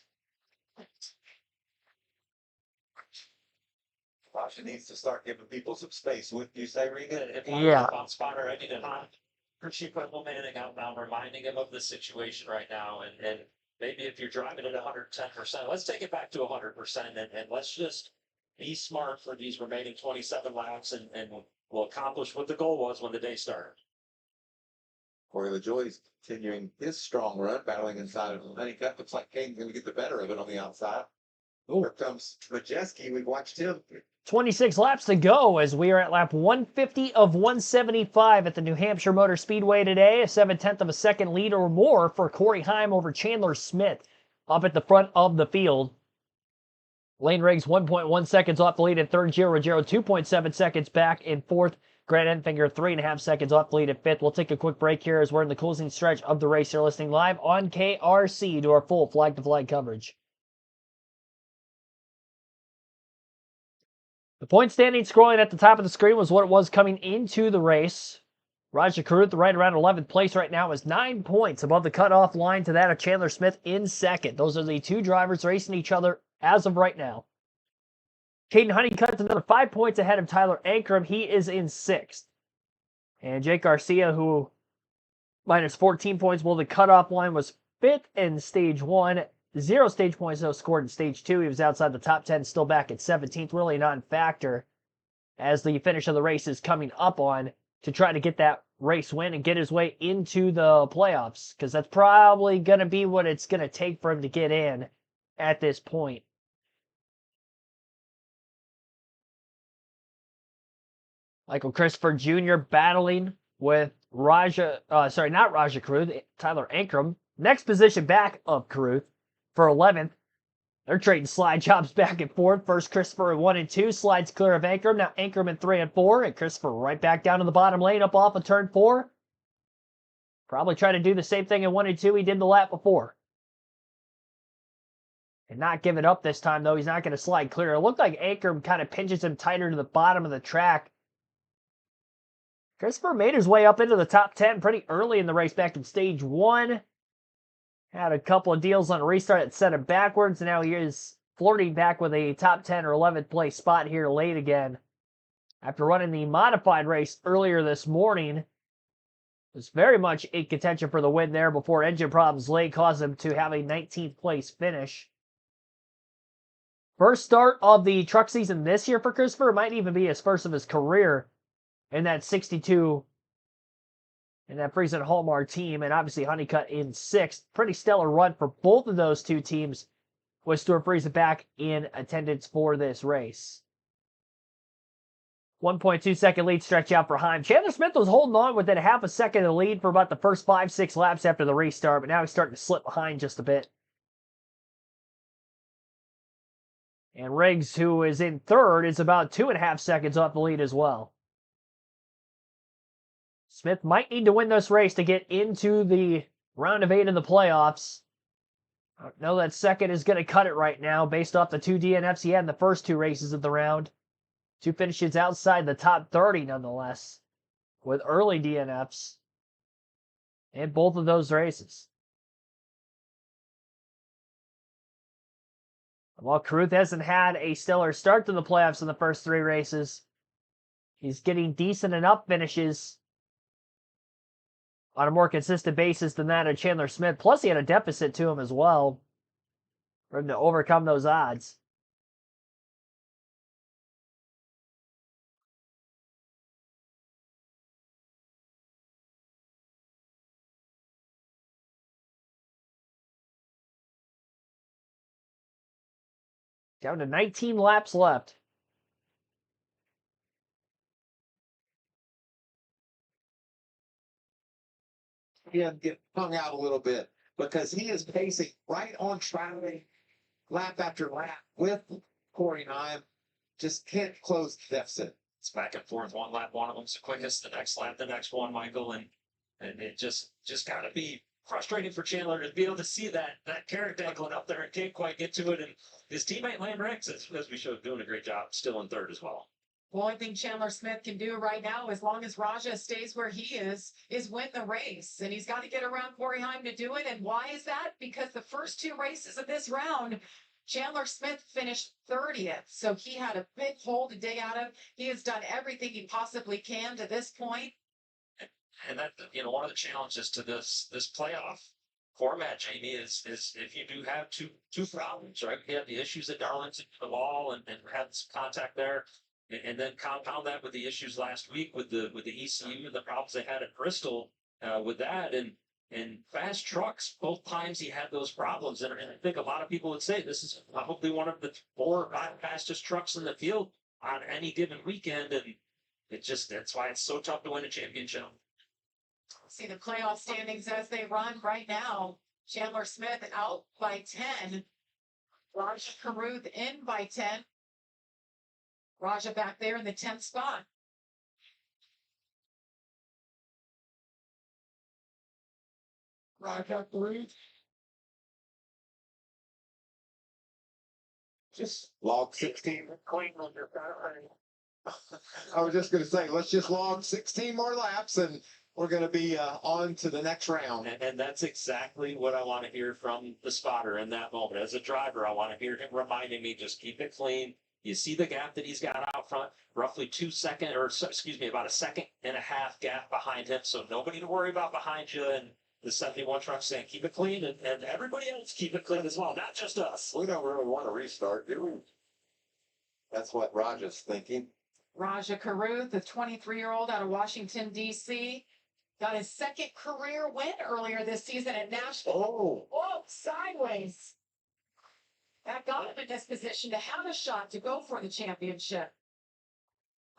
Raja needs to start giving people some space, wouldn't you say, Regan? Yeah. On spotter, I need to She put Manning out now, reminding him of the situation right now, and maybe if you're driving at 110%, let's take it back to 100%, and let's just be smart for these remaining 27 laps, and we'll accomplish what the goal was when the day started. Corey LaJoie's continuing his strong run, battling inside of Honeycutt. Looks like Kane's going to get the better of it on the outside. Here comes Majeski. We've watched him. 26 laps to go as we are at lap 150 of 175 at the New Hampshire Motor Speedway today. A 7/10 of a second lead or more for Corey Heim over Chandler Smith up at the front of the field. Lane Riggs 1.1 seconds off the lead in 3rd. Gio Ruggiero 2.7 seconds back in 4th. Grant Enfinger 3.5 seconds off the lead at 5th. We'll take a quick break here as we're in the closing stretch of the race. You're listening live on KRC to our full flag-to-flag coverage. The point standing scrolling at the top of the screen was what it was coming into the race. Raja Caruth right around 11th place right now is 9 points above the cutoff line to that of Chandler Smith in second. Those are the two drivers racing each other as of right now. Caden Honeycutt's another 5 points ahead of Tyler Ankrum. He is in sixth. And Jake Garcia, who minus 14 points below the cutoff line, was fifth in stage one. 0 stage points, though, scored in stage two. He was outside the top 10, still back at 17th. Really a non-factor as the finish of the race is coming up on to try to get that race win and get his way into the playoffs, because that's probably going to be what it's going to take for him to get in at this point. Michael Christopher Jr. battling with not Raja Caruth, Tyler Ankrum. Next position back of Caruth for 11th. They're trading slide jobs back and forth. First, Christopher in 1 and 2 slides clear of Ankrum. Now Ankrum in 3 and 4, and Christopher right back down to the bottom lane up off of turn 4. Probably try to do the same thing in 1 and 2 he did the lap before. And not give it up this time, though. He's not going to slide clear. It looked like Ankrum kind of pinches him tighter to the bottom of the track. Christopher made his way up into the top 10 pretty early in the race back in stage 1. Had a couple of deals on a restart that set him backwards, and now he is flirting back with a top 10 or 11th place spot here late again. After running the modified race earlier this morning, was very much in contention for the win there before engine problems late caused him to have a 19th place finish. First start of the truck season this year for Christopher. It might even be his first of his career in that 62 and that Friesen Hallmark team, and obviously Honeycutt in 6th. Pretty stellar run for both of those two teams with Stuart Friesen back in attendance for this race. 1.2 second lead stretch out for Heim. Chandler Smith was holding on within half a second of the lead for about the first 5-6 laps after the restart, but now he's starting to slip behind just a bit. And Riggs, who is in 3rd, is about 2.5 seconds off the lead as well. Smith might need to win this race to get into the round of 8 in the playoffs. I don't know that 2nd is going to cut it right now based off the 2 DNFs he had in the first 2 races of the round. 2 finishes outside the top 30 nonetheless, with early DNFs in both of those races. While Caruth hasn't had a stellar start to the playoffs in the first 3 races, he's getting decent enough finishes on a more consistent basis than that of Chandler Smith. Plus, he had a deficit to him as well for him to overcome those odds. Down to 19 laps left. Get hung out a little bit because he is pacing right on track lap after lap with Corey Heim. Just can't close the deficit. It's back and forth. One lap, one of them's the quickest. The next lap, the next one, Michael, and it just got to be frustrating for Chandler to be able to see that carrot dangling up there and can't quite get to it. And his teammate Lane Rex, as we showed, doing a great job, still in 3rd as well. Well, I think Chandler Smith can do right now, as long as Raja stays where he is win the race. And he's got to get around Corey Heim to do it. And why is that? Because the first 2 races of this round, Chandler Smith finished 30th. So he had a big hole to dig out of. He has done everything he possibly can to this point. And that, one of the challenges to this playoff format, Jamie, is if you do have two problems, right? We had the issues at Darlington, the wall, and had some contact there. And then compound that with the issues last week with the ECU and the problems they had at Bristol with that. And fast trucks, both times he had those problems. And I think a lot of people would say this is probably one of the 4 or 5 fastest trucks in the field on any given weekend. And that's why it's so tough to win a championship. See the playoff standings as they run right now. Chandler Smith out by 10. Raja Caruth in by 10. Raja back there in the 10th spot. Raja Caruth. Just log 16. I was just going to say, let's just log 16 more laps and we're going to be on to the next round. And that's exactly what I want to hear from the spotter in that moment. As a driver, I want to hear him reminding me, just keep it clean. You see the gap that he's got out front, roughly about a second and a half gap behind him. So nobody to worry about behind you. And the 71 truck saying, keep it clean. And everybody else keep it clean as well, not just us. We don't really want to restart, do we? That's what Roger's thinking. Raja Caruth, the 23-year-old out of Washington, D.C., got his second career win earlier this season at Nashville. Oh, sideways. That got him in this position to have a shot to go for the championship.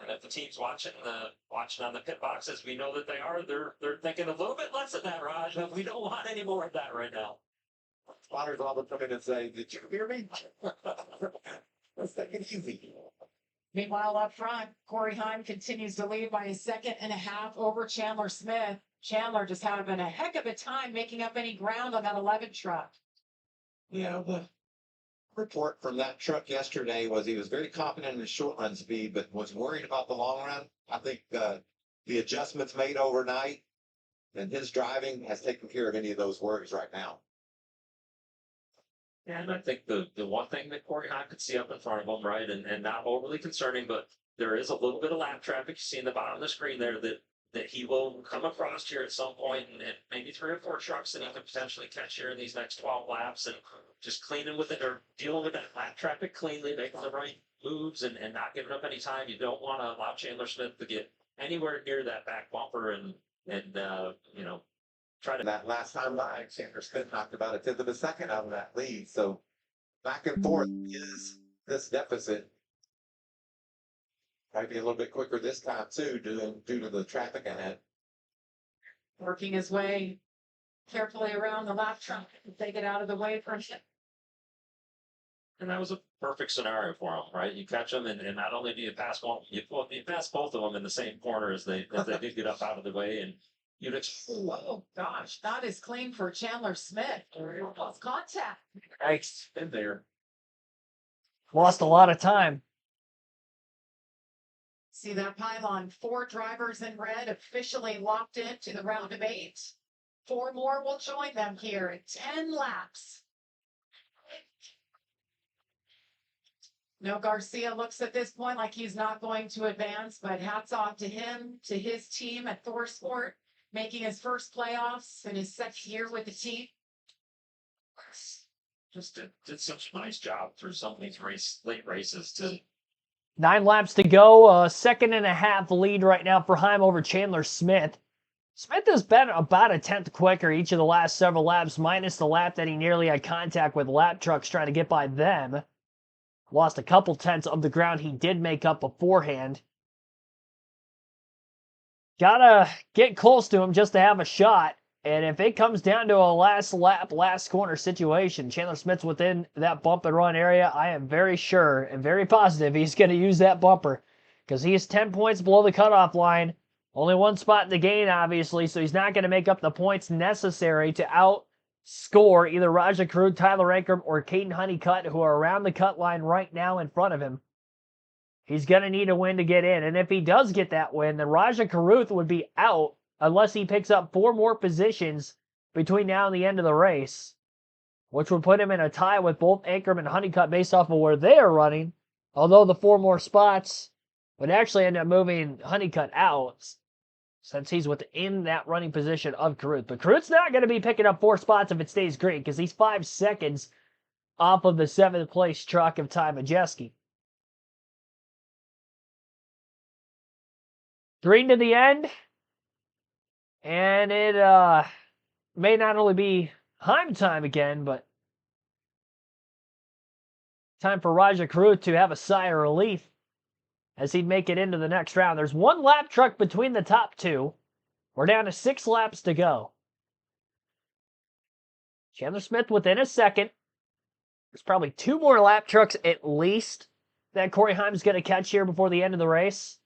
And if the team's watching on the pit boxes, we know that they're thinking a little bit less of that, Raj. We don't want any more of that right now. Spotters all come in and say, did you hear me? Let's take it easy. Meanwhile, up front, Corey Heim continues to lead by a second and a half over Chandler Smith. Chandler just having a heck of a time making up any ground on that 11 truck. Yeah, the report from that truck yesterday was he was very confident in his short run speed, but was worried about the long run. I think the adjustments made overnight and his driving has taken care of any of those worries right now. And I think the one thing that Corey Heim could see up in front of him, right, and not overly concerning, but there is a little bit of lap traffic. You see in the bottom of the screen there that he will come across here at some point, and maybe 3 or 4 trucks that he could potentially catch here in these next 12 laps, and just cleaning with it or dealing with that lap traffic cleanly, making the right moves and not giving up any time. You don't want to allow Chandler Smith to get anywhere near that back bumper and try to. That last time by, Chandler Smith knocked about a tenth of a second out of that lead. So back and forth is this deficit. Might be a little bit quicker this time too, due to the traffic ahead. Working his way carefully around the lap truck to take it out of the way from him. And that was a perfect scenario for him, right? You catch them, and not only do you pass one, you pass both of them in the same corner as they did get up out of the way, and you'd oh gosh, that is clean for Chandler Smith. Lost contact. Nice. in there. Lost a lot of time. See that pylon? 4 drivers in red officially locked into the round of 8. 4 more will join them here in 10 laps. No, Garcia looks at this point like he's not going to advance, but hats off to him, to his team at Thor Sport, making his first playoffs in his second year with the team. Just did such a nice job through some of these late races to. 9 laps to go. A second and a half lead right now for Heim over Chandler Smith. Smith has been about a tenth quicker each of the last several laps, minus the lap that he nearly had contact with lap trucks trying to get by them. Lost a couple tenths of the ground he did make up beforehand. Gotta get close to him just to have a shot. And if it comes down to a last lap, last corner situation, Chandler Smith's within that bump and run area, I am very sure and very positive he's going to use that bumper because he is 10 points below the cutoff line. Only 1 spot in the gain, obviously, so he's not going to make up the points necessary to outscore either Raja Caruth, Tyler Ankrum, or Caden Honeycutt, who are around the cut line right now in front of him. He's going to need a win to get in, and if he does get that win, then Raja Caruth would be out unless he picks up 4 more positions between now and the end of the race, which would put him in a tie with both Ankrum and Honeycutt based off of where they are running, although the 4 more spots would actually end up moving Honeycutt out since he's within that running position of Caruth. But Caruth's not going to be picking up 4 spots if it stays green because he's 5 seconds off of the 7th place truck of Ty Majeski. Green to the end. And it may not only be Heim time again, but time for Raja Caruth to have a sigh of relief as he'd make it into the next round. There's 1 lap truck between the top 2. We're down to 6 laps to go. Chandler Smith within a second. There's probably 2 more lap trucks at least that Corey Heim's going to catch here before the end of the race.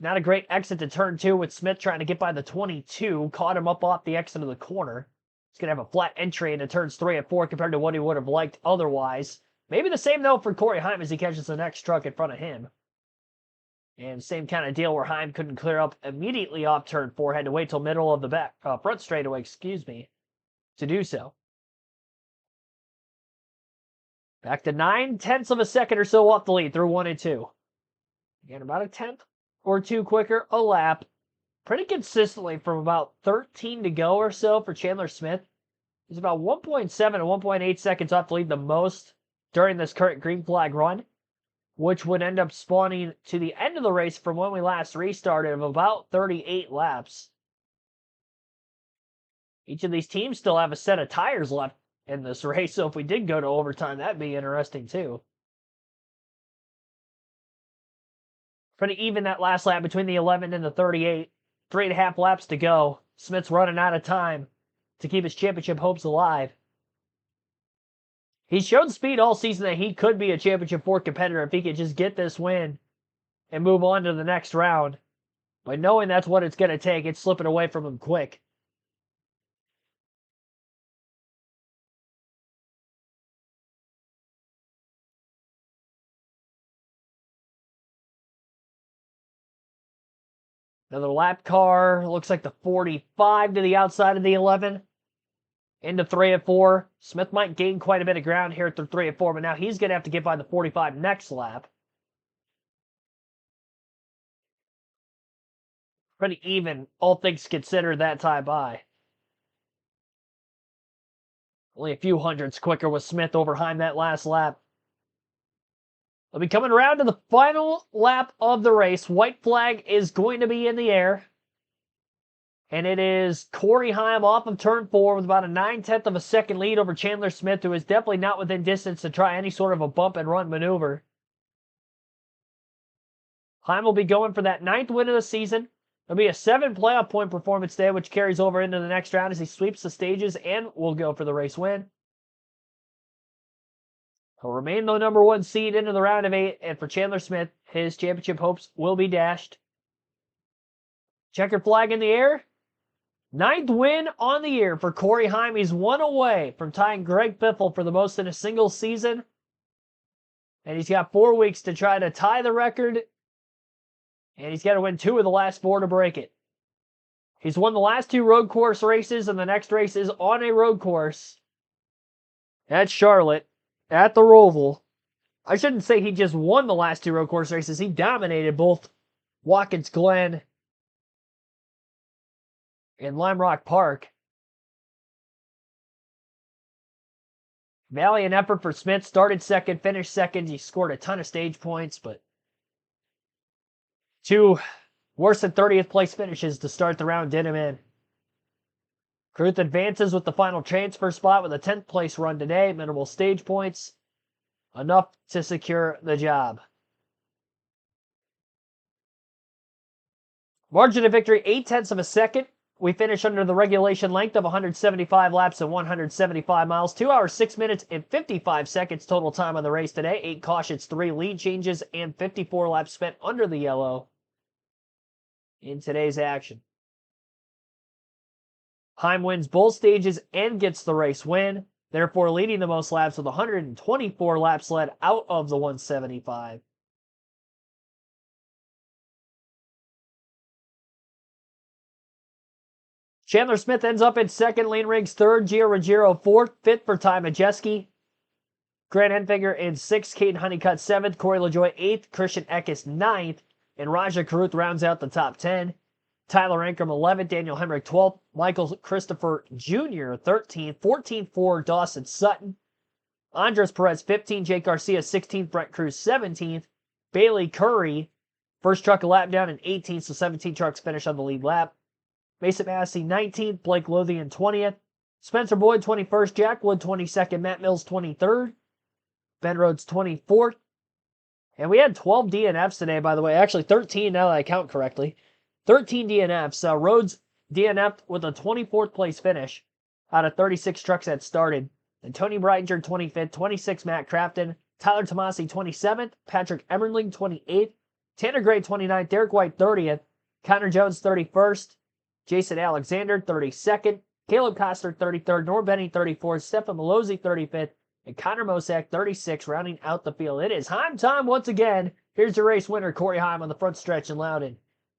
Not a great exit to turn 2 with Smith trying to get by the 22. Caught him up off the exit of the corner. He's going to have a flat entry into turns 3 and 4 compared to what he would have liked otherwise. Maybe the same, though, for Corey Heim as he catches the next truck in front of him. And same kind of deal where Heim couldn't clear up immediately off turn 4, had to wait till middle of the front straightaway, to do so. Back to 9/10 of a second or so off the lead through 1 and 2. Again, about a tenth or two quicker a lap. Pretty consistently from about 13 to go or so for Chandler Smith. He's about 1.7 to 1.8 seconds off the lead the most during this current green flag run, which would end up spawning to the end of the race from when we last restarted of about 38 laps. Each of these teams still have a set of tires left in this race, so if we did go to overtime, that'd be interesting too. Pretty even that last lap between the 11 and the 38. 3.5 laps to go. Smith's running out of time to keep his championship hopes alive. He's shown speed all season that he could be a championship 4 competitor if he could just get this win and move on to the next round. But knowing that's what it's going to take, it's slipping away from him quick. Another lap car. Looks like the 45 to the outside of the 11. Into 3 and 4. Smith might gain quite a bit of ground here through 3 and 4, but now he's going to have to get by the 45 next lap. Pretty even, all things considered, that time by. Only a few hundredths quicker with Smith over Heim that last lap. We'll be coming around to the final lap of the race. White flag is going to be in the air. And it is Corey Heim off of turn 4 with about a 9/10 of a second lead over Chandler Smith, who is definitely not within distance to try any sort of a bump and run maneuver. Heim will be going for that 9th win of the season. It'll be a 7 playoff point performance day, which carries over into the next round as he sweeps the stages and will go for the race win. He'll remain the number 1 seed into the round of 8, and for Chandler Smith, his championship hopes will be dashed. Checkered flag in the air. 9th win on the year for Corey Heim. He's 1 away from tying Greg Biffle for the most in a single season. And he's got 4 weeks to try to tie the record. And he's got to win 2 of the last 4 to break it. He's won the last 2 road course races, and the next race is on a road course at Charlotte. At the Roval. I shouldn't say he just won the last 2 road course races. He dominated both Watkins Glen and Lime Rock Park. Valiant effort for Smith. Started second, finished second. He scored a ton of stage points, but 2 worse than 30th place finishes to start the round did him in. Kruth advances with the final transfer spot with a 10th place run today. Minimal stage points. Enough to secure the job. Margin of victory, 0.8 of a second. We finish under the regulation length of 175 laps and 175 miles. 2 hours, 6 minutes, and 55 seconds total time on the race today. 8 cautions, 3 lead changes, and 54 laps spent under the yellow in today's action. Heim wins both stages and gets the race win, therefore leading the most laps with 124 laps led out of the 175. Chandler Smith ends up in second, Lane Riggs third, Gio Ruggiero fourth, fifth for Ty Majeski. Grant Enfinger in sixth, Caden Honeycutt seventh, Corey LaJoie eighth, Christian Eckes ninth, and Raja Caruth rounds out the top 10. Tyler Ankrum 11th, Daniel Hemrick 12th, Michael Christopher Jr. 13th, 14th for Dawson Sutton, Andres Perez 15th, Jake Garcia 16th, Brent Cruz 17th, Bailey Curry, first truck a lap down in 18th, so 17 trucks finish on the lead lap. Mason Massey 19th, Blake Lothian 20th, Spencer Boyd 21st, Jack Wood 22nd, Matt Mills 23rd, Ben Rhodes 24th. And we had 12 DNFs today, by the way. Actually, 13 now that I count correctly. 13 DNFs. Rhodes DNF'd with a 24th place finish out of 36 trucks that started. And Tony Breitinger 25th, 26th Matt Crafton, Tyler Tomasi 27th, Patrick Emmerling 28th, Tanner Gray 29th, Derek White 30th, Connor Jones 31st, Jason Alexander 32nd, Caleb Koster 33rd, Norm Benny 34th, Stefan Malozzi 35th, and Connor Mosak 36th, rounding out the field. It is Heim time once again Here's your race winner, Corey Heim, on the front stretch in Loudon.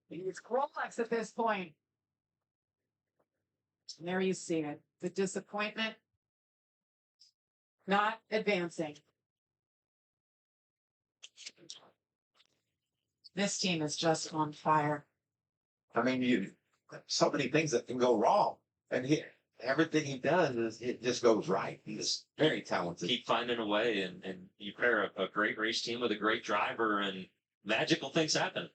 He's Rolex at this point. And there you see it. The disappointment. Not advancing. This team is just on fire. I mean, so many things that can go wrong, and everything he does is it just goes right. He's very talented. Keep finding a way, and you pair a great race team with a great driver, and magical things happen.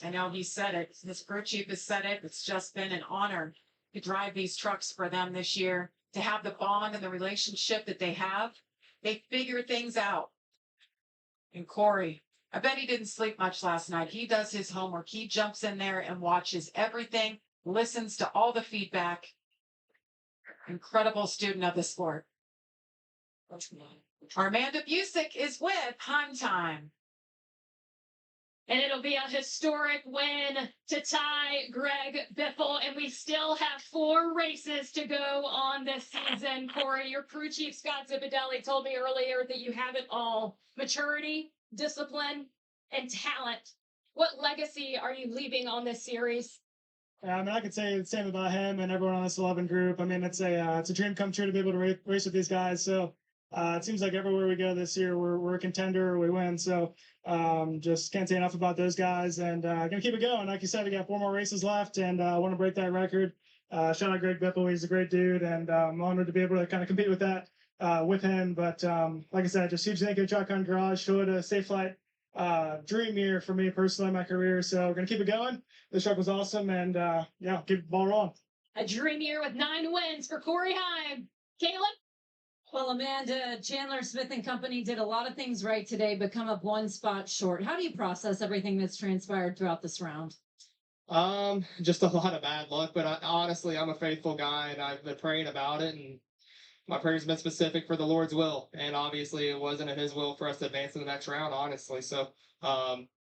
I know he said it. His crew chief has said it. It's just been an honor to drive these trucks for them this year, to have the bond and the relationship that they have. They figure things out. And Corey, I bet he didn't sleep much last night. He does his homework. He jumps in there and watches everything, listens to all the feedback. Incredible student of the sport. Armanda Busick is with Heim Time. And it'll be a historic win to tie Greg Biffle. And we still have 4 races to go on this season. Corey, your crew chief, Scott Zipadelli, told me earlier that you have it all. Maturity, discipline, and talent. What legacy are you leaving on this series? I mean, I could say the same about him and everyone on this 11 group. I mean, it's a dream come true to be able to race with these guys. So it seems like everywhere we go this year, we're a contender, we win. So just can't say enough about those guys, and gonna keep it going. Like you said, we got 4 more races left, and I want to break that record. Shout out Greg Biffle, he's a great dude, and I'm honored to be able to kind of compete with that with him. But like I said, just huge thank you to Truck on Garage. Showed a safe flight dream year for me personally in my career. So we're gonna keep it going. This truck was awesome, and yeah, keep the ball rolling. A dream year with 9 wins for Corey Heim. Caitlin? Well, Amanda, Chandler Smith and Company did a lot of things right today, but come up 1 spot short. How do you process everything that's transpired throughout this round? Just a lot of bad luck, but honestly, I'm a faithful guy, and I've been praying about it, and my prayer's been specific for the Lord's will, and obviously it wasn't in His will for us to advance to the next round, honestly. So,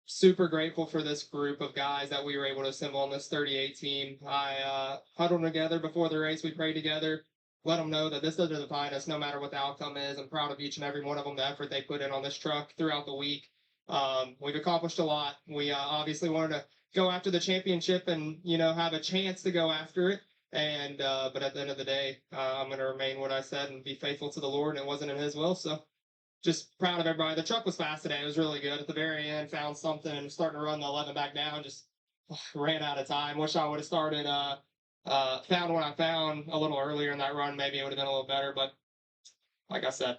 super grateful for this group of guys that we were able to assemble on this 38 team. I huddled together before the race. We prayed together. Let them know that this doesn't define us no matter what the outcome is. I'm proud of each and every one of them, the effort they put in on this truck throughout the week. We've accomplished a lot. We obviously wanted to go after the championship and, have a chance to go after it. And but at the end of the day, I'm going to remain what I said and be faithful to the Lord, and it wasn't in His will. So just proud of everybody. The truck was fast today. It was really good. At the very end, found something and starting to run the 11 back down. Just ran out of time. Wish I would have started found what I found a little earlier in that run. Maybe it would have been a little better, but like I said,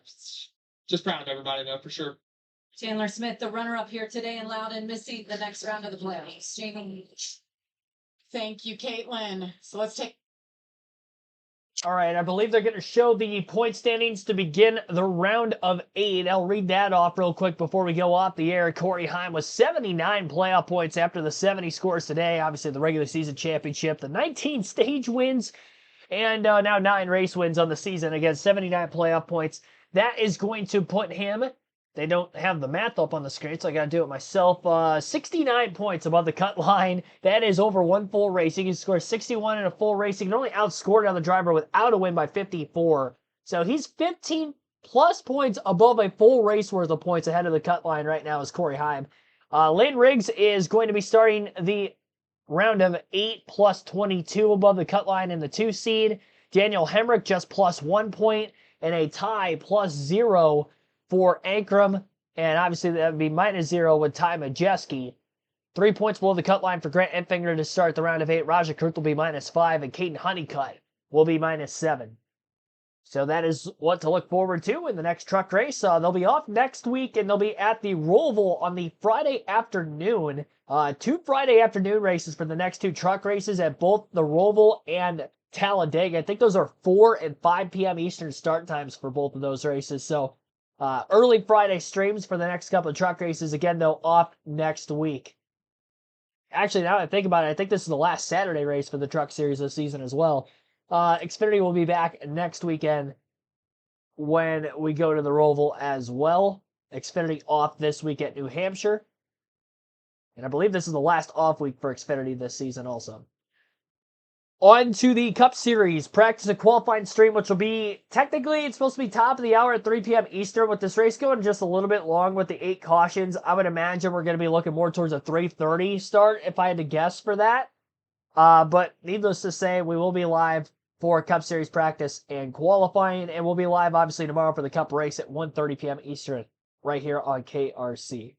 just proud of everybody though, for sure. Chandler Smith, the runner-up here today in Loudon, missing the next round of the playoffs. Jamie. Thank you, Caitlin. So let's take. All right, I believe they're going to show the point standings to begin the round of 8. I'll read that off real quick before we go off the air. Corey Heim with 79 playoff points after the 70 scores today. Obviously, the regular season championship, the 19 stage wins, and now 9 race wins on the season. Again, 79 playoff points. That is going to put him, they don't have the math up on the screen, so I got to do it myself. 69 points above the cut line. That is over 1 full race. He can score 61 in a full race. He can only outscore another driver without a win by 54. So he's 15 plus points above a full race worth of points ahead of the cut line right now is Corey Heim. Lane Riggs is going to be starting the round of 8 plus 22 above the cut line in the 2 seed. Daniel Hemrick just plus 1 point, and a tie plus 0 for Ankrum, and obviously that would be minus 0 with Ty Majeski. 3 points below the cut line for Grant Enfinger to start the round of 8. Raja Kurth will be minus 5, and Caden Honeycutt will be minus 7. So that is what to look forward to in the next truck race. They'll be off next week, and they'll be at the Roval on the Friday afternoon. 2 Friday afternoon races for the next 2 truck races at both the Roval and Talladega. I think those are 4 and 5 p.m. Eastern start times for both of those races. So early Friday streams for the next couple of truck races. Again, though, off next week. Actually, now that I think about it, I think this is the last Saturday race for the truck series this season as well. Xfinity will be back next weekend when we go to the Roval as well. Xfinity off this week at New Hampshire. And I believe this is the last off week for Xfinity this season also. On to the Cup Series practice and qualifying stream, which will be technically it's supposed to be top of the hour at 3 p.m. Eastern. With this race going just a little bit long with the 8 cautions, I would imagine we're going to be looking more towards a 3:30 start if I had to guess for that. But needless to say, we will be live for Cup Series practice and qualifying, and we'll be live obviously tomorrow for the Cup race at 1:30 p.m. Eastern right here on KRC.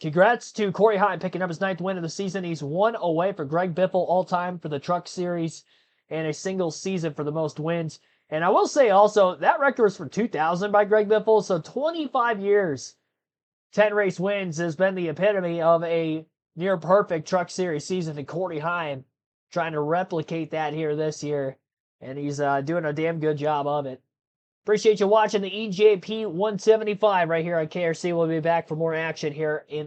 Congrats to Corey Hine picking up his 9th win of the season. He's 1 away for Greg Biffle all-time for the Truck Series and a single season for the most wins. And I will say also, that record was from 2000 by Greg Biffle, so 25 years, 10 race wins has been the epitome of a near-perfect Truck Series season. And Corey Hine trying to replicate that here this year, and he's doing a damn good job of it. Appreciate you watching the EJP 175 right here on KRC. We'll be back for more action here in